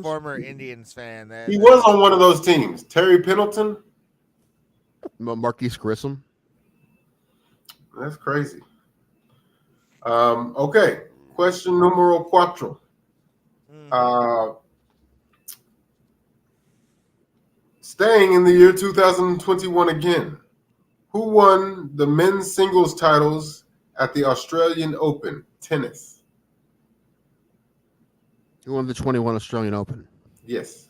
former Indians fan, he was on one of those teams. Terry Pendleton, Marquise Grissom. That's crazy. Okay, question numero cuatro. Staying in the year 2021 again, who won the men's singles titles at the Australian Open tennis? Who won the 21 Australian Open? Yes.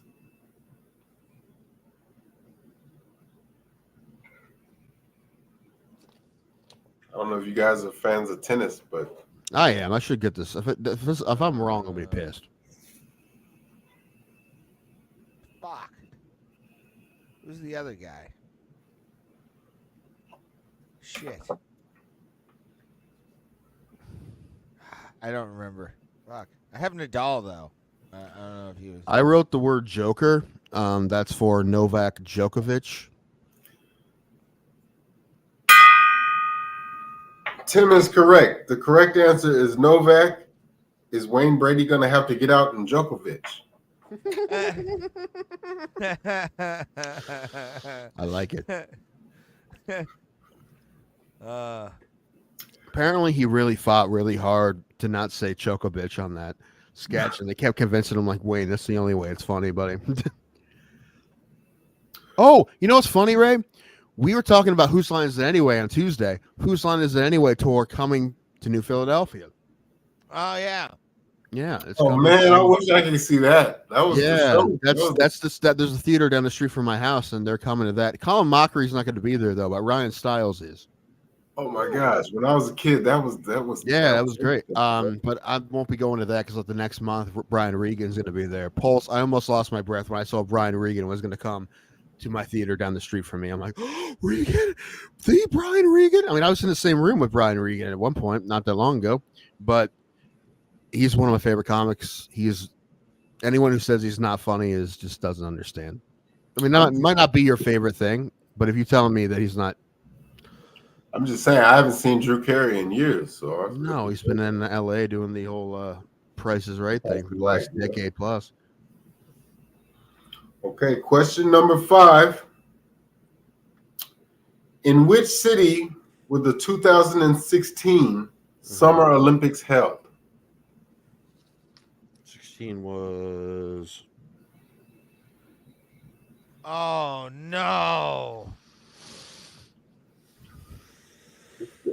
I don't know if you guys are fans of tennis, but I am. I should get this. If I'm wrong, I'll be pissed. Fuck. Who's the other guy? Shit. I don't remember. Fuck. I have Nadal though. I don't know if he was. I wrote the word Joker. That's for Novak Djokovic. Tim is correct. The correct answer is Novak. Is Wayne Brady going to have to get out in Djokovic? I like it. Apparently, he really fought really hard to not say Djokovic on that sketch, and they kept convincing him, like, Wayne, that's the only way it's funny, buddy. Oh, you know what's funny, Ray? We were talking about Whose Line Is It Anyway on Tuesday. Whose Line Is It Anyway tour coming to New Philadelphia. Oh yeah, yeah. Man, I wish I could see that. That was there's a theater down the street from my house, and they're coming to that. Colin Mockery's not going to be there though, but Ryan Stiles is. Oh my gosh! When I was a kid, that was great. But I won't be going to that because the next month Brian Regan's going to be there. Pulse. I almost lost my breath when I saw Brian Regan was going to come to my theater down the street from me. I'm like, oh, Regan, the Brian Regan. I mean, I was in the same room with Brian Regan at one point, not that long ago, but he's one of my favorite comics. Anyone who says he's not funny just doesn't understand. I mean, might not be your favorite thing, but if you're telling me that he's not, I'm just saying I haven't seen Drew Carey in years. So no, he's been in LA doing the whole Price is Right thing for the last decade plus. Okay, question number 5. In which city were the 2016 Summer Olympics held? 16 was. Oh no!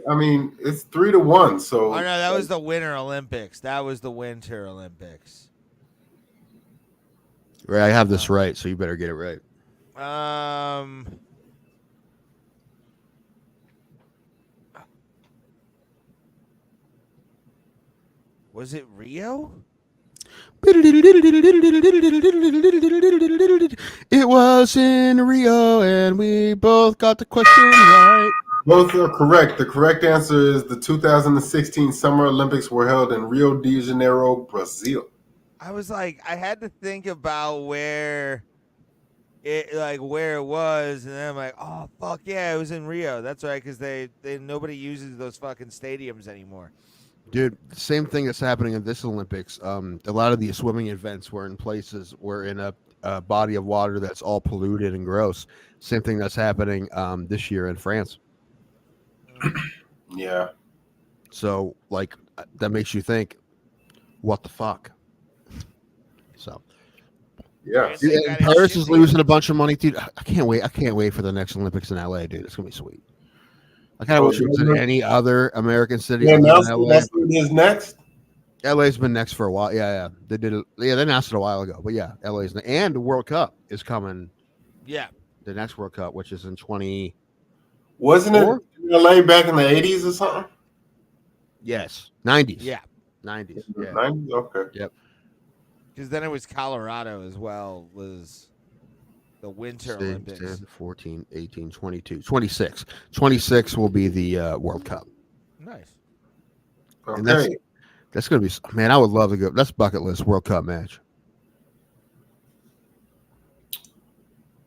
I mean, it's 3-1. So. Oh no, that was the Winter Olympics. That was the Winter Olympics. Ray, I have this right, so you better get it right. Was it Rio? It was in Rio, and we both got the question right. Both are correct. The correct answer is the 2016 Summer Olympics were held in Rio de Janeiro, Brazil. I was like, I had to think about where it was, and then I'm like, oh fuck yeah, it was in Rio. That's right, because they nobody uses those fucking stadiums anymore. Dude, the same thing that's happening in this Olympics. A lot of the swimming events were in a body of water that's all polluted and gross. Same thing that's happening this year in France. Yeah. So that makes you think, what the fuck? So. Yeah. And Paris is losing a bunch of money, dude. I can't wait. I can't wait for the next Olympics in LA, dude. It's gonna be sweet. I kind of wish it was in any other American city. Yeah, that's what it is next. LA's been next for a while. Yeah. They did it. Yeah, they announced it a while ago. But yeah, LA's and the World Cup is coming. Yeah. The next World Cup, which is in 20. Wasn't it Or? in LA back in the 80s or something? Yes, 90s. Yeah. 90s. Yeah. 90s? Okay. Yep. Because then it was Colorado as well, was the Winter 10, Olympics. 14, 18, 22, 26. 26 will be the World Cup. Nice. And Okay. that's going to be, man, I would love to go. That's bucket list World Cup match.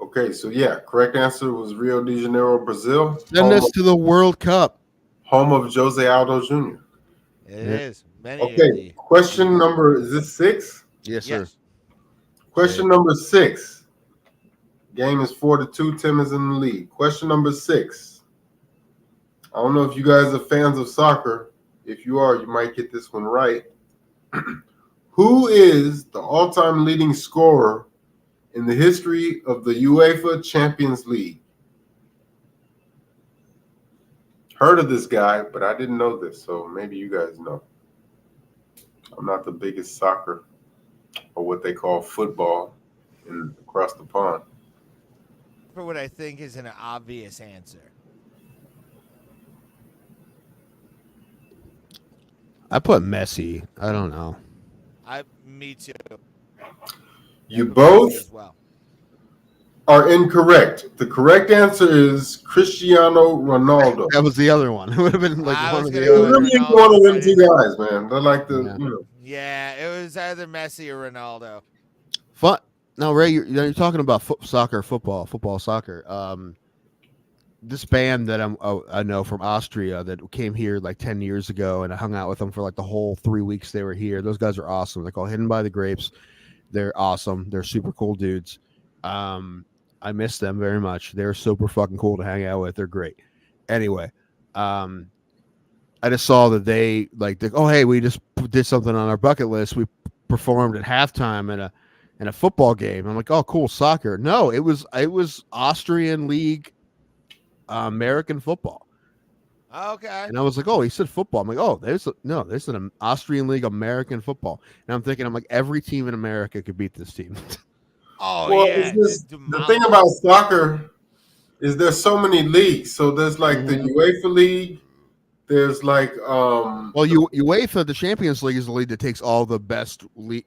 Okay, so yeah, correct answer was Rio de Janeiro, Brazil. Send us to the World Cup. Home of Jose Aldo Jr. It is. Many of Okay, the question number, is this 6? Yes, sir. yes. Question number 6. Game is 4-2. Tim is in the lead. Question number 6. I don't know if you guys are fans of soccer. If you are, you might get this one right. Who is the all-time leading scorer in the history of the UEFA Champions League? Heard of this guy, but I didn't know this, so maybe you guys know. I'm not the biggest soccer, or what they call football, across the pond. For what I think is an obvious answer. I put Messi. I don't know. Me too. You both As well. are incorrect. The correct answer is Cristiano Ronaldo. That was the other one. It would have been like I one was of gonna the go other. with Really Ronaldo, one of them but two it's- guys, man. They're like the, Yeah. Yeah, it was either Messi or Ronaldo. Fun. Now, Ray, you're talking about football, soccer. This band that I know from Austria that came here like 10 years ago, and I hung out with them for like the whole 3 weeks they were here. Those guys are awesome. They're called Hidden by the Grapes. They're awesome. They're super cool dudes. I miss them very much. They're super fucking cool to hang out with. They're great. Anyway, I just saw that they oh, hey, we just did something on our bucket list. We performed at halftime in a football game. I'm like, oh, cool, soccer. No, it was Austrian league, American football. Okay. And I was like, oh, he said football. I'm like, oh, there's an Austrian league American football. And I'm thinking, like, every team in America could beat this team. Oh well, yeah. it's just, just the thing about soccer is there's so many leagues. So there's like the UEFA league. There's like well, UEFA, the Champions League, is the league that takes all the best league.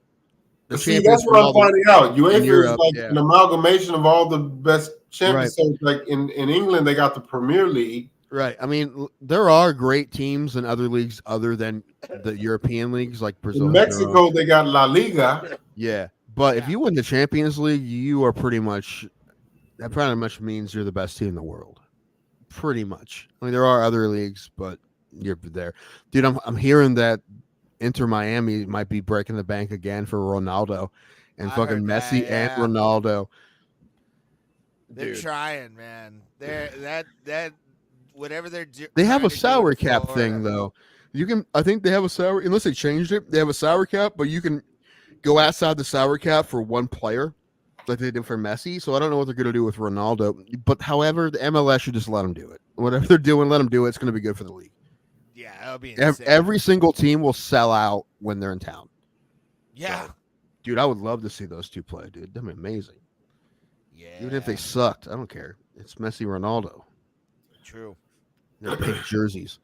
see, that's what I'm finding out. UEFA Europe, is like an amalgamation of all the best champions. Right. So like in England, they got the Premier League. Right. I mean, there are great teams in other leagues other than the European leagues, like Brazil. In Mexico, they got La Liga. Yeah. But if you win the Champions League, you are pretty much means you're the best team in the world. Pretty much. I mean, there are other leagues, but you're there. Dude, I'm hearing that Inter Miami might be breaking the bank again for Ronaldo and I fucking heard Messi that, and Ronaldo. They're Dude. trying, man. They're that whatever they're doing. They have a salary cap thing though. I think they have a salary, unless they changed it. They have a salary cap, but you can go outside the salary cap for one player, like they did for Messi. So I don't know what they're going to do with Ronaldo. But however, the MLS should just let them do it. Whatever they're doing, let them do it. It's going to be good for the league. Yeah, that'll be insane. Every single team will sell out when they're in town. Yeah. So, dude, I would love to see those two play, dude. That'd be amazing. Yeah. Even if they sucked, I don't care. It's Messi, Ronaldo. True. They're pink jerseys.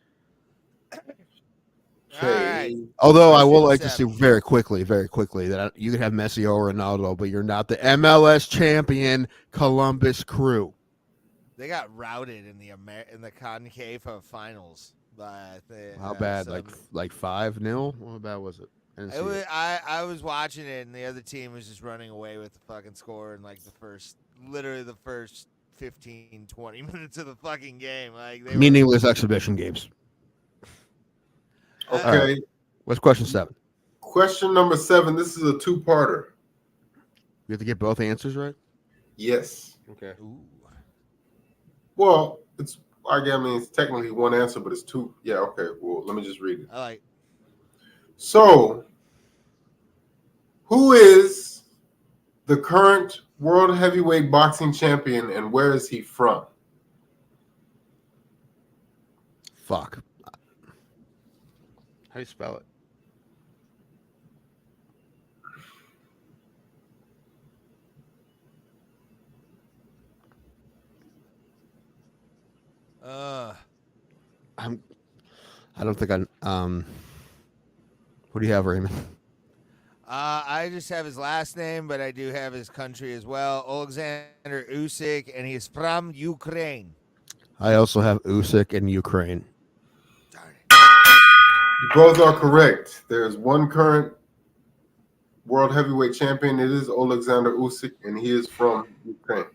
All right. Although I will like to Seven. see very quickly that you can have Messi or Ronaldo, but you're not the MLS champion Columbus Crew. They got routed in the CONCACAF finals by How bad? Like 5-0? How bad was it? I didn't see it. I was watching it and the other team was just running away with the fucking score in like the first 15, 20 minutes of the fucking game. Like they Meaningless exhibition games. Okay. All right. What's question 7? Question number 7. This is a two-parter. You have to get both answers right? Yes. Okay. Ooh. Well, it's technically one answer, but it's two. Yeah, okay. Well, let me just read it. I like. So, who is the current world heavyweight boxing champion and where is he from? Fuck. How do you spell it? I don't think what do you have, Raymond? I just have his last name, but I do have his country as well. Alexander Usyk, and he is from Ukraine. I also have Usyk in Ukraine. Darn it. You both are correct. There's one current world heavyweight champion. It is Alexander Usyk, and he is from Ukraine.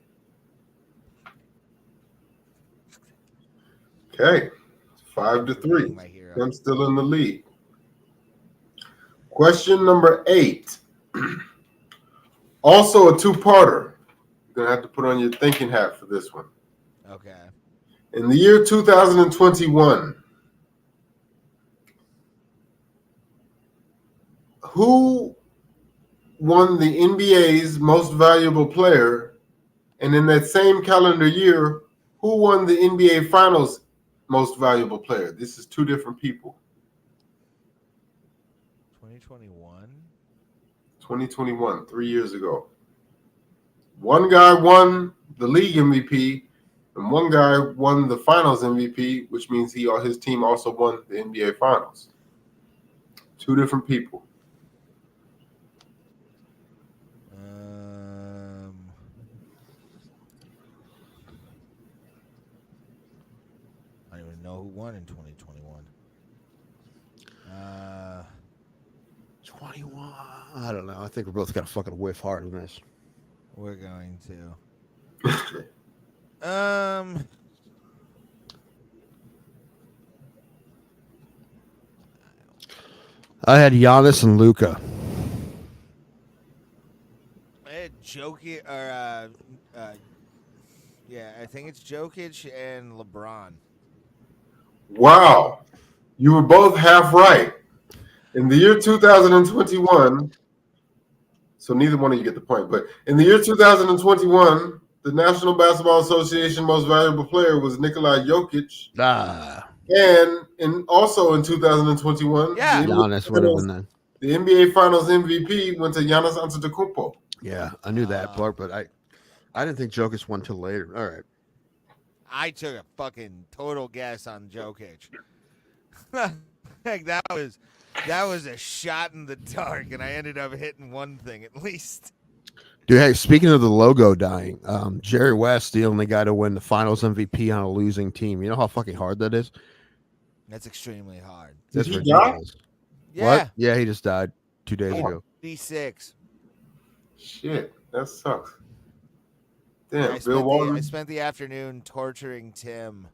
Okay, 5-3. My hero. I'm still in the lead. Question number 8. Also a two-parter. You're going to have to put on your thinking hat for this one. Okay. In the year 2021, who won the NBA's most valuable player? And in that same calendar year, who won the NBA Finals most valuable player? This is two different people. 2021. 2021, 3 years ago. One guy won the league MVP, and one guy won the Finals MVP, which means his team also won the NBA Finals. Two different people. I don't even know who won in 2021. 21. I don't know. I think we're both gonna fucking whiff hard on this. We're going to. I had Giannis and Luca. I had Jokic, or yeah, I think it's Jokic and LeBron. Wow. You were both half right. In the year 2021, so neither one of you get the point, but in the year 2021, the National Basketball Association most valuable player was Nikola Jokic. And also in 2021, Yeah. Giannis would have been then. the NBA Finals MVP went to Giannis Antetokounmpo. Yeah, I knew that part, but I didn't think Jokic won till later. All right. I took a fucking total guess on Jokic. Like that was a shot in the dark, and I ended up hitting one thing at least. Dude, hey, speaking of the logo dying, Jerry West, the only guy to win the Finals MVP on a losing team. You know how fucking hard that is? That's extremely hard. That's Did he die? ridiculous. Yeah. What? Yeah, he just died 2 days ago. 86. Shit, that sucks. Yeah, Damn, Bill Walton. I spent the afternoon torturing Tim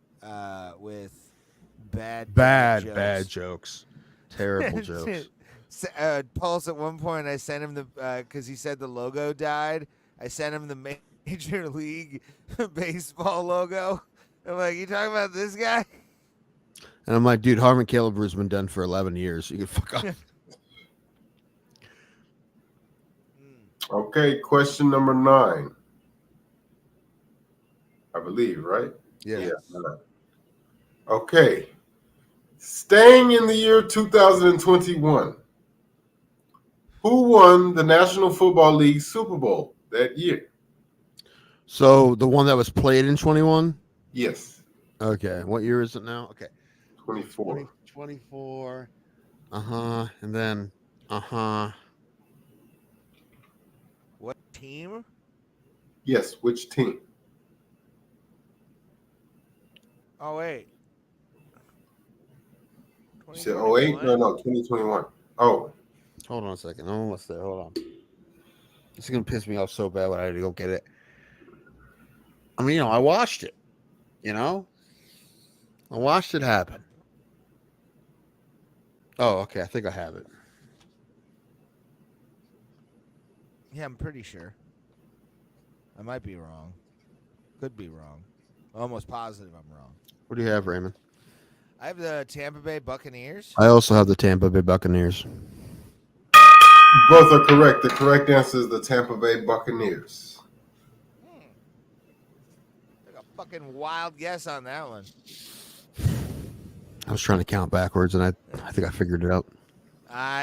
with bad jokes. Terrible jokes. Pulse, at one point, I sent him because he said the logo died. I sent him the Major League Baseball logo. I'm like, you talking about this guy? And I'm like, dude, Harmon Killebrew has been done for 11 years. You can fuck off. Okay, question number 9. I believe, right? Yeah. Okay. Staying in the year 2021, who won the National Football League Super Bowl that year? So the one that was played in 21? Yes. Okay. What year is it now? Okay. 24. 24. And then, What team? Yes, which team? Oh, wait. You said 08? No, 2021. Oh. Hold on a second. I'm almost there. Hold on. This is going to piss me off so bad when I had to go get it. I mean, I watched it. I watched it happen. Oh, okay. I think I have it. Yeah, I'm pretty sure. I might be wrong. Could be wrong. Almost positive I'm wrong. What do you have, Raymond? I have the Tampa Bay Buccaneers. I also have the Tampa Bay Buccaneers. Both are correct. The correct answer is the Tampa Bay Buccaneers. Took a fucking wild guess on that one. I was trying to count backwards, and I think I figured it out.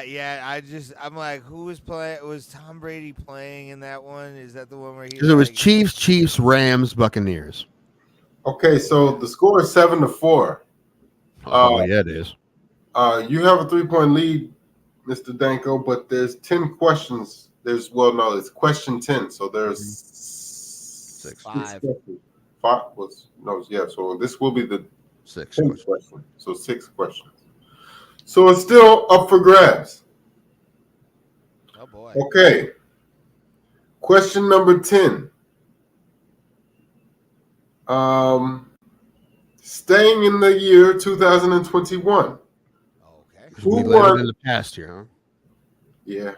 Yeah, I'm like, who was playing? Was Tom Brady playing in that one? Is that the one where he? Because it was Chiefs, Rams, Buccaneers. Okay, so the score is 7-4. Oh, yeah, it is. You have a 3-point lead, Mr. Danko, but there's 10 questions. It's question 10, so there's six Five. questions. So this will be the 6 10th questions. question. So 6 questions. So it's still up for grabs. Oh boy. Okay. Question number 10. Staying in the year 2021. Okay. Who We live won? in the past here, huh? Yeah.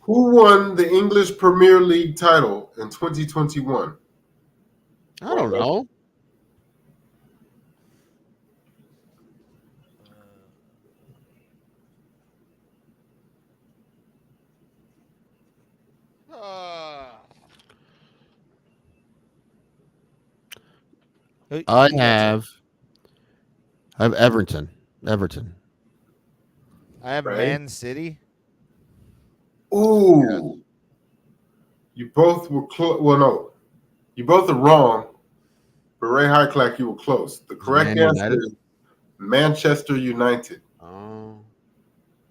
Who won the English Premier League title in 2021? I don't know. I have Everton. I have Right. Man City. Ooh. You both were close. Well, no. You both are wrong. But Ray Highclack, you were close. The correct Man answer United? is Manchester United. Oh.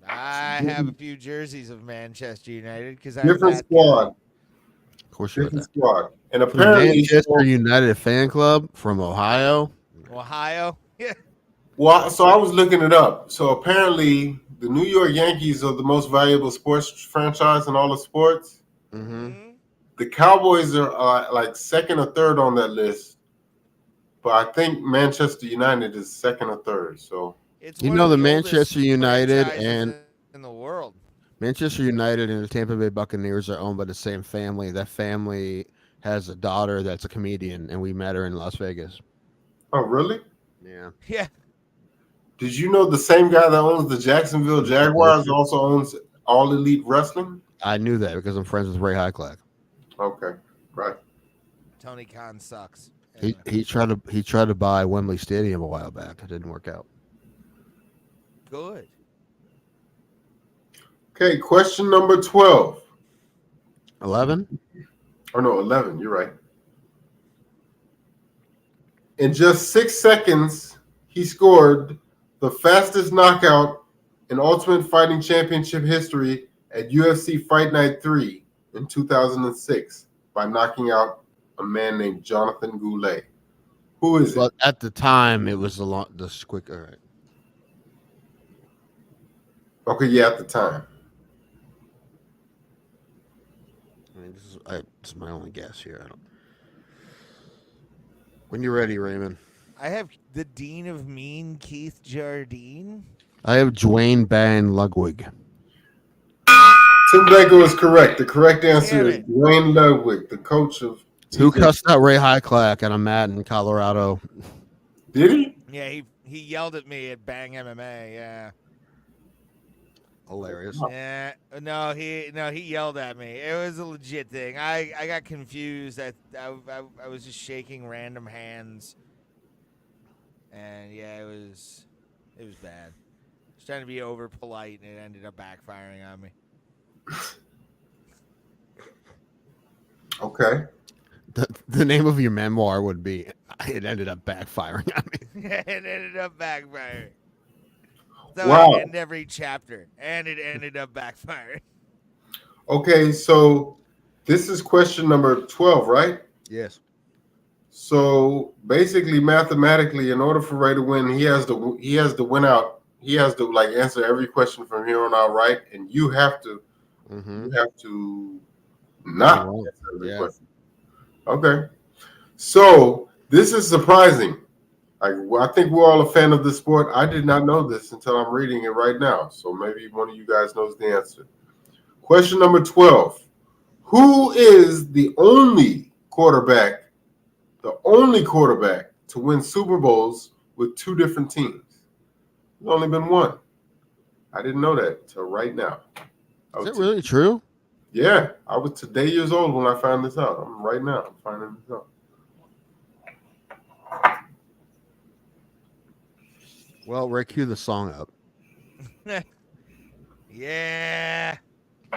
I have a few jerseys of Manchester United because I'm Different that squad. Of course you got Different that. squad. And From the apparently, Manchester United fan club from Ohio. guy. Ohio. Yeah. well, so I was looking it up. So apparently, the New York Yankees are the most valuable sports franchise in all of sports. Mm-hmm. The Cowboys are like second or third on that list, but I think Manchester United is second or third. So It's You one know of the the oldest Manchester United franchises and in the world. Manchester United and the Tampa Bay Buccaneers are owned by the same family. That family has a daughter that's a comedian, and we met her in Las Vegas. oh, really? Yeah. Yeah. Did you know the same guy that owns the Jacksonville Jaguars also owns All Elite Wrestling? I knew that because I'm friends with Ray Highclack. Okay, right. Tony Khan sucks. He Anyway. he tried to buy Wembley Stadium a while back. It didn't work out. Good. Okay, question number 12. 11. Oh no, 11. You're right. In just 6 seconds, he scored the fastest knockout in Ultimate Fighting Championship history at UFC Fight Night 3 in 2006 by knocking out a man named Jonathan Goulet. Who is it? But at the time, it was the quick. All right. Okay, yeah, at the time. I mean, this is my only guess here. I don't. When you're ready, Raymond. I have the Dean of Mean, Keith Jardine. I have Dwayne Ban Ludwig. Tim Danko is correct. The correct answer Damn is it. Dwayne Ludwig, the coach of Who TJ. cussed out Ray Highclack at a mat in Colorado? Did he? Yeah, he yelled at me at Bang MMA. Yeah. Hilarious. Yeah. No, he yelled at me. It was a legit thing. I got confused. I was just shaking random hands. And yeah, it was bad. I was trying to be over polite and it ended up backfiring on me. Okay. The name of your memoir would be "It Ended Up Backfiring on Me." It ended up backfiring. So Wow. I end every chapter, and it ended up backfiring. Okay, so this is question number 12, right? Yes. So basically, mathematically, in order for Ray to win, he has to win out. He has to like answer every question from here on out, right? And you have to not Wrong. answer every Yeah. question. Okay. So this is surprising. I think we're all a fan of this sport. I did not know this until I'm reading it right now. So maybe one of you guys knows the answer. Question number 12. Who is the only quarterback to win Super Bowls with 2 different teams? There's only been one. I didn't know that until right now. Is that really true? Yeah, I was today years old when I found this out. I'm finding this out. Well, Ray, cue the song up. Yeah.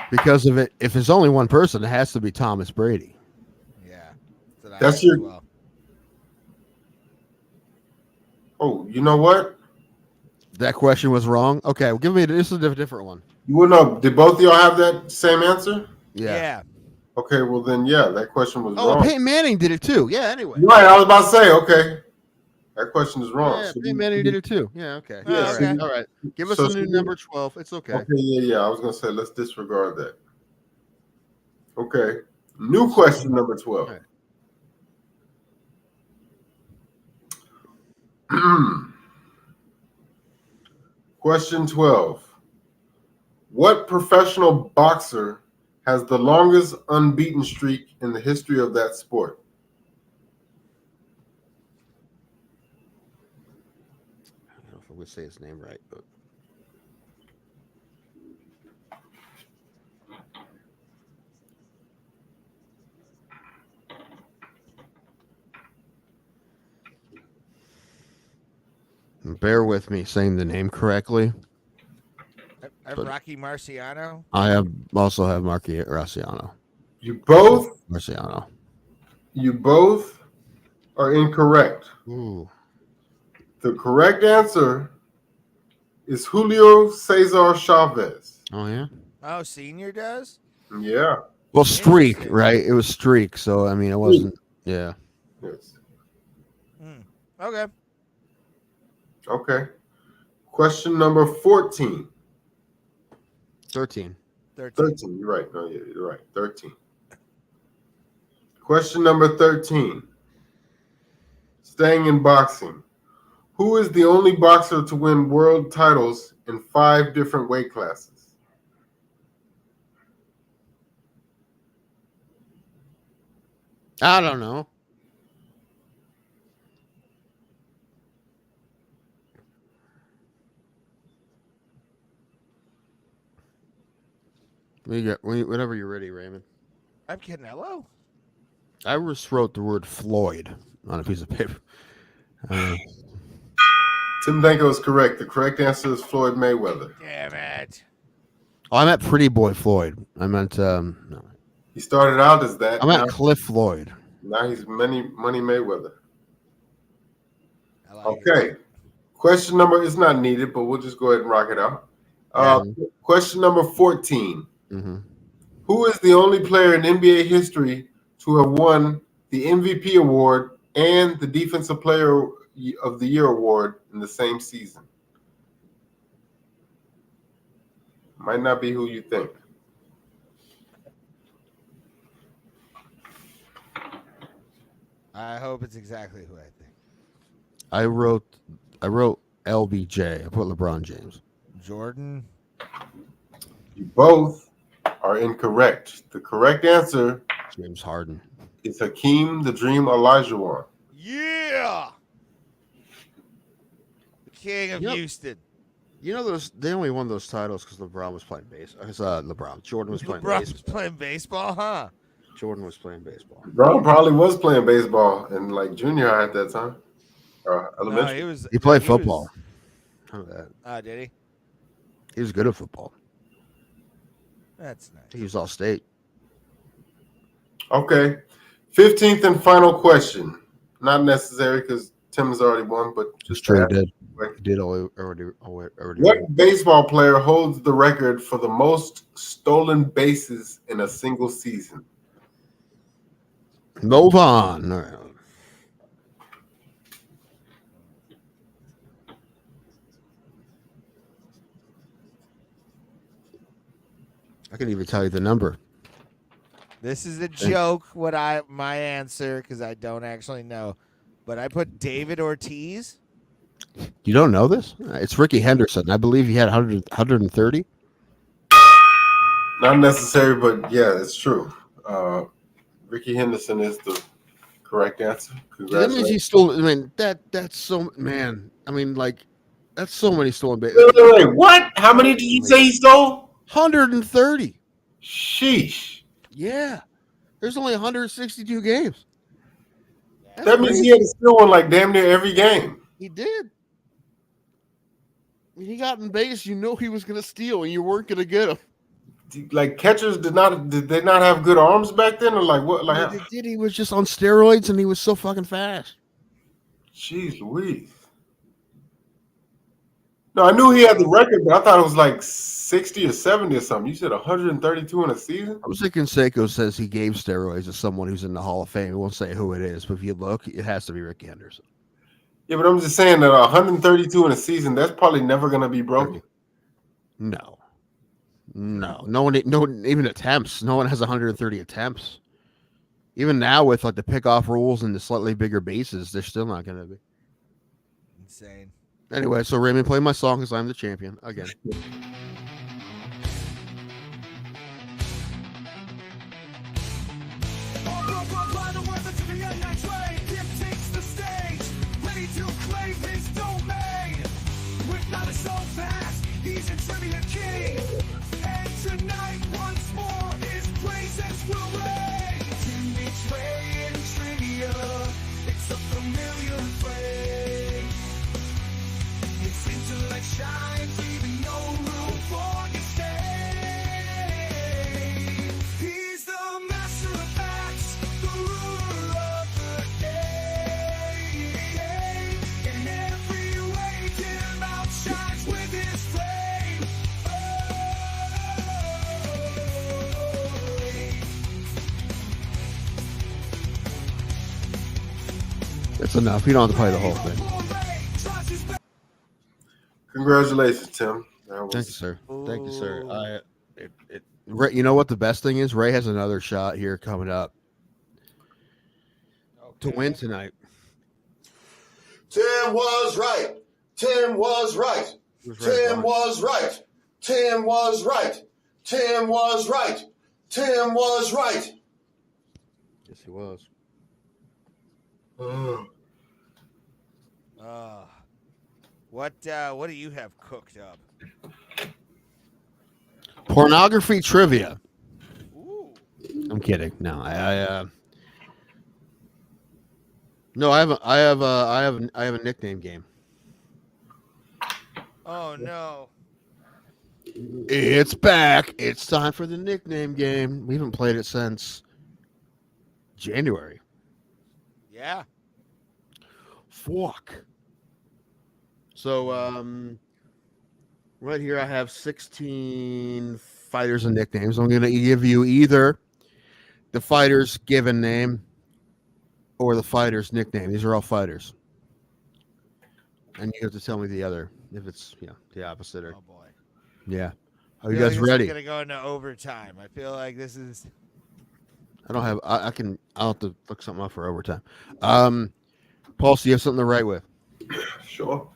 Because of it, if there's only one person, it has to be Thomas Brady. Yeah. That's your- Oh, you know what? That question was wrong. Okay, well, give me this is a different one. You will know. Did both of y'all have that same answer? Yeah. Okay, well then, yeah, that question was Oh, wrong. Peyton Manning did it too. Yeah. Anyway. Right, I was about to say, okay, that question is wrong. Yeah, So Peyton Manning did it too. Yeah. Okay. Oh, all okay. right. All right. Give us So a new should we- number 12. It's okay. Okay, yeah. I was gonna say let's disregard that. Okay, new question number 12. All right. Question 12. What professional boxer has the longest unbeaten streak in the history of that sport? I don't know if I would say his name right, but bear with me saying the name correctly. But- Rocky Marciano. I also have Marky Graciano. You both Marciano. are incorrect. Ooh. The correct answer is Julio Cesar Chavez. Oh yeah. Oh, senior does. Yeah. Well, streak, Interesting. right? It was streak, so I mean, it wasn't. Yeah. Yes. Okay. Okay. Question number 14. 13. 13. You're right. No, you're right. 13. Question number 13. Staying in boxing. Who is the only boxer to win world titles in 5 different weight classes? I don't know. Whenever you're ready, Raymond. I'm Canelo. I just wrote the word Floyd on a piece of paper. Tim Danko is correct. The correct answer is Floyd Mayweather. Damn it. Oh, I meant Pretty Boy Floyd. I meant no. He started out as that. I meant Cliff Floyd. Now he's Money Mayweather. I like it. Okay. Question number is not needed, but we'll just go ahead and rock it out. Question number 14. Mm-hmm. Who is the only player in NBA history to have won the MVP award and the Defensive Player of the Year award in the same season? Might not be who you think. I hope it's exactly who I think. I wrote LBJ. I put LeBron James. Jordan. You both are incorrect. The correct answer James Harden. is Hakeem the Dream Olajuwon. Yeah. The King of Yep. Houston. You know they only won those titles because LeBron was playing baseball. Jordan was playing LeBron baseball. was playing baseball, huh? Jordan was playing baseball. Brown probably was playing baseball in like junior high at that time. Or No, elementary. he was. He played was- football. How about that? Did he? He was good at football. That's nice. He was all state. Okay. 15th and final question. Not necessary because Tim has already won, but just True, to he ask did. quick. He did already. What baseball player holds the record for the most stolen bases in a single season? Move on. All right. I can even tell you the number. This is a joke. My answer because I don't actually know, but I put David Ortiz. You don't know this? It's Ricky Henderson. I believe he had 130. Not necessary, but yeah, it's true. Ricky Henderson is the correct answer. That means Congratulations. he stole. I mean, that's so man. I mean, like that's so many stolen bases. Wait, what? How many did you say he stole? 130. Sheesh. Yeah. There's only 162 games. That's That means crazy. he had to steal one like damn near every game. He did. When he got in base, you know he was going to steal, and you weren't going to get him. Like catchers did they not have good arms back then, or like what? Yeah, Like, they did. He was just on steroids, and he was so fucking fast. jeez, Louise. No, I knew he had the record, but I thought it was like 60 or 70 or something. You said 132 in a season? I was thinking Seiko says he gave steroids to someone who's in the Hall of Fame. He won't say who it is, but if you look, it has to be Rick Anderson. Yeah, but I'm just saying that 132 in a season, that's probably never going to be broken. No. No one even attempts. No one has 130 attempts. Even now with like the pickoff rules and the slightly bigger bases, they're still not going to be. Insane. Anyway, so Raymond, play my song because I'm the champion again. He's a trivia king, and tonight once more his praises will reign. In between trivia, it's a familiar phrase. Its intellect shines, leaving no room for mistake. He's the master of facts, the ruler of the game. In every way, Tim outshines with his flame. That's enough. You don't have to play the whole thing. Congratulations, Tim. Thank you, sir. Thank you, sir. Ray, you know what the best thing is? Ray has another shot here coming up to win tonight. Tim was right. Tim was right. Tim was right. Tim was right. Tim was right. Tim was right. Yes, he was. What do you have cooked up? Pornography trivia. Ooh. I'm kidding. No, I have a nickname game. Oh no. It's back. It's time for the nickname game. We haven't played it since January. Yeah. Fuck. So, right here I have 16 fighters and nicknames. I'm going to give you either the fighter's given name or the fighter's nickname. These are all fighters. And you have to tell me the other, if it's the opposite. Or, Oh boy. yeah. Are I you feel guys like ready? This is gonna go into overtime. I feel like this is. I don't have. I'll have to look something up for overtime. Paul, so you have something to write with? Sure.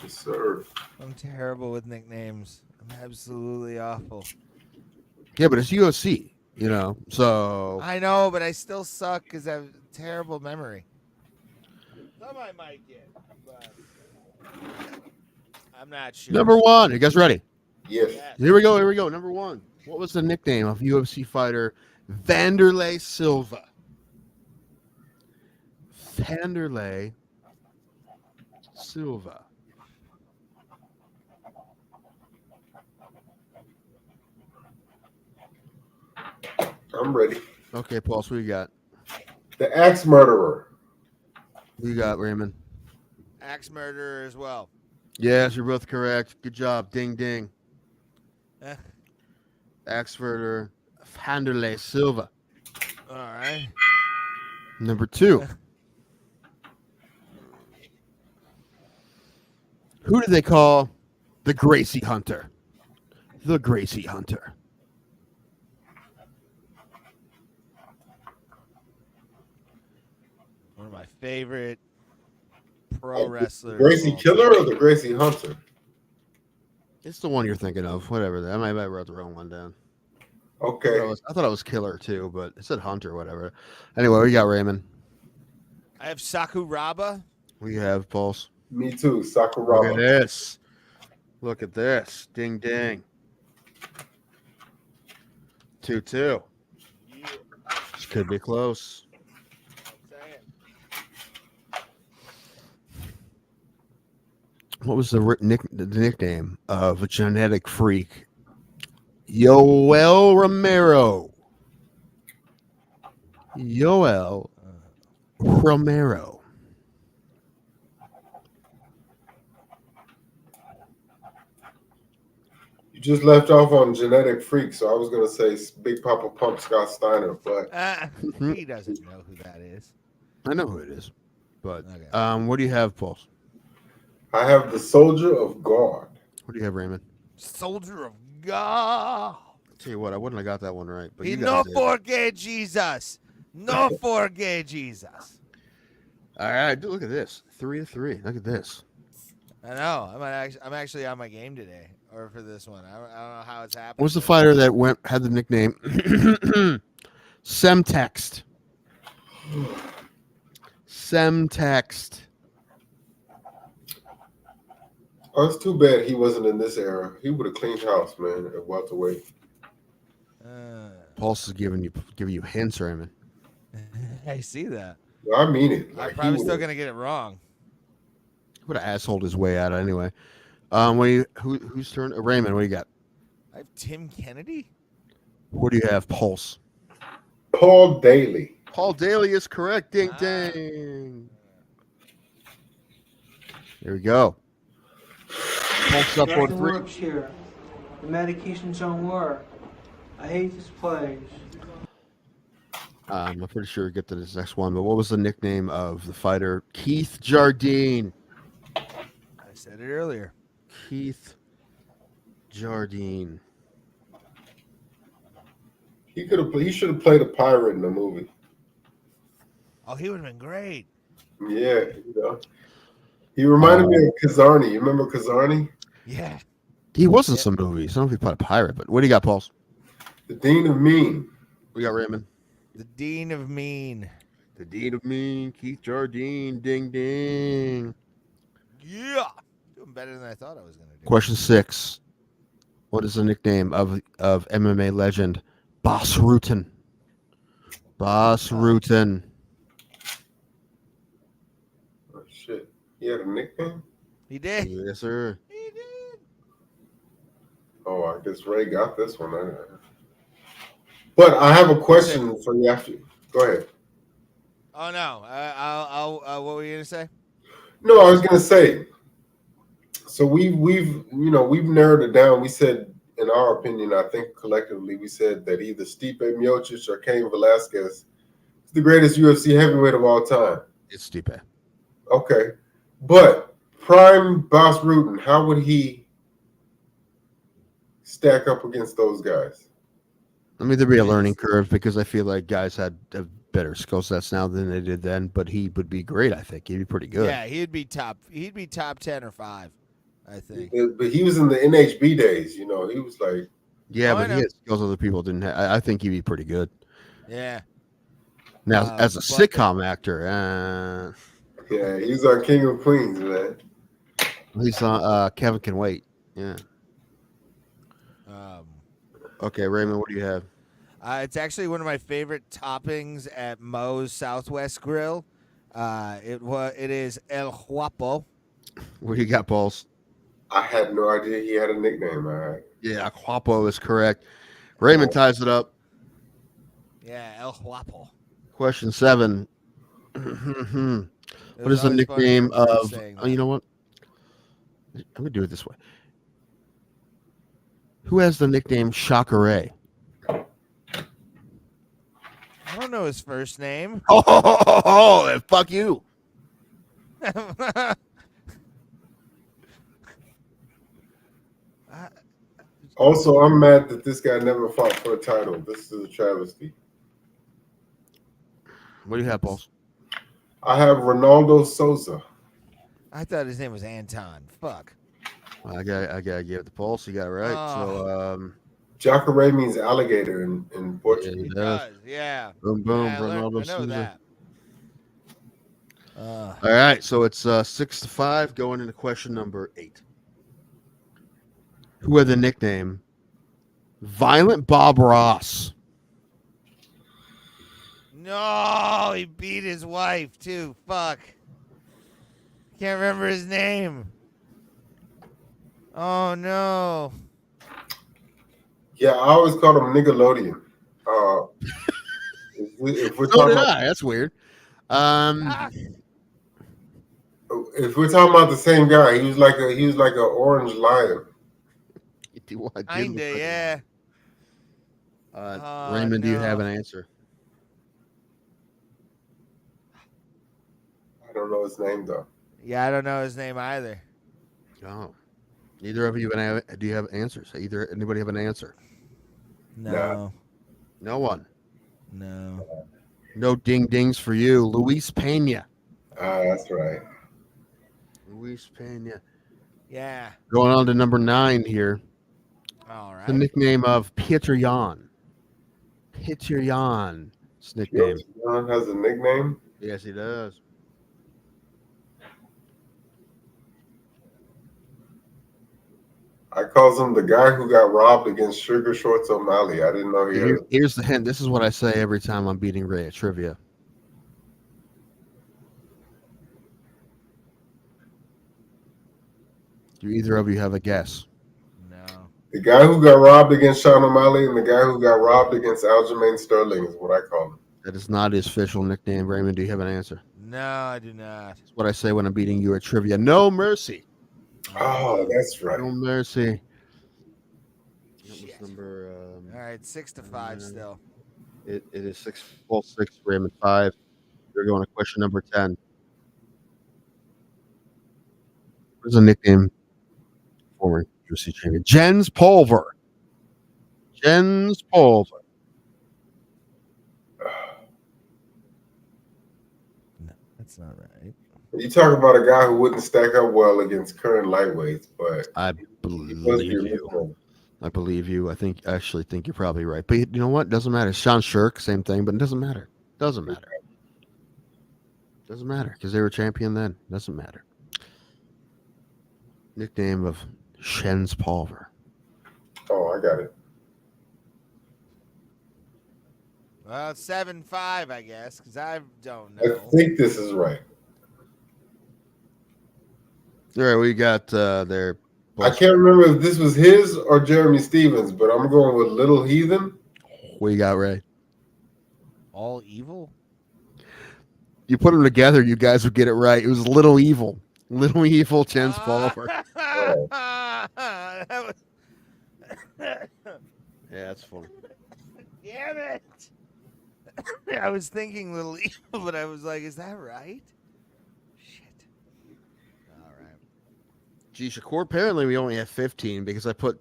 Yes, sir. I'm terrible with nicknames. I'm absolutely awful. Yeah, but it's UFC, so. I know, but I still suck because I have terrible memory. Some I might get, but I'm not sure. Number one. You guys ready? Yes. Yes. Here we go. Number one. What was the nickname of UFC fighter Vanderlei Silva? Vanderlei Silva. I'm ready. Okay, Paul, so what you got? The axe murderer. What you got, Raymond? Axe murderer as well. Yes, you're both correct. Good job. Ding, ding. Eh, Axe murderer Vanderlei Silva. all right. Number two. Who do they call the Gracie Hunter? The Gracie Hunter. One of my favorite pro wrestlers. Gracie Killer or the Gracie Hunter? It's the one you're thinking of. Whatever. I might have wrote the wrong one down. Okay. I thought it was Killer too, but it said Hunter, whatever. Anyway, we got Raymond. I have Sakuraba. We have Pulse. Me too. Look at Sakuraba. this. Look at this. Ding, ding. 2-2. Yeah. This could be close. What was the nickname of a genetic freak? Yoel Romero. Yoel Romero. You just left off on Genetic Freak, so I was gonna say Big Papa Pump Scott Steiner, but He doesn't know who that is. I know who it is, but Okay. what do you have, Paul? I have the Soldier of God. What do you have, Raymond? Soldier of God. Tell you what, I wouldn't have got that one right, but He you no guys did. forget Jesus. No forget Jesus. All right, dude, look at this. 3-3. Look at this. I know. I'm actually on my game today, or for this one. I don't know how it's happening. What's the fighter that had the nickname Semtext? Semtext. Oh, it's too bad he wasn't in this era. He would have cleaned house, man, at welterweight. Pulse is giving you hints, Raymond. I see that. I mean it. I'm Like, probably he still would've- gonna get it wrong. Would have assholed his way out anyway. Whose turn? Raymond, what do you got? I have Tim Kennedy. What do you have, Pulse? Paul Daly. Paul Daly is correct. Ding, Ah. ding. There we go. Pulse up Nothing 4-3. works here. The medications don't work. I hate this place. I'm pretty sure we get to this next one, but what was the nickname of the fighter Keith Jardine? I said it earlier. Keith Jardine. He should have played a pirate in the movie. Oh, he would have been great. Yeah, you know. He reminded me of Kazarni. You remember Kazarni? Yeah. He was in some movies. I don't know if he played a pirate, but what do you got, Pauls? The Dean of Mean. We got Raymond. The Dean of Mean. The Dean of Mean, Keith Jardine. Ding, ding. Yeah. Doing better than I thought I was gonna do. Question 6. What is the nickname of MMA legend Bas Rutten? Bas Rutten. Oh, shit. He had a nickname? He did. Yes, sir. He did. Oh, I guess Ray got this one. But I have a question for you after. Go ahead. Oh no. I'll what were you gonna say? No, I was gonna say. So we've narrowed it down. We said, in our opinion, I think collectively, we said that either Stipe Miocic or Cain Velasquez is the greatest UFC heavyweight of all time. It's Stipe. Okay, but prime Bas Rutten, how would he stack up against those guys? I mean, there'd be a learning curve because I feel like guys have better skill sets now than they did then. But he would be great. I think he'd be pretty good. Yeah, he'd be top 10 or 5, I think. But he was in the NHB days. You know, he was like, Yeah, Oh, I but he know. had skills other people didn't have. I think he'd be pretty good. Yeah. Now, as a but- sitcom actor, yeah, he was our King of Queens, man. he's on Kevin Can Wait. Yeah. Okay, Raymond, what do you have? It's actually one of my favorite toppings at Moe's Southwest Grill. It is El Guapo. What do you got, Pauls? I had no idea he had a nickname. All right. Yeah, Guapo is correct. Raymond ties it up. Yeah, El Guapo. Question 7. It What was is the always funny nickname when you were of? saying Oh, you know what? I'm gonna do it this way. Who has the nickname Shakare? I don't know his first name. Oh, fuck you. Also, I'm mad that this guy never fought for a title. This is a travesty. What do you have, Pauls? I have Ronaldo Souza. I thought his name was Anton. Fuck. I gotta give it the Pulse. You got it right. So, Jacare means alligator in yeah, Portuguese. he He does. does, yeah. Boom, boom. Yeah, I Ronaldo know Souza. that. All right, so it's 6-5 going into question number 8. Who had the nickname Violent Bob Ross? No, he beat his wife too. Fuck. Can't remember his name. Oh no. Yeah, I always called him Nickelodeon. If we're So talking did about, I. That's weird. if we're talking about the same guy, he was like a orange lion. 51. Kinda, yeah. Raymond, do you have no. an answer? I don't know his name though. Yeah, I don't know his name either. Oh. Neither of you do you have answers? Anybody have an answer? No. No one. No. No ding dings for you. Luis Pena. That's right. Luis Pena. Yeah. Going on to number 9 here. All The right. nickname of Peter Jan. Peter Jan. His nickname. John has a nickname. Yes, he does. I calls him the guy who got robbed against Sugar Shorts O'Malley. I didn't know he had. Here's the hint. This is what I say every time I'm beating Ray at trivia. Do either of you have a guess? No. The guy who got robbed against Sean O'Malley and the guy who got robbed against Aljamain Sterling is what I call him. That is not his official nickname. Raymond, do you have an answer? No, I do not. That's what I say when I'm beating you at trivia. No mercy. Oh, that's right. No mercy. That was number. All right, 6-5 still. It is 6, Raymond 5. You're going to question number 10. What's a nickname? Former UFC champion. Jens Pulver. Jens Pulver. No, that's not right. You talk about a guy who wouldn't stack up well against current lightweights, but I believe you. I believe you. I actually think you're probably right. But you know what? Doesn't matter. Sean Shirk, same thing, but it doesn't matter. Doesn't matter. Doesn't matter because they were champion then. Doesn't matter. Nickname of Jens Pulver. Oh, I got it. Well, 7-5, I guess, because I don't know. I think this is right. All right, we got there. I can't remember if this was his or Jeremy Stevens, but I'm going with Little Heathen. What you got, Ray? All evil? You put them together, you guys would get it right. It was Little Evil. Little Evil Jens Pulver. Yeah, that's funny. Damn it. I was thinking Little Evil, but I was like, is that right? Shit. All right. Gee, Shakur, apparently we only have 15 because I put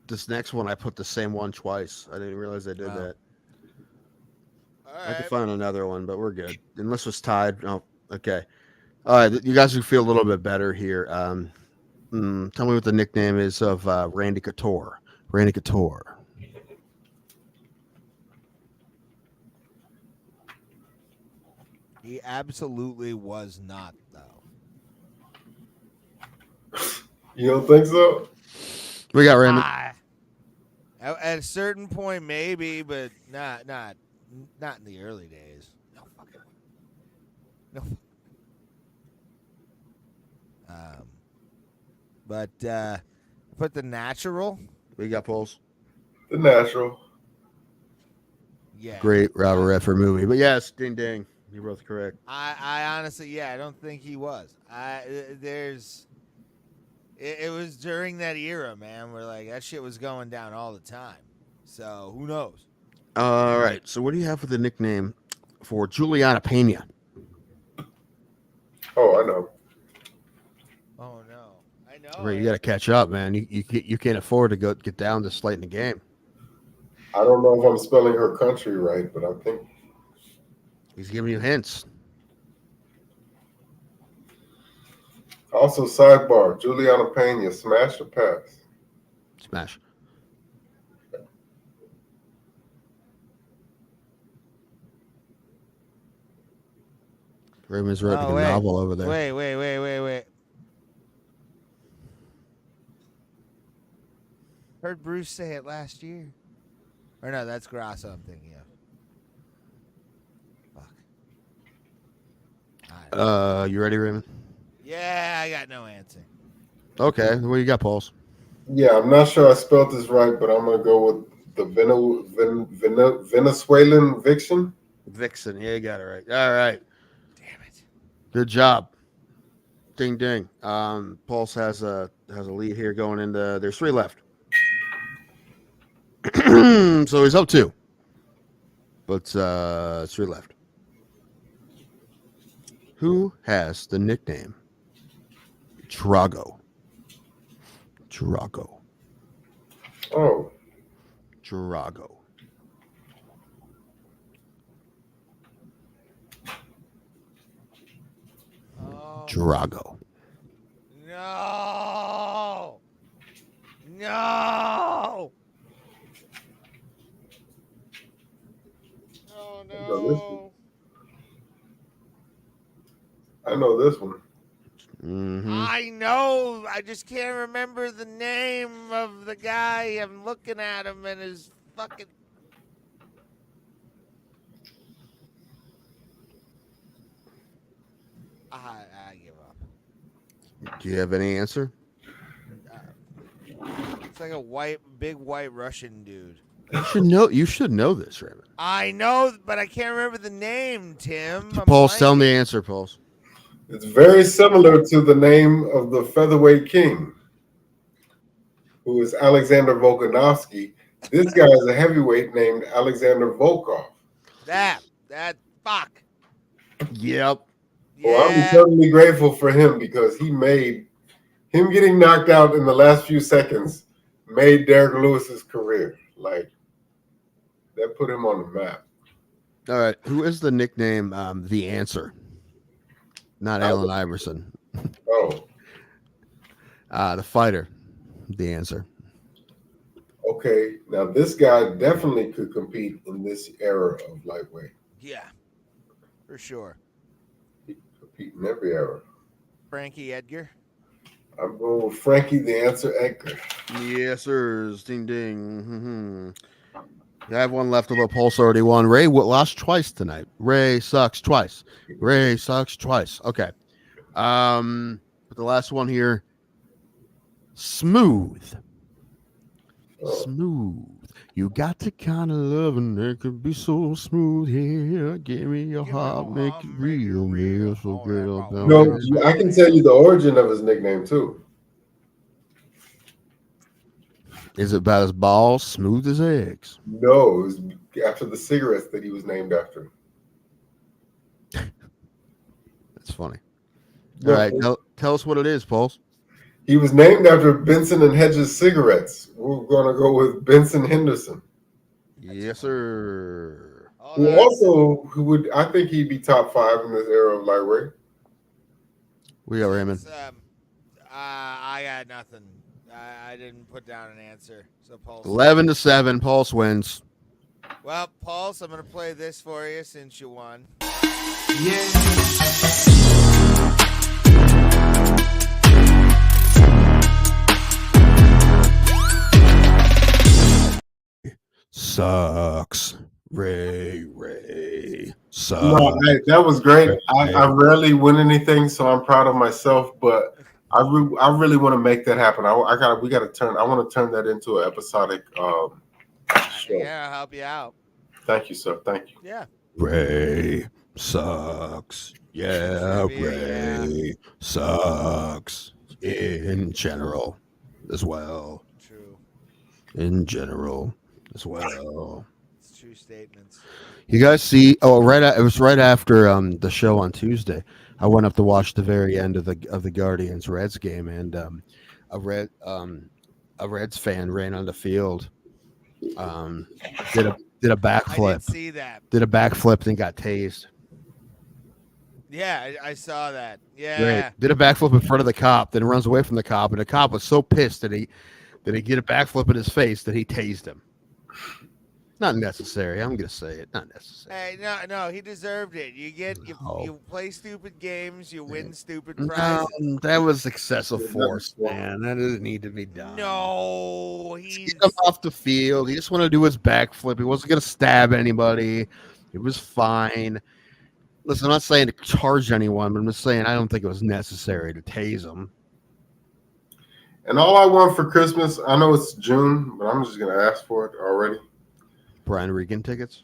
this next one, I put the same one twice. I didn't realize I did that. I could find another one, but we're good. Unless it's tied. Oh, okay. All right, you guys will feel a little bit better here. Tell me what the nickname is of Randy Couture. Randy Couture. He absolutely was not, though. You don't think so? We got Raymond. At a certain point, maybe, but not in the early days. No fucking way. No. But put the natural. We got polls. The Natural. Yeah. Great Robert Redford movie. But yes, ding ding. You're both correct. I honestly, yeah, I don't think he was. It was during that era, man, where like that shit was going down all the time. So who knows? All right. So what do you have for the nickname for Juliana Pena? Oh, I know. Oh no, I know. Ray, you got to catch up, man. You can't afford to get down this late in the game. I don't know if I'm spelling her country right, but I think He's giving you hints. also sidebar, Juliana Pena, smash or pass? Smash. Raymond's writing a novel over there. Wait. Heard Bruce say it last year. Or no, that's Grasso I'm thinking of. Fuck. You ready, Raymond? Yeah, I got no answer. Okay. What do you got, Pauls? Yeah, I'm not sure I spelled this right, but I'm going to go with the Venezuelan Vixen. Vixen. Yeah, you got it right. All right. Damn it. Good job. Ding ding. Pulse has a lead here going into. There's 3 left. So he's up 2. But 3 left. Who has the nickname Drago? Drago. Oh, Drago. Oh, Drago. no. No. Oh, no. I know this one. I know. I just can't remember the name of the guy. I'm looking at him and his fucking. I give up. Do you have any answer? It's like a big white Russian dude. You should know this, Raymond. I know, but I can't remember the name, Tim. Pulse, tell him the answer, Pulse. It's very similar to the name of the featherweight king, who is Alexander Volkanovski. This guy is a heavyweight named Alexander Volkov. That fuck. Yep. Well, I'm eternally grateful for him because him getting knocked out in the last few seconds made Derek Lewis's career. Like, that put him on the map. All right. Who is the nickname The Answer? Not Allen Iverson. Oh. The fighter. The Answer. Okay. Now, this guy definitely could compete in this era of lightweight. Yeah. For sure. He could compete in every era. Frankie Edgar. I'm going with Frankie the Answer Edgar. Yes, sir. Ding, ding. I have one left, although Pulse already won. Ray lost twice tonight. Ray sucks twice. Ray sucks twice. Okay. But the last one here. Smooth. Smooth. You got the kind of love and it could be so smooth here. Give me your heart, make it real, real. So good. No, I can tell you the origin of his nickname, too. Is it about his balls, smooth as eggs? No, it was after the cigarettes that he was named after. That's funny. No. All right, tell us what it is, Pulse. He was named after Benson and Hedges cigarettes. We're going to go with Benson Henderson. Yes, sir. I think he'd be top 5 in this era of lightweight. We got Raymond. I got nothing. I didn't put down an answer. So Pulse. 11-7. Pulse wins. Well, Pulse, I'm gonna play this for you since you won. Sucks. Ray sucks. No, that was great. I rarely win anything, so I'm proud of myself. But I really want to make that happen. I want to turn that into an episodic show. Yeah, I'll help you out. Thank you, sir. Thank you. Yeah. Ray sucks. Yeah, Ray sucks. In general, as well. True. In general, as well. It's true statements. You guys see? Oh, it was right after the show on Tuesday. I went up to watch the very end of the Guardians Reds game, and a Reds fan ran on the field, did a backflip. I didn't see that. Did a backflip and got tased. Yeah, I saw that. Yeah. Great. Did a backflip in front of the cop, then runs away from the cop, and the cop was so pissed that he did a backflip in his face that he tased him. Not necessary. I'm gonna say it. Not necessary. Hey, no, he deserved it. You play stupid games, you win stupid prizes. No, that was excessive force, man. That doesn't need to be done. No, he's Get him off the field. He just wanted to do his backflip. He wasn't gonna stab anybody. It was fine. Listen, I'm not saying to charge anyone, but I'm just saying I don't think it was necessary to tase him. And all I want for Christmas, I know it's June, but I'm just gonna ask for it already. Brian Regan tickets.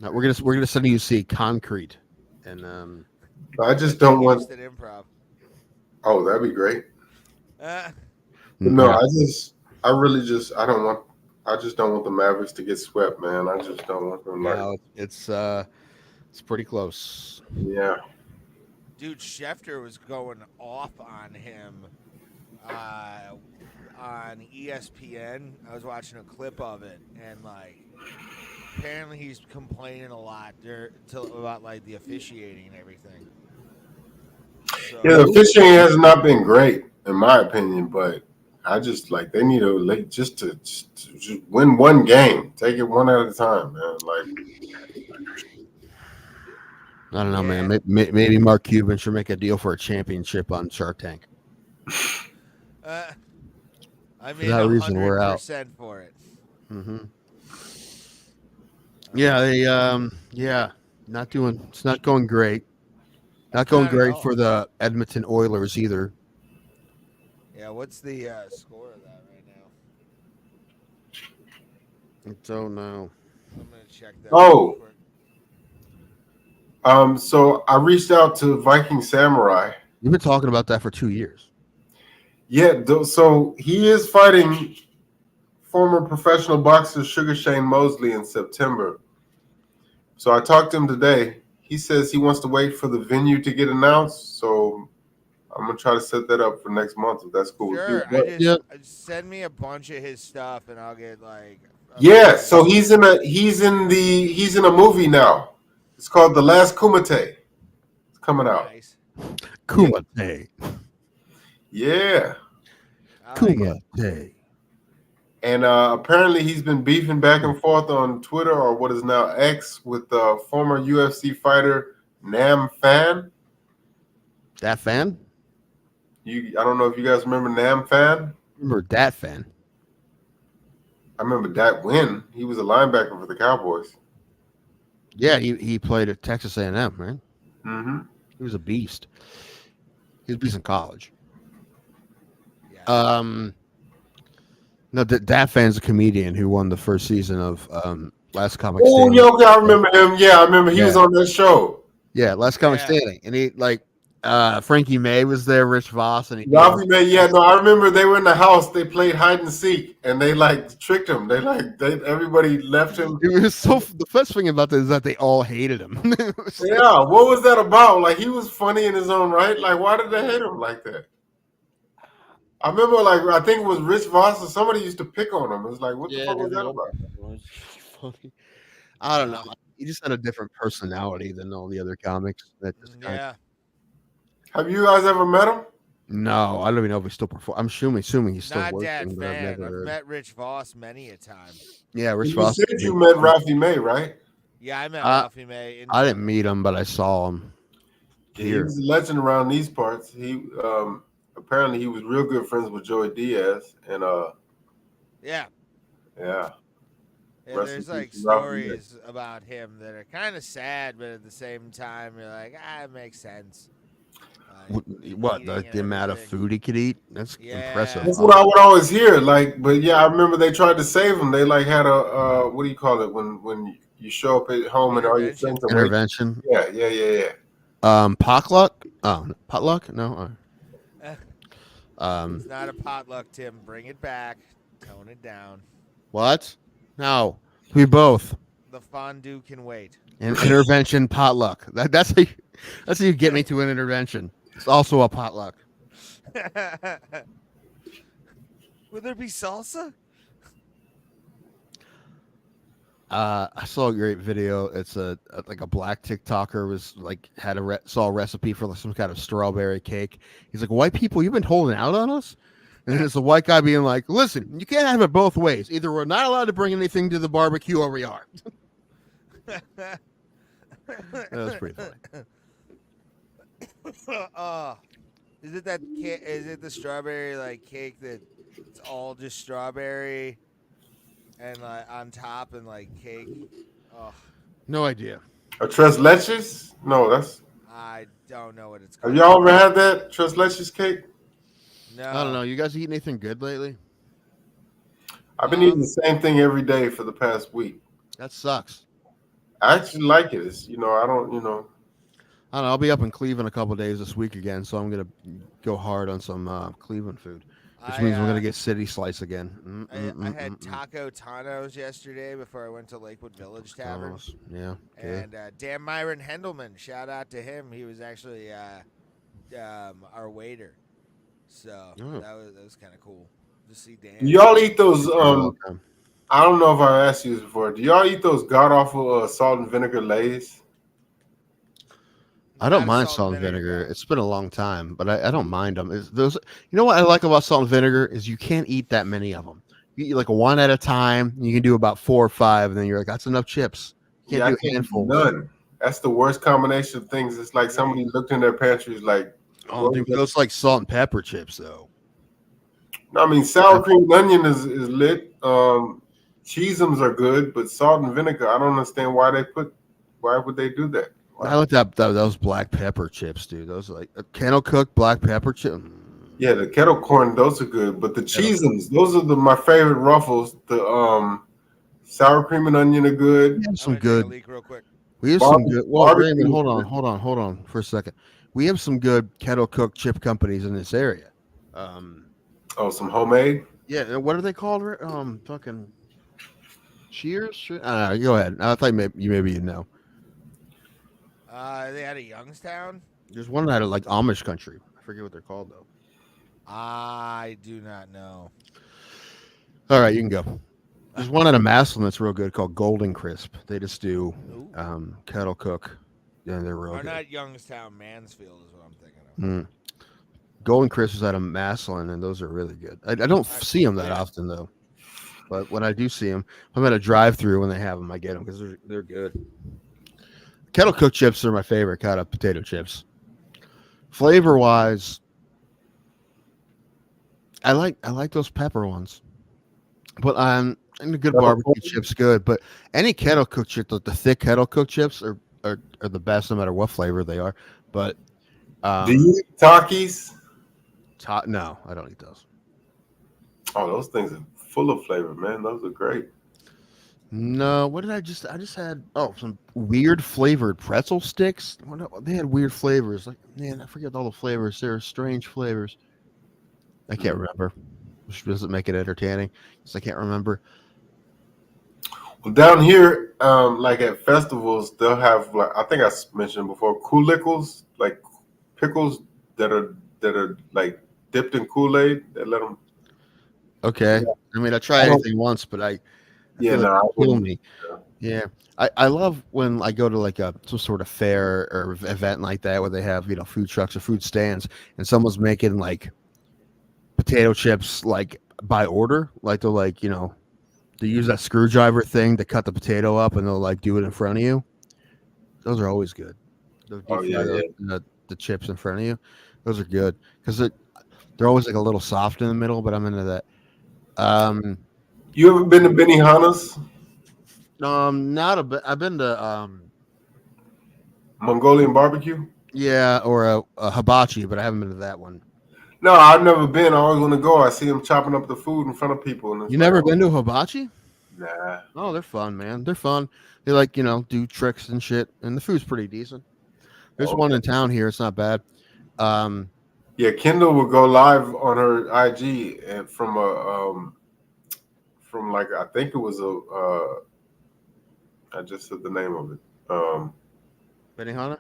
No, we're gonna send you to see Concrete, and I just don't want. at improv. Oh, that'd be great. Uh, No, I don't want I just don't want the Mavericks to get swept, man. I just don't want them. No, it's pretty close. Yeah. Dude, Schefter was going off on him on ESPN. I was watching a clip of it, and like, apparently he's complaining a lot about like the officiating and everything. So, Yeah, the officiating has not been great, in my opinion, but I just like they need to just win one game, take it one at a time, man. Like, I don't know, man. Maybe Mark Cuban should make a deal for a championship on Shark Tank. I For mean, that reason, we're out. 100% for it. Mm-hmm. Yeah, it's not going great. Not going Not at great all. for the Edmonton Oilers either. Yeah, what's the score of that right now? I don't know. I'm gonna check that. Oh. real quick. So I reached out to Viking Samurai. You've been talking about that for 2 years. Yeah, so he is fighting former professional boxer Sugar Shane Mosley in September. So I talked to him today. He says he wants to wait for the venue to get announced. So I'm gonna try to set that up for next month if that's cool Sure. with you. Send me a bunch of his stuff, and I'll get like. Yeah, so he's in a movie now. It's called The Last Kumite. It's coming out. Nice. Kumite. Yeah. I like it. Kumite. And apparently he's been beefing back and forth on Twitter, or what is now X, with former UFC fighter Nam Fan. That fan? I don't know if you guys remember Nam Fan. Remember that fan? I remember that win. He was a linebacker for the Cowboys. Yeah, he played at Texas A&M, right? Mm-hmm. He was a beast. He was a beast in college. Yeah. No, that fan's a comedian who won the first season of Last Comic Oh, Standing. yeah, okay, I remember him. Yeah, I remember he was on that show. Yeah, Last Comic Yeah. Standing, and he like Frankie May was there, Rich Voss, and Ralphie May, yeah, no, I remember they were in the house. They played hide and seek, and they like tricked him. Everybody left him. It was so. The first thing about this is that they all hated him. Yeah, what was that about? Like, he was funny in his own right. Like, why did they hate him like that? I remember, like, I think it was Rich Voss or somebody used to pick on him. It was like, what the fuck was that about? Funny. I don't know. He just had a different personality than all the other comics. That just Yeah. Have you guys ever met him? No, I don't even know if he's still performing. I'm assuming he's still Not working. that but I've fan. never I've heard. met Rich Voss many a time. Yeah, Rich You Voss. said you met Ralphie May, right? Yeah, I met Ralphie May. I didn't meet him, but I saw him. He was a legend around these parts. He apparently he was real good friends with Joey Diaz, and Yeah. yeah. Yeah, Rest there's in like peace, Ralphie May. stories about him that are kind of sad, but at the same time, you're like, it makes sense. What eating and the amount of everything. food he could eat? That's Yeah. impressive. That's what I would always hear. Like, but yeah, I remember they tried to save him. They like had a what do you call it when you show up at home and all your friends are waiting? Intervention. Yeah. Potluck? Oh, potluck? No. It's not a potluck, Tim. Bring it back. Tone it down. What? No. We both. The fondue can wait. An intervention potluck. That's how you get me to an intervention. It's also a potluck. Would there be salsa? I saw a great video. It's like a black TikToker was like saw a recipe for some kind of strawberry cake. He's like, "White people, you've been holding out on us." And then it's a white guy being like, "Listen, you can't have it both ways. Either we're not allowed to bring anything to the barbecue, or we are." That was pretty funny. Is it that? Is it the strawberry like cake that it's all just strawberry and like on top and like cake? Oh, No idea. A tres leches? No, that's. I don't know what it's called. Have y'all ever had that tres leches cake? No. I don't know. You guys eat anything good lately? I've been eating the same thing every day for the past week. That sucks. I actually like it. It's, I don't. I don't know. I'll be up in Cleveland a couple days this week again, so I'm gonna go hard on some Cleveland food. which means we're gonna get City Slice again. I had Taco Tanos yesterday before I went to Lakewood Village Tavern. Tanos, yeah. Okay. And Dan Myron Hendelman, shout out to him. He was actually our waiter. So that was kind of cool to see Dan. Do y'all eat those? I don't know if I asked you this before. Do y'all eat those god awful salt and vinegar Lays? I don't mind salt and vinegar. It's been a long time, but I don't mind them. You know what I like about salt and vinegar is you can't eat that many of them. You eat like one at a time. You can do about 4 or 5, and then you're like, that's enough chips. You can't do a handful. None. That's the worst combination of things. It's like somebody looked in their pantries like, oh, dude, those like salt and pepper chips though. No, I mean sour cream and onion is lit. Cheesums are good, but salt and vinegar, I don't understand why would they do that? I looked up those black pepper chips, dude. Those are like kettle cooked black pepper chips. Yeah, the kettle corn, those are good. But the cheesums, those are my favorite ruffles. The sour cream and onion are good. We have some good. Real quick. We have some good. Well, Raymond, hold on for a second. We have some good kettle cooked chip companies in this area. Some homemade. Yeah, what are they called? Fucking Cheers. Go ahead. I thought maybe you know. They had a Youngstown. There's one out of like Amish country. I forget what they're called though. I do not know. All right, you can go. There's one out of Maslin that's real good called Golden Crisp. They just do kettle cook. Yeah, they're real good. Not Youngstown, Mansfield is what I'm thinking of. Golden Crisp is out of Maslin, and those are really good. I don't see them that often though, but when I do see them, I'm at a drive-through when they have them. I get them because they're good. Kettle cooked chips are my favorite kind of potato chips. Flavor wise, I like those pepper ones, but and the good barbecue chips good. But any kettle cooked chip, the thick kettle cooked chips are the best no matter what flavor they are. But do you eat Takis? No, I don't eat those. Oh, those things are full of flavor, man. Those are great. No, what did I just had? Oh, some weird flavored pretzel sticks. They had weird flavors. Like, man, I forget all the flavors. There are strange flavors. I can't remember, which doesn't make it entertaining because I can't remember. Well, down here, like at festivals, they'll have like I think I mentioned before, Kool-Lickles, like pickles that are like dipped in Kool-Aid. They let them. Okay, yeah. I mean, I tried anything once, but I feel like it killed me. Yeah, I love when I go to like some sort of fair or event like that where they have food trucks or food stands, and someone's making like potato chips like by order, like they'll like they use that screwdriver thing to cut the potato up, and they'll like do it in front of you. Those are always good. The chips in front of you, those are good because they're always like a little soft in the middle. But I'm into that. You ever been to Benihana's? Not a bit. I've been to Mongolian barbecue. Yeah, or a hibachi, but I haven't been to that one. No, I've never been. I always want to go. I see them chopping up the food in front of people. And you never been to a hibachi? Nah. Oh, they're fun, man. They're fun. They like do tricks and shit, and the food's pretty decent. There's one in town here. It's not bad. Yeah, Kendall would go live on her IG and from like I think it was I just said the name of it. Benihana?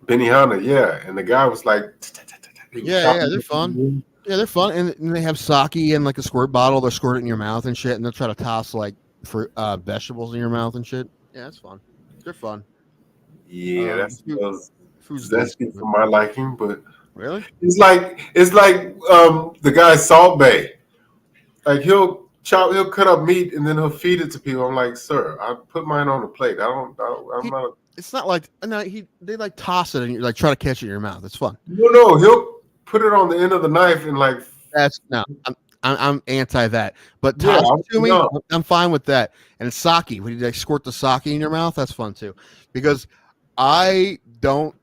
Benihana, yeah. And the guy was like, yeah, they're fun. Yeah, they're fun, and they have sake in like a squirt bottle. They'll squirt it in your mouth and shit, and they'll try to toss like vegetables in your mouth and shit. Yeah, that's fun. They're fun. Yeah, that's zesty for my liking, but really, it's like the guy Salt Bay. Like he'll cut up meat and then he'll feed it to people. I'm like, sir, I put mine on the plate. It's not like they like toss it and you like try to catch it in your mouth. It's fun. No, he'll put it on the end of the knife and like. I'm anti that, but toss it to me, I'm fine with that. And it's sake. When you like squirt the sake in your mouth, that's fun too, because I don't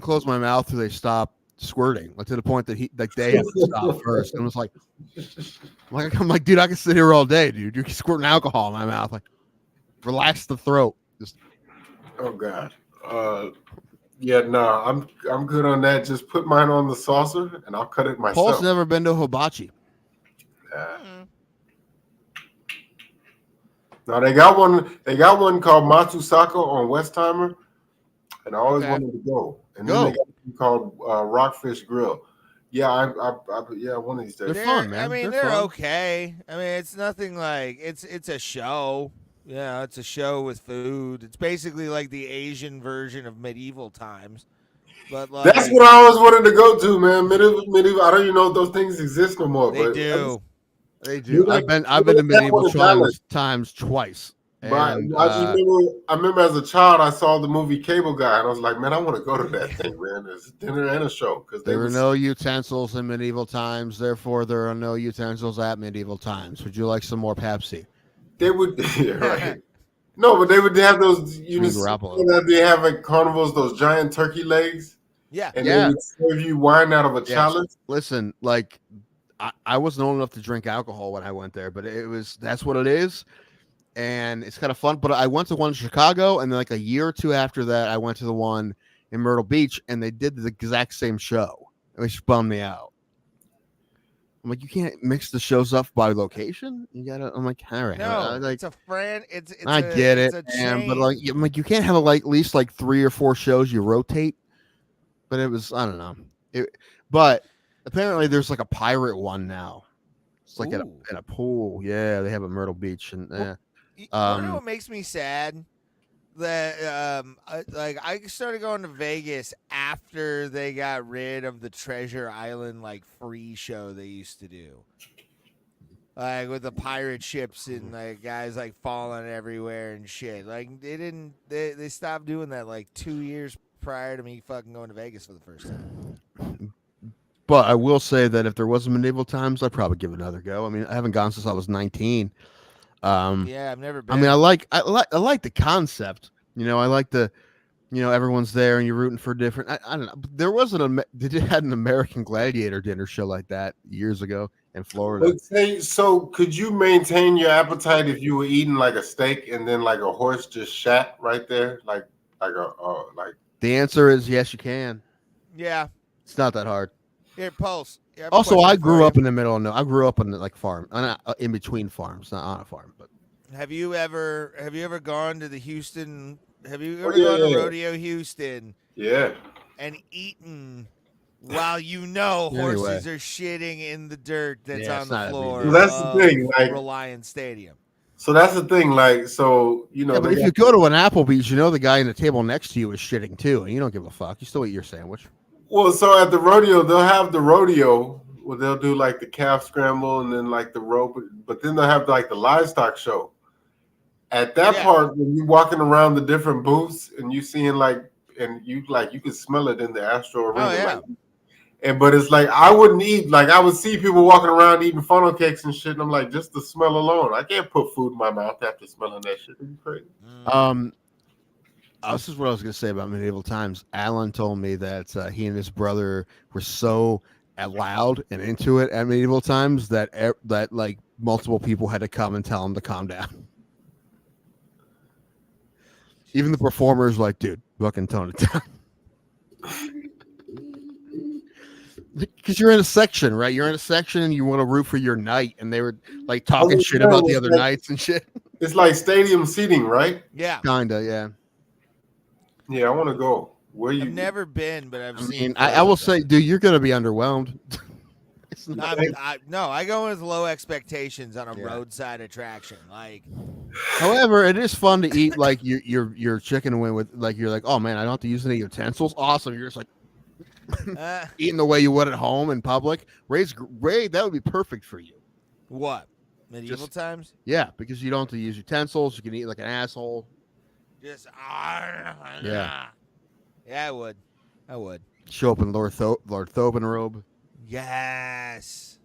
close my mouth till they stop squirting, like to the point that they have to stop first. And it's like, I'm like, dude, I can sit here all day, dude. You're squirting alcohol in my mouth. Like, relax the throat. Just. Oh God. Yeah, no, I'm good on that. Just put mine on the saucer and I'll cut it myself. Paul's never been to hibachi. No, they got one. They got one called Matsusaka on Westheimer, and I always Okay. wanted to go. And then they got one called Rockfish Grill. Yeah, yeah, one of these days. They're fun, man. I mean, They're they're fun. okay. I mean, it's nothing like it's a show. Yeah, it's a show with food. It's basically like the Asian version of medieval times. But like, That's what I always wanted to go to, man. Medieval. I don't even know if those things exist no more. they but do. They do. I've been to medieval times twice. And, I remember as a child, I saw the movie Cable Guy, and I was like, man, I want to go to that thing, man. There's a dinner and a show because there were no utensils in medieval times. Therefore, there are no utensils at medieval times. Would you like some more Pepsi? They would, yeah, right. No, but they would have those. That they have at carnivals, those giant turkey legs. Yeah, and they would serve you wine out of a chalice. Listen, like I wasn't old enough to drink alcohol when I went there, but that's what it is. And it's kind of fun. But I went to one in Chicago, and then like a year or two after that, I went to the one in Myrtle Beach, and they did the exact same show, which bummed me out. I'm like, you can't mix the shows up by location. You gotta. I'm like, all right. No, like, it's a friend. I get it, man, but like, I'm like, you can't have at least like 3 or 4 shows you rotate. But it was, I don't know. But apparently, there's like a pirate one now. It's like in a pool. Yeah, they have a Myrtle Beach, and you know what makes me sad? That I started going to Vegas after they got rid of the Treasure Island like free show they used to do, like with the pirate ships and like guys like falling everywhere and shit. Like they stopped doing that like 2 years prior to me fucking going to Vegas for the first time. But I will say that if there wasn't medieval times, I'd probably give it another go. I mean, I haven't gone since I was 19. Yeah, I've never been. I mean, I like the concept. You know, I like the, everyone's there and you're rooting for different. I don't know. There wasn't they had an American Gladiator dinner show like that years ago in Florida. So could you maintain your appetite if you were eating like a steak and then like a horse just shat right there, like. The answer is yes, you can. Yeah, it's not that hard. Here, Pulse. Also, I grew up in the middle of I grew up in like farm, in between farms, not on a farm. But have you ever gone to the Houston? Have you ever gone to Rodeo Houston? Yeah. And eaten while horses are shitting in the dirt that's on the floor. Well, that's the thing, like Reliance Stadium. So that's the thing, like, so but if you go to an Applebee's, the guy in the table next to you is shitting too, and you don't give a fuck. You still eat your sandwich. Well, so at the rodeo, they'll have the rodeo where they'll do like the calf scramble and then like the rope, but then they'll have like the livestock show. At that part, when you're walking around the different booths and you seeing you can smell it in the Astro Arena. Oh, yeah. But it's like I wouldn't eat. Like I would see people walking around eating funnel cakes and shit, and I'm like, just the smell alone, I can't put food in my mouth after smelling that shit. Are you crazy? This is what I was going to say about medieval times. Alan told me that he and his brother were so loud and into it at medieval times that like multiple people had to come and tell him to calm down. Even the performers, like, dude, fucking tone it down. Because you're in a section, right? You're in a section and you want to root for your knight, and they were like talking shit about the other knights and shit. It's like stadium seating, right? Yeah. Kinda, yeah. Yeah, I want to go. Where you? I've never been, but I've seen. I will say, dude, you're gonna be underwhelmed. I go with low expectations on a roadside attraction. Like, however, it is fun to eat like your chicken wing with like you're like, oh man, I don't have to use any utensils. Awesome. You're just like eating the way you would at home in public. Ray, that would be perfect for you. What? Medieval times? Yeah, because you don't have to use utensils. You can eat like an asshole. Just yeah, I would. Show up in Lord Thoban robe. Yes.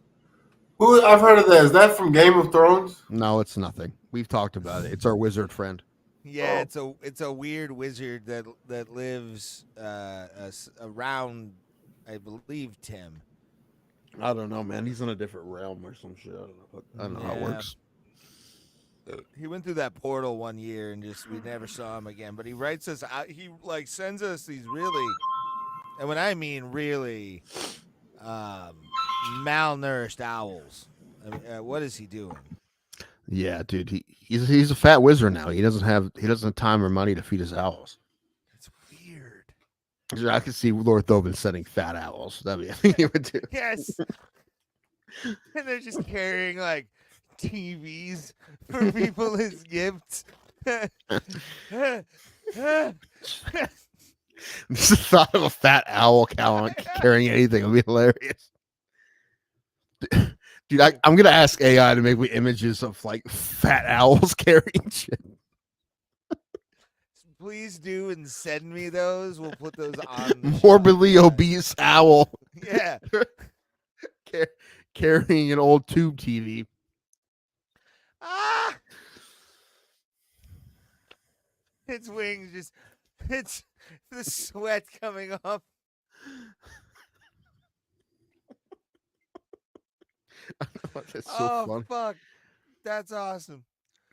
Who I've heard of that. Is that from Game of Thrones? No, it's nothing. We've talked about it. It's our wizard friend. Yeah, it's a weird wizard that lives around, I believe, Tim. I don't know, man. He's in a different realm or some shit. I don't know how it works. He went through that portal one year and just we never saw him again. But he writes us out. He like sends us these really, and when I mean really, malnourished owls. I mean, what is he doing? Yeah, dude. He's a fat wizard now. He doesn't have time or money to feed his owls. It's weird. I could see Lord Thobin sending fat owls. That'd be a thing he would do. Yes. And they're just carrying like TVs for people as gifts. Just the thought of a fat owl carrying anything would be hilarious. Dude, I'm gonna ask AI to make me images of like fat owls carrying shit. Please do and send me those. We'll put those on. The Morbidly show. obese owl. Yeah. Carrying an old tube TV. Ah! Its wings just, it's the sweat coming off. That's so funny. Fuck. That's awesome.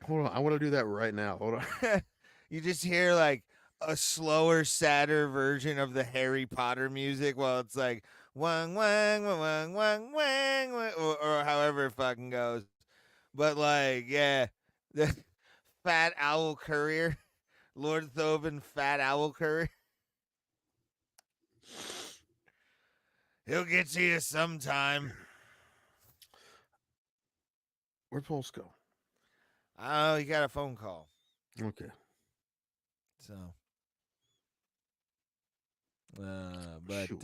Hold on. I want to do that right now. Hold on. You just hear like a slower, sadder version of the Harry Potter music while it's like wang wang wang wang wang wang, or however it fucking goes. But like, yeah, the fat owl courier, Lord Thobin, fat owl courier. He'll get to you sometime. Where'd Pulse go? Oh, he got a phone call. Okay. So, but Shoot,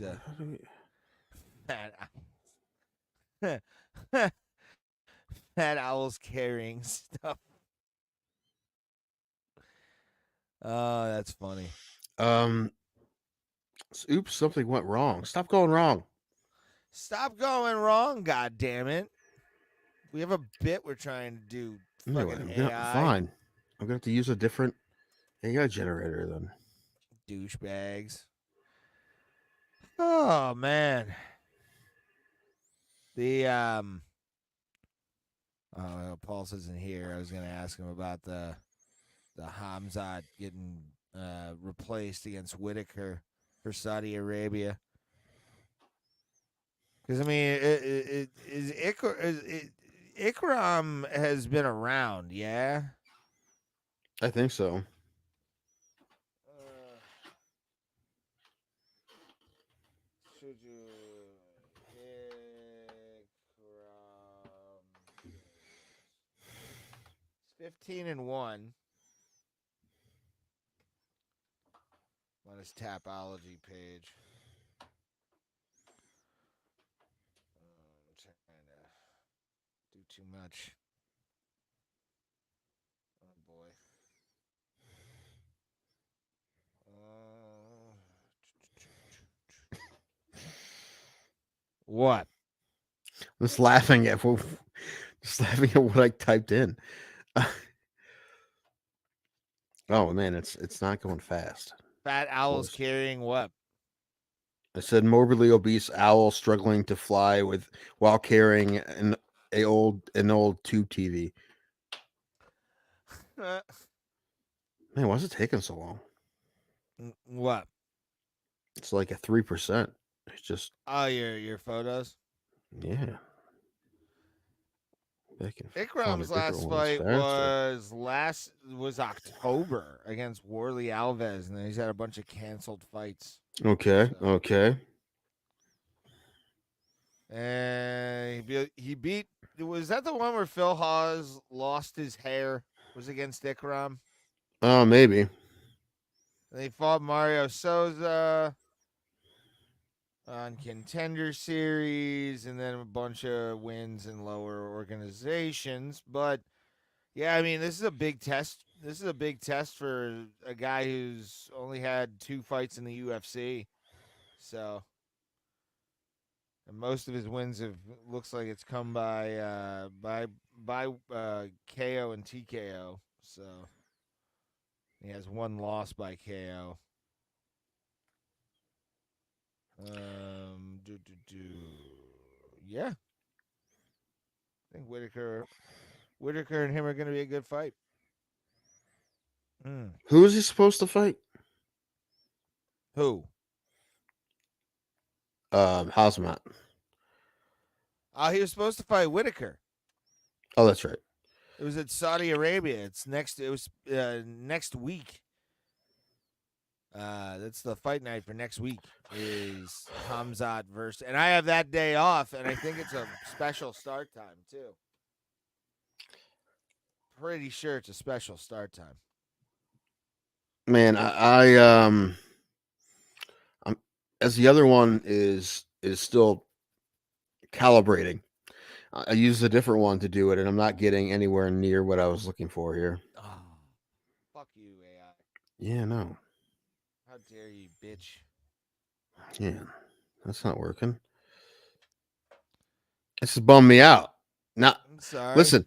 fat owls carrying stuff. Oh, that's funny. Oops, something went wrong. Stop going wrong. Stop going wrong, God damn it. We have a bit we're trying to do. Fucking AI. Fine. I'm gonna have to use a different AI generator then. Douchebags. Oh man. The Pulse isn't here. I was gonna ask him about the Khamzat getting replaced against Whitaker for Saudi Arabia. Because I mean, Ikram has been around, yeah. I think so. Should you It's 15-1 on his Tapology page. I'm trying to do too much. Oh boy. What? Just laughing at what I typed in. Oh man, it's not going fast. Fat owls carrying what? I said morbidly obese owl struggling to fly while carrying an old tube TV. Man, why is it taking so long? What? It's like a 3%. It's just your photos. Yeah. Ikram's last fight was October against Warley Alves, and then he's had a bunch of canceled fights. Okay. Okay. And he beat. Was that the one where Phil Hawes lost his hair? Was against Ikram? Oh, maybe. They fought Mario Souza on Contender Series, and then a bunch of wins in lower organizations. But yeah, I mean, this is a big test. This is a big test for a guy who's only had 2 fights in the UFC. So, and most of his wins looks like it's come by KO and TKO. So he has 1 loss by KO. Yeah. I think Whitaker Whitaker and him are going to be a good fight. Who is he supposed to fight? Who? Khamzat. He was supposed to fight Whitaker. Oh, that's right. It was at Saudi Arabia. It was next week. That's the fight night for next week. Is Khamzat versus, and I have that day off, and I think it's a special start time too. Pretty sure it's a special start time. Man, I'm as the other one is still calibrating. I used a different one to do it, and I'm not getting anywhere near what I was looking for here. Oh, fuck you, AI. Yeah, no. How dare you, bitch? Yeah, that's not working. This has bummed me out. Now, I'm sorry. listen,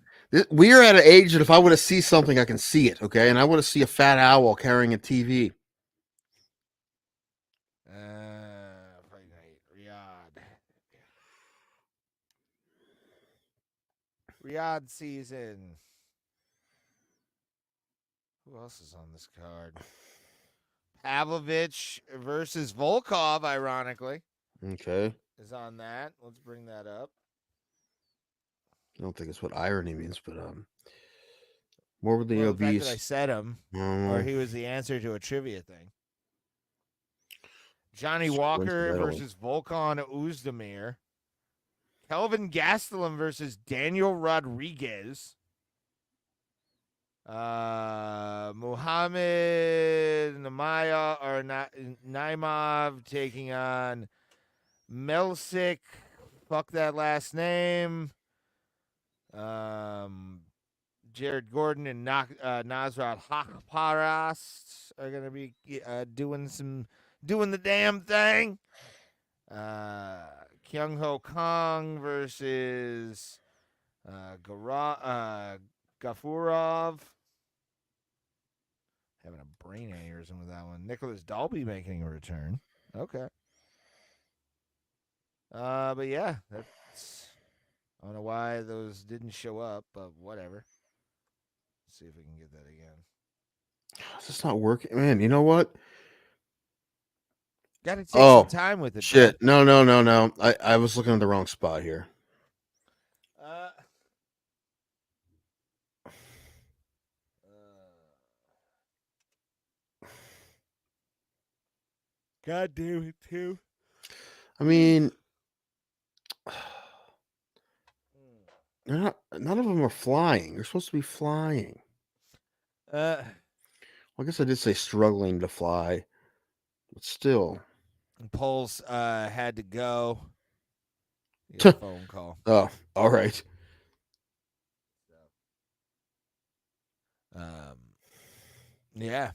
we are at an age that if I want to see something, I can see it, okay? And I want to see a fat owl carrying a TV. Fight night, Riyadh season. Who else is on this card? Pavlovich versus Volkov, ironically, Okay. is on that. Let's bring that up. I don't think it's what irony means, but more with the Well, the fact obese. that I said him, or he was the answer to a trivia thing. Johnny Walker Coincidentally. versus Volkan Oezdemir. Kelvin Gastelum versus Daniel Rodriguez. Muhammad Naimov taking on Melsik. Fuck that last name. Jared Gordon and Nasrat Hakparast are going to be doing the damn thing. Kyung Ho Kong versus Gafurov. Having a brain aneurysm with that one. Nicholas Dalby making a return. Okay. But yeah, that's. I don't know why those didn't show up, but whatever. Let's see if we can get that again. Is this not working? Man, you know what? Got to take some time with it. Shit. Bro. No. I was looking at the wrong spot here. God damn it, too. I mean, they're not. None of them are flying. They're supposed to be flying. Well, I guess I did say struggling to fly, but still. Pulse had to go. He got a phone call. Oh, all right. Yeah.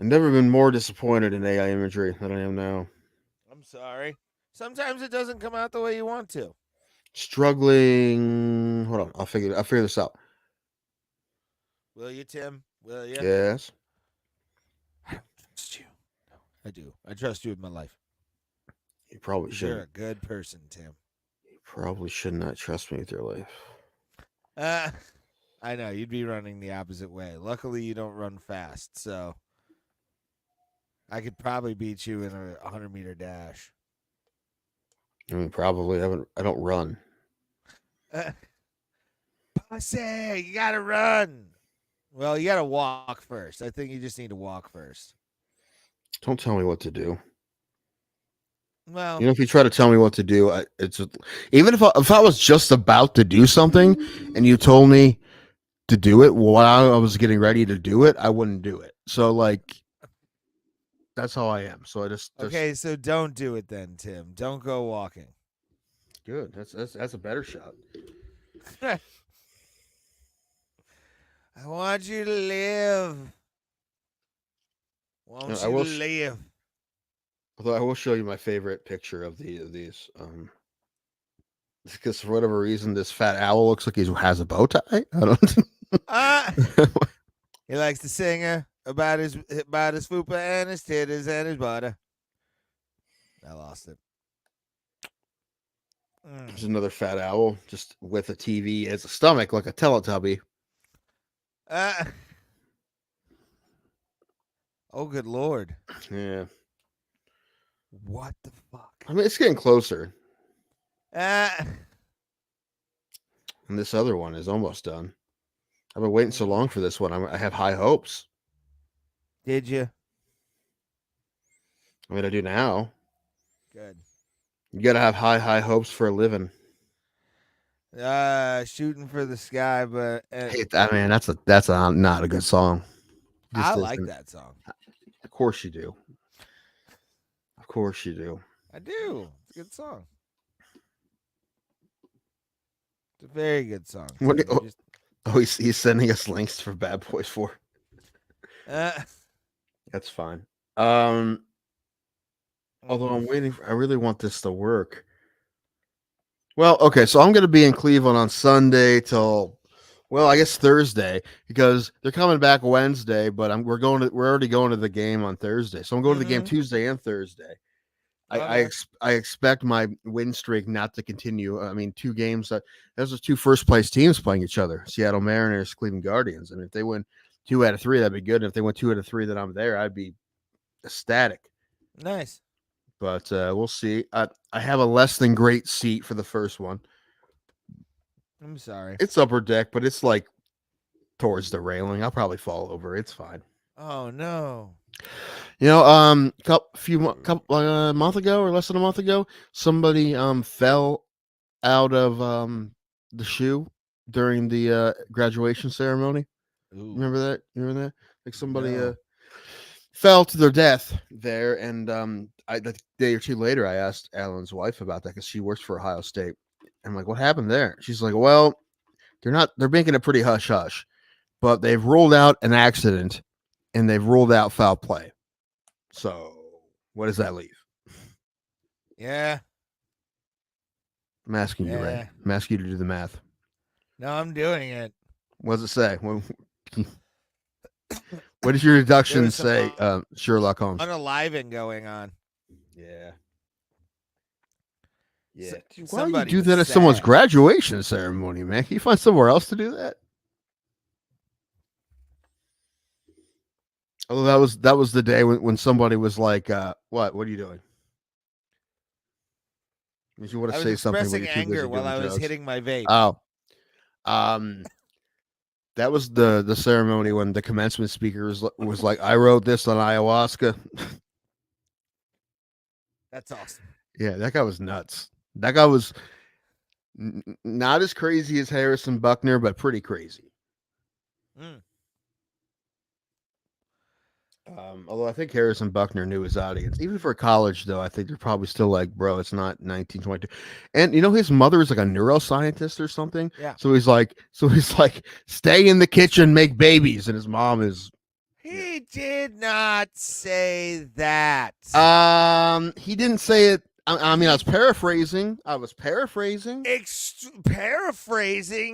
I've never been more disappointed in AI imagery than I am now. I'm sorry. Sometimes it doesn't come out the way you want to. Struggling. Hold on. I'll figure this out. Will you, Tim? Will you? Yes. I don't trust you. No, I do. I trust you with my life. You probably should. You're a good person, Tim. You probably should not trust me with your life. I know. You'd be running the opposite way. Luckily, you don't run fast, so I could probably beat you in a 100-meter dash. I mean, probably. I don't run. Pussy, you gotta run. Well, you gotta walk first. I think you just need to walk first. Don't tell me what to do. Well, you know, if you try to tell me what to do, even if I was just about to do something and you told me to do it while I was getting ready to do it, I wouldn't do it. So, like, that's how I am. So I just okay. So don't do it then, Tim. Don't go walking. Good. That's a better shot. I want you to live. Want you to live. Although I will show you my favorite picture of these. Because for whatever reason, this fat owl looks like he has a bow tie. I don't. He likes to sing about his fupa and his titties and his butter. I lost it. There's another fat owl just with a TV as a stomach, like a Teletubby. Oh, good Lord. Yeah. What the fuck? I mean, it's getting closer. Uh, And this other one is almost done. I've been waiting so long for this one. I have high hopes. did you? I mean, I do now. Good. You got to have high hopes for a living. Shooting for the sky, but Hate that, man. That's not a good song. I Just like isn't. that song. Of course you do. Of course you do. I do. It's a good song. It's a very good song. What too. do you- Just- he's sending us links for Bad Boys 4. That's fine. Although I'm waiting I really want this to work. Well, okay, so I'm going to be in Cleveland on Sunday till, well, I guess Thursday, because they're coming back Wednesday, but we're already going to the game on Thursday. So I'm going to the game Tuesday and Thursday. I expect my win streak not to continue. I mean, 2 games. Those are 2 first place teams playing each other: Seattle Mariners, Cleveland Guardians. I mean, if they win 2 out of 3, that'd be good. And if they win 2 out of 3, that I'm there, I'd be ecstatic. Nice. But we'll see. I have a less than great seat for the first one. I'm sorry. It's upper deck, but it's like towards the railing. I'll probably fall over. It's fine. Oh no. You know, a month ago or less than a month ago, somebody fell out of the shoe during the graduation ceremony. Ooh. Remember that? Like somebody No. fell to their death there, and a day or 2 later, I asked Alan's wife about that because she works for Ohio State. I'm like, what happened there? She's like, well, they're making it pretty hush hush, but they've ruled out an accident and they've ruled out foul play. So what does that leave? Yeah. I'm asking you, Ray. I'm asking you to do the math. No, I'm doing it. What does it say? What does your deduction There's some, say, Sherlock Holmes? Unaliving going on. Yeah. Yeah. Why do you somebody do was that at someone's sad. graduation ceremony, man? Can you find somewhere else to do that? Although that was the day when somebody was like, what are you doing? Did you want I to was say something? expressing when you're too busy anger while doing I was jokes? hitting my vape. Oh. That was the ceremony when the commencement speaker was like, I wrote this on ayahuasca. That's awesome. Yeah, that guy was nuts. That guy was not as crazy as Harrison Buckner, but pretty crazy. Mm. Although I think Harrison Buckner knew his audience. Even for college, though, I think they're probably still like, bro, it's not 1922. And you know, his mother is like a neuroscientist or something. Yeah. So he's like, stay in the kitchen, make babies, and his mom is. He did not say that. He didn't say it. I mean, I was paraphrasing. Paraphrasing.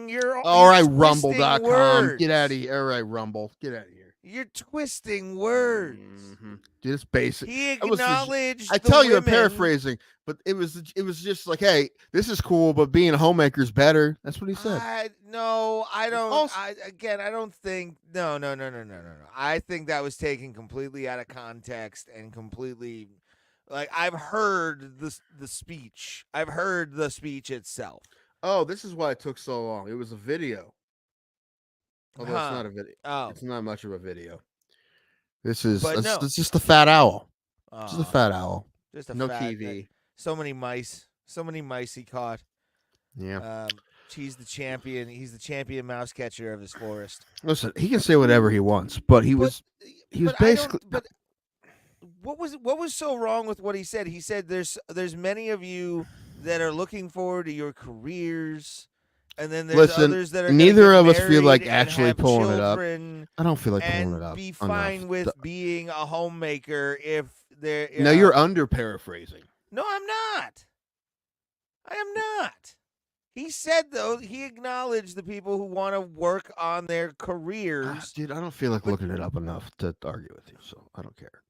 You're All right, twisting rumble.com. words. Get out of here. All right, Rumble. Get out of here. You're twisting words. Mm-hmm. Dude, it's basic. He acknowledged. I the tell you, I'm women. paraphrasing, but it was just like, hey, this is cool, but being a homemaker's better. That's what he said. I don't. Also- I don't think. No. I think that was taken completely out of context and completely. Like, I've heard the speech. I've heard the speech itself. Oh, this is why it took so long. It was a video. Although it's not a video. Oh. It's not much of a video. This is But no. it's just a fat owl. Just a Aw, fat owl. just a No fat- TV. So many mice. So many mice he caught. Yeah. He's the champion. He's the champion mouse catcher of his forest. Listen, he can say whatever he wants, but he was basically. But what was so wrong with what he said? He said there's many of you that are looking forward to your careers, and then there's Listen, others that are gonna neither get of us feel married like and actually have pulling it up. children I don't feel like pulling and it up. be enough. fine with being a homemaker if they're. No, you're under paraphrasing. No, I'm not. I am not. He said, though, he acknowledged the people who want to work on their careers. Dude, I don't feel like looking it up enough to argue with you, so I don't care.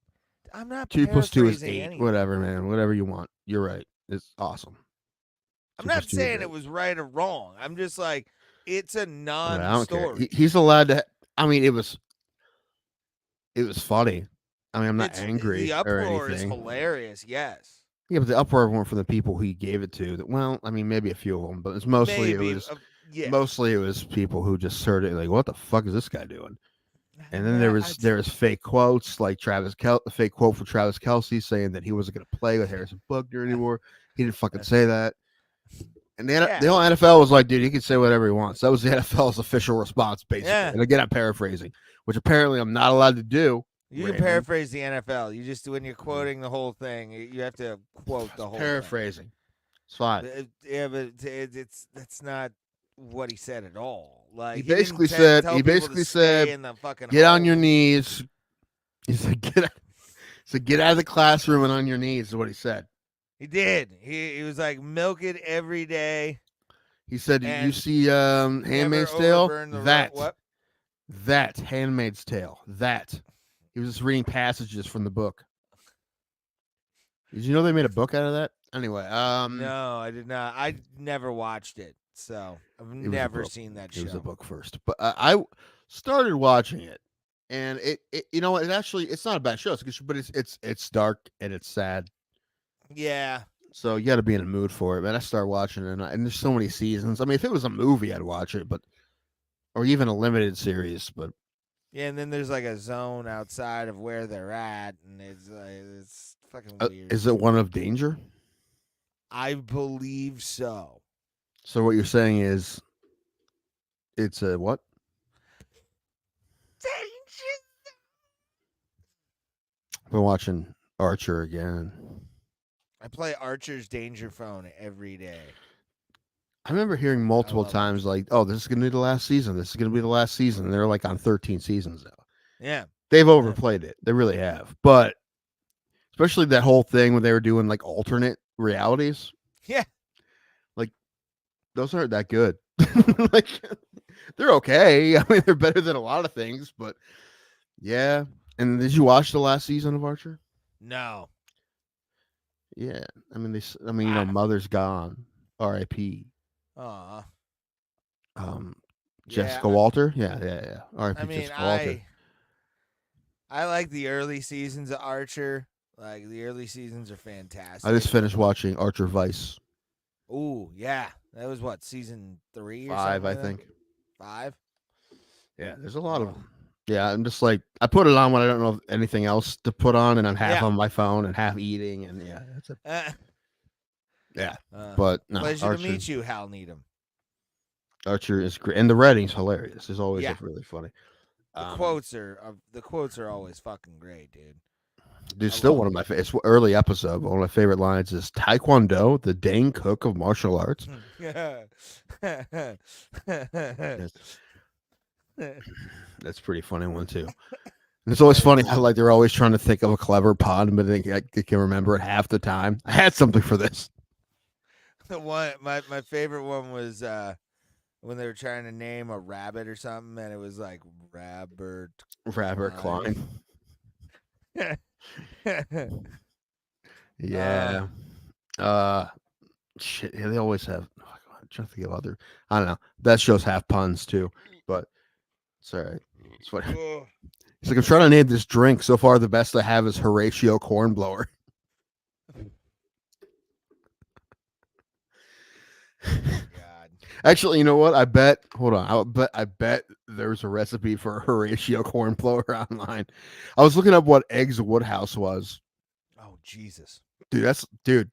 I'm not 2 + 2 is paraphrasing 8. anything. Whatever, man. Whatever you want. You're right. It's awesome. I'm 2 not + 2 is saying 8. it was right or wrong. I'm just like, it's a I don't care. non-story. He's allowed to. I mean, it was funny. I mean, I'm not It's angry the or uproar is anything. hilarious. Yes. Yeah, but the uproar weren't from the people he gave it to. Well, I mean, maybe a few of them, but it's mostly Maybe. it was Yeah. mostly it was people who just heard it like, "What the fuck is this guy doing?" And then Yeah, there was fake quotes like a fake quote from Travis Kelsey saying that he wasn't going to play with Harrison Butker anymore. He didn't fucking say that. And the whole NFL was like, dude, he can say whatever he wants. That was the NFL's official response, basically. Yeah. And again, I'm paraphrasing, which apparently I'm not allowed to do. You can paraphrase the NFL. You just when you're quoting the whole thing, you have to quote the whole paraphrasing. It's fine. Yeah, but that's not what he said at all. Like He basically said, get on your knees. He said, get out of the classroom and on your knees is what he said. He did. He was like, milk it every day. He said, you see Handmaid's Tale? That Handmaid's Tale. That. He was just reading passages from the book. Did you know they made a book out of that? Anyway, no, I did not. I never watched it, so I've never seen that show. It was a book first, but I started watching it, and it you know what? It's not a bad show. It's a good show, but it's dark and it's sad. Yeah. So you got to be in a mood for it, man. I started watching it, and there's so many seasons. I mean, if it was a movie, I'd watch it, or even a limited series, but. Yeah, and then there's like a zone outside of where they're at, and it's fucking weird. Is it one of danger? I believe so. So what you're saying is, it's a what? Danger. I've been watching Archer again. I play Archer's Danger Phone every day. I remember hearing multiple times like, "Oh, this is going to be the last season. This is going to be the last season." And they're like on 13 seasons now. Yeah. They've overplayed it. They really have. But especially that whole thing when they were doing like alternate realities. Yeah. Like those aren't that good. Like they're okay. I mean, they're better than a lot of things, but yeah. And did you watch the last season of Archer? No. Yeah. I mean, you know, Mother's gone. R.I.P. Jessica Walter. Yeah. R.I.P. I mean, Jessica Walter. I like the early seasons of Archer. Like the early seasons are fantastic. I just finished watching Archer Vice. Ooh, yeah. That was what, season 3 or 5, something? I think. 5? Yeah, there's a lot of them. Yeah, I'm just like, I put it on when I don't know anything else to put on, and I'm half on my phone and half eating, and yeah, that's it. Yeah, but no. Pleasure Archer, to meet you, Hal Needham. Archer is great, and the writing's hilarious. It's always really funny. The quotes are always fucking great, dude. Dude, still one of my it's early episode. One of my favorite lines is Taekwondo, the Dane Cook of martial arts. That's a pretty funny one too. And it's always funny how like they're always trying to think of a clever pun, but they can remember it half the time. I had something for this. The one my favorite one was when they were trying to name a rabbit or something, and it was like Rabbit Klein. Yeah. Shit. Yeah, they always have. I'm trying to think of other. I don't know. That shows half puns too, but it's all right. It's funny. It's like I'm trying to name this drink. So far, the best I have is Horatio Cornblower. God. Actually, you know what? I bet. Hold on. I bet there's a recipe for a Horatio Cornblower online. I was looking up what Eggs Woodhouse was. Oh Jesus, dude.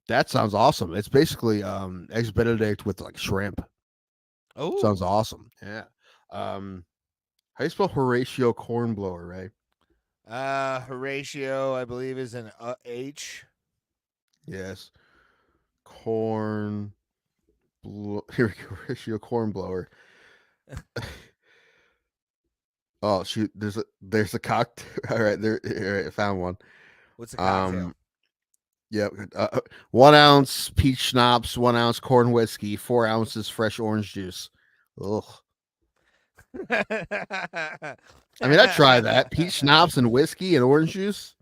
That sounds awesome. It's basically eggs Benedict with like shrimp. Oh, sounds awesome. Yeah. How do you spell Horatio Cornblower, right? Horatio, I believe, is an H. Yes. Here we go. Horatio Cornblower. Oh shoot! There's a cocktail. All right, I found one. What's a cocktail? Yeah, 1 ounce peach schnapps, 1 ounce corn whiskey, 4 ounces fresh orange juice. Ugh. I mean, I'd try that. Peach schnapps and whiskey and orange juice.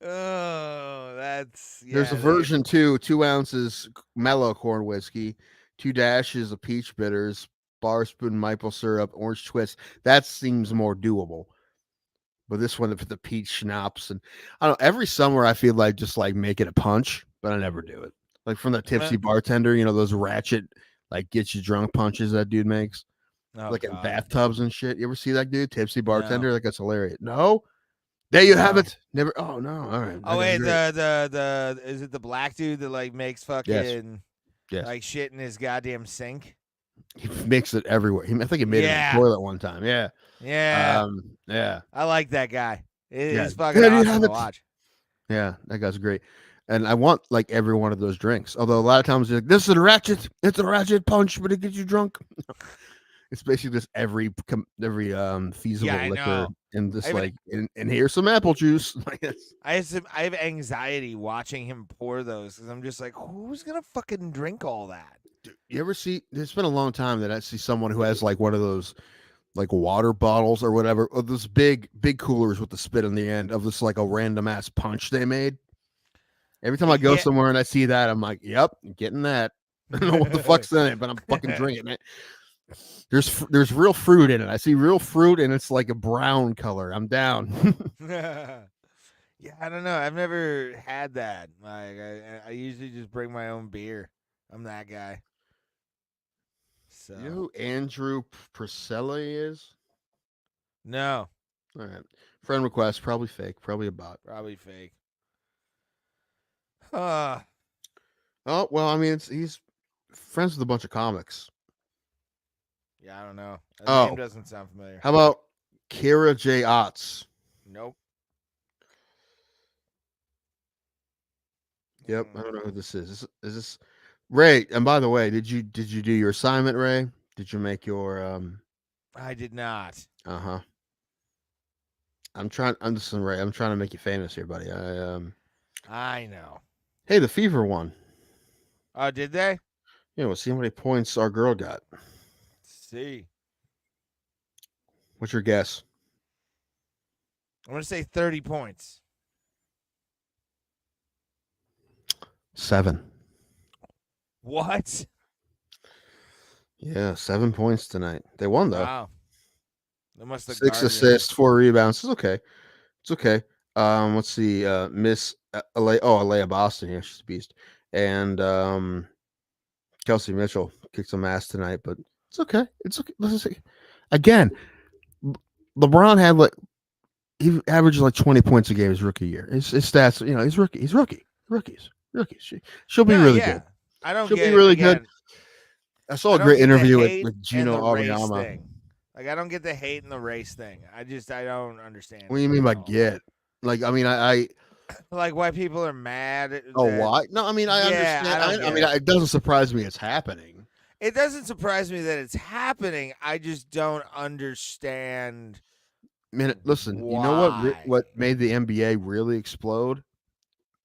Oh, that's There's a version too. 2 ounces mellow corn whiskey, 2 dashes of peach bitters, bar spoon, maple syrup, orange twist. That seems more doable. But this one with the peach schnapps and I don't know, every summer I feel like just like make it a punch, but I never do it. Like from the tipsy bartender, those ratchet like get you drunk punches that dude makes. Like in bathtubs and shit. You ever see that dude? Tipsy bartender? Like that's hilarious. No? There you have it. Never. Oh no. All right. Oh wait, the is it the black dude that like makes fucking Yes. like shit in his goddamn sink? He makes it everywhere. I think he made it in the toilet one time. Yeah. Yeah. Yeah. I like that guy. It's Yeah. fucking There you awesome have to it. watch. Yeah, that guy's great. And I want like every one of those drinks. Although a lot of times they're like, this is a ratchet. It's a ratchet punch, but it gets you drunk. It's basically just every feasible liquor and this and here's some apple juice. I have anxiety watching him pour those because I'm just like, who's gonna fucking drink all that? Dude, you ever see? It's been a long time that I see someone who has like one of those like water bottles or whatever, of those big coolers with the spit on the end of this like a random ass punch they made. Every time I go somewhere and I see that, I'm like, yep, getting that. I don't know what the fuck's in it, but I'm fucking drinking it. There's real fruit in it. I see real fruit and it's like a brown color. I'm down. Yeah, I don't know. I've never had that. Like I usually just bring my own beer. I'm that guy. So You know who Andrew Priscilla is? No. All right. Friend request, probably fake, probably a bot. Probably fake. Oh, well, I mean, he's friends with a bunch of comics. Yeah, I don't know. That name doesn't sound familiar. How about Kira J. Otts? Nope. Yep, I don't know who this is. Is this Ray? And by the way, did you do your assignment, Ray? Did you make your I did not. Uh-huh. I'm trying to make you famous here, buddy. I know. Hey, the Fever won. Oh, did they? Yeah, we'll see how many points our girl got. See. What's your guess? I'm gonna say 30 points. 7. What? Yeah, 7 points tonight. They won though. Wow. They must have 6 assists, 4 rebounds. It's okay. It's okay. Let's see. Miss Alea Boston here. She's a beast. And Kelsey Mitchell kicked some ass tonight, but it's okay. It's okay. Let's see. Again, LeBron had he averaged like 20 points a game his rookie year. His stats, he's rookie. He's rookie. Rookies. She'll be really good. I don't. She'll get be really again, good. I saw a great interview with Gino Auriemma. Like I don't get the hate and the race thing. I don't understand. What do you mean by get? Like, I mean, I like why people are mad. Why? No, I mean, I understand. I mean, it doesn't surprise me it's happening. It doesn't surprise me that it's happening. I just don't understand. Man, listen, you know what made the NBA really explode?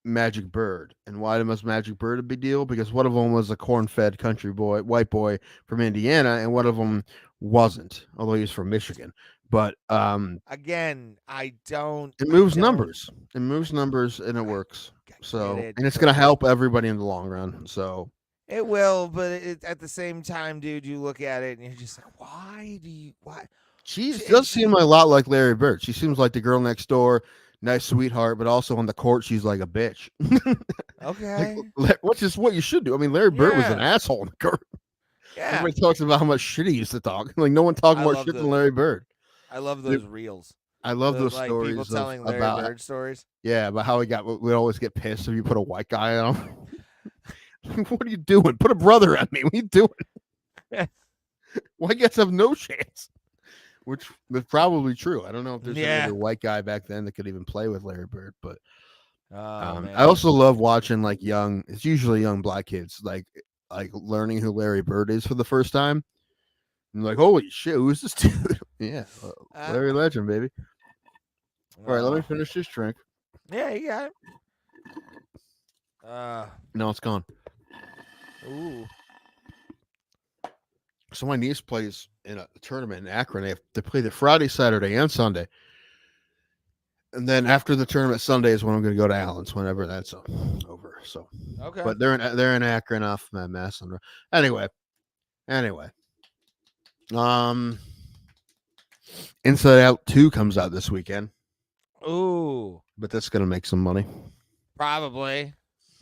Magic Bird. And why was Magic Bird a big deal? Because one of them was a corn-fed country boy, white boy from Indiana, and one of them wasn't, although he's from Michigan. But again, I don't. It moves numbers. It moves numbers, and it works. So, and it's gonna help everybody in the long run. So it will, but at the same time, dude, you look at it and you're just like, why? She does seem a lot like Larry Bird. She seems like the girl next door. Nice sweetheart, but also on the court, she's like a bitch. Okay. Which is what you should do. I mean, Larry Bird was an asshole on the court. Yeah. Everybody talks about how much shit he used to talk. Like, no one talked more shit than Larry Bird. I love those reels. I love those like, stories. People telling Larry Bird stories. Yeah, about how we'd always get pissed if you put a white guy on him. What are you doing? Put a brother on me. What are you doing? White guys have no chance. Which was probably true. I don't know if there's any other white guy back then that could even play with Larry Bird, but I also love watching like it's usually young black kids like learning who Larry Bird is for the first time. And like, holy shit, who's this dude? Yeah, Larry Legend, baby. All right, let me finish this drink. Yeah, you got it. No, it's gone. Ooh. So my niece plays in a tournament in Akron. They play the Friday, Saturday, and Sunday. And then after the tournament Sunday is when I'm going to go to Allen's whenever that's over. So okay, but they're in Akron off Mass. Anyway. Inside Out 2 comes out this weekend, Ooh, but that's gonna make some money. probably.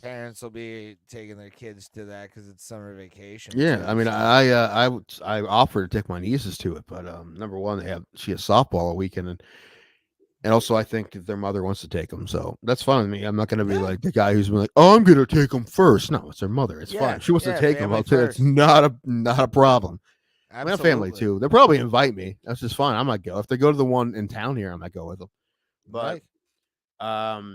Parents will be taking their kids to that because it's summer vacation. Yeah, too, I mean, so- I offered to take my nieces to it, but number one, she has softball all weekend, and also I think their mother wants to take them, so that's fine with me. I'm not gonna be like the guy who's been like, oh, I'm gonna take them first. No, it's their mother. It's fine. If she wants to take them, family I'll tell you, it's first. not a problem. I mean, I have family Absolutely. too. They'll probably invite me. That's just fine. I might go if they go to the one in town here. I might go with them. But I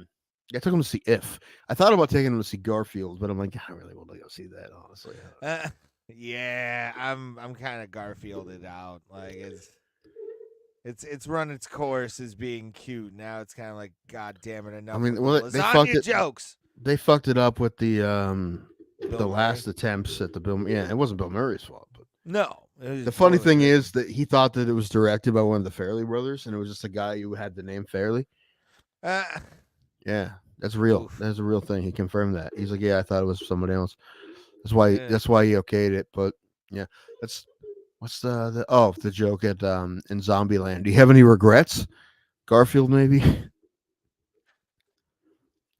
took them to see If. I thought about taking them to see Garfield, but I'm like, I really want to go see that. Honestly, Yeah, I'm kind of Garfielded out. Like it's run its course as being cute. Now it's kind of like, God damn it, enough. I mean, with well, the they lasagna fucked it. jokes. They fucked it up with the Bill last Murray? attempts at the Bill. Yeah, it wasn't Bill Murray's fault. But No. it was the funny totally thing great. is that he thought that it was directed by one of the Farrelly brothers, and it was just a guy who had the name Farrelly. Yeah, that's real. Oof. That's a real thing. He confirmed that. He's like, yeah, I thought it was somebody else. That's why. Yeah. That's why he okayed it. But yeah, that's what's the joke at in Zombieland. Do you have any regrets, Garfield? Maybe.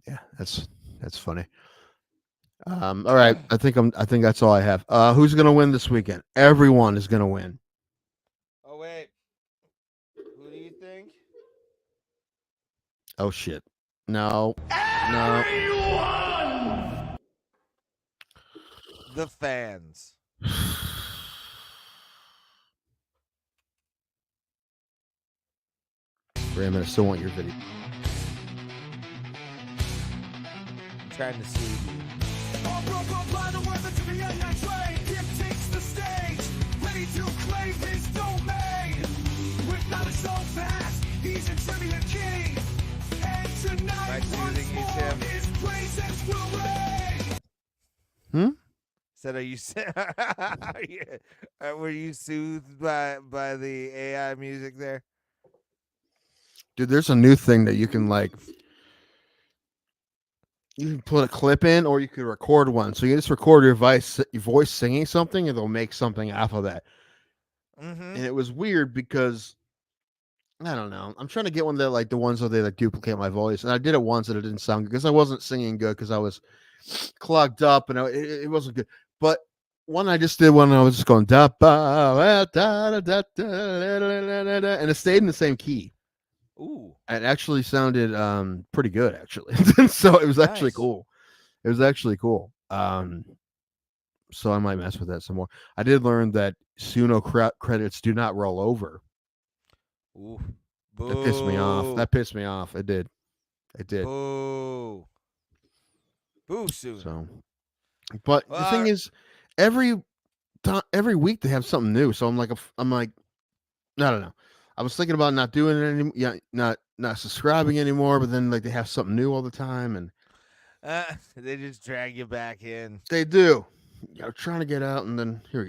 Yeah, that's funny. All right, I think that's all I have. Who's gonna win this weekend? Everyone is gonna win. Oh wait, who do you think? Oh shit. No. The fans. Wait a minute, I still want your video. I'm trying to see. All broke up by the weather to the end night train. Kip takes the stage, ready to claim his domain. With knowledge so fast, he's a trivia king. And tonight, once soothing you, more, Tim? his praises will reign. Said, are you were you soothed by the AI music there? Dude, there's a new thing that you can you can put a clip in, or you could record one. So you just record your voice singing something, and they'll make something off of that. Mm-hmm. And it was weird because I don't know. I'm trying to get one that the ones where they duplicate my voice, and I did it once and it didn't sound good because I wasn't singing good because I was clogged up and it wasn't good. But one I just did when I was just going da ba da da da da and it stayed in the same key. Ooh. It actually sounded pretty good actually. So it was actually Nice. cool. It was actually cool. So I might mess with that some more. I did learn that Suno credits do not roll over. Ooh. That pissed me off. That pissed me off. It did. It did. Boo. Boo soon. So, but the thing is, every week they have something new. So I'm like, I don't know. I was thinking about not doing it anymore. Yeah, not subscribing anymore. But then they have something new all the time, and they just drag you back in. they do. You're trying to get out, and then here,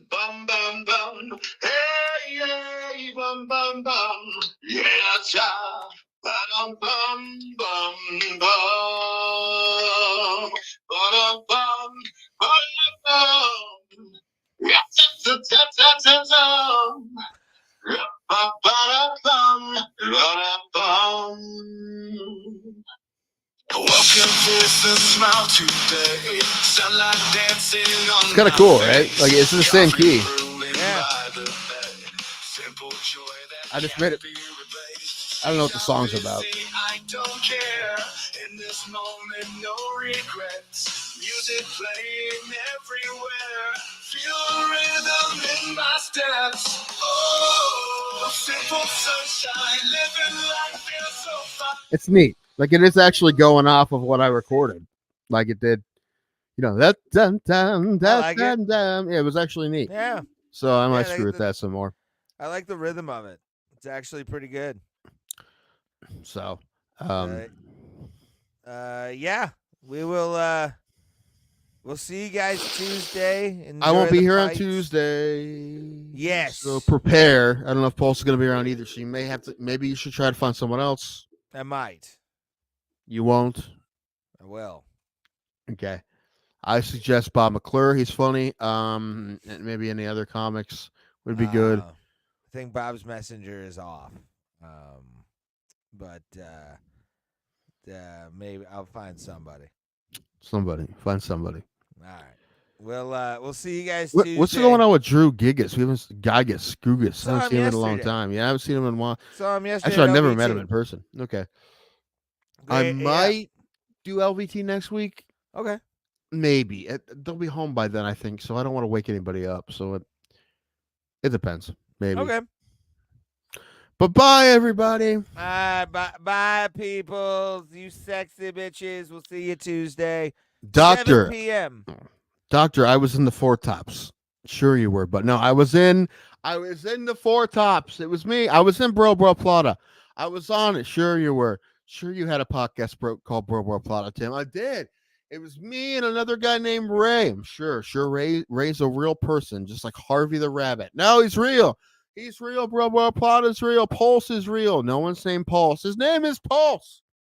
Bum bum bum, hey hey, bum bum bum, yeah cha, bum bum bum bum, bum bum bum, yeah ta ta ta ta ta, bum bum bum. Welcome to the smile today. Sunlight dancing on it's kind of cool, right? It's in the same key. Yeah. I just made it. I don't know what the song's about. I don't care. In this moment, no regrets. Music playing everywhere. Feel the rhythm in my steps. Oh, simple sunshine, living life feels so fun. It's neat. It is actually going off of what I recorded. It did. That dun dun like dun dun. Yeah, it was actually neat. Yeah. So I might screw with that some more. I like the rhythm of it. It's actually pretty good. So, yeah, we will. We'll see you guys Tuesday. I won't Enjoy be the here on fights. Tuesday. Yes. So prepare. I don't know if Paul's going to be around either. So you may have to. Maybe you should try to find someone else. I might. You won't. I will. Okay. I suggest Bob McClure. He's funny. And maybe any other comics would be good. I think Bob's Messenger is off. But maybe I'll find somebody. Find somebody. All right. We'll see you guys What's Tuesday. going on with Drew Gigas? We haven't Gigas, Gugas. Saw I haven't him seen him in a long yesterday. time. Yeah, I haven't seen him in a while. Saw him yesterday. Actually, I at never met LVT. him in person. Okay. I Great, yeah. might do LVT next week. Okay. Maybe. They'll be home by then, I think. So I don't want to wake anybody up. So it depends. Maybe. Okay. But bye, everybody. Bye, people. You sexy bitches. We'll see you Tuesday. Doctor. 7 p.m. Doctor, I was in the Four Tops. Sure you were, but no, I was in the Four Tops. It was me. I was in Bro Plata. I was on it. Sure you were. Sure you had a podcast called Bro Plata, Tim. I did. It was me and another guy named Ray. I'm sure Ray's a real person, just like Harvey the Rabbit. No, he's real. He's real, Bro Plata's real. Pulse is real. No one's named Pulse. His name is Pulse.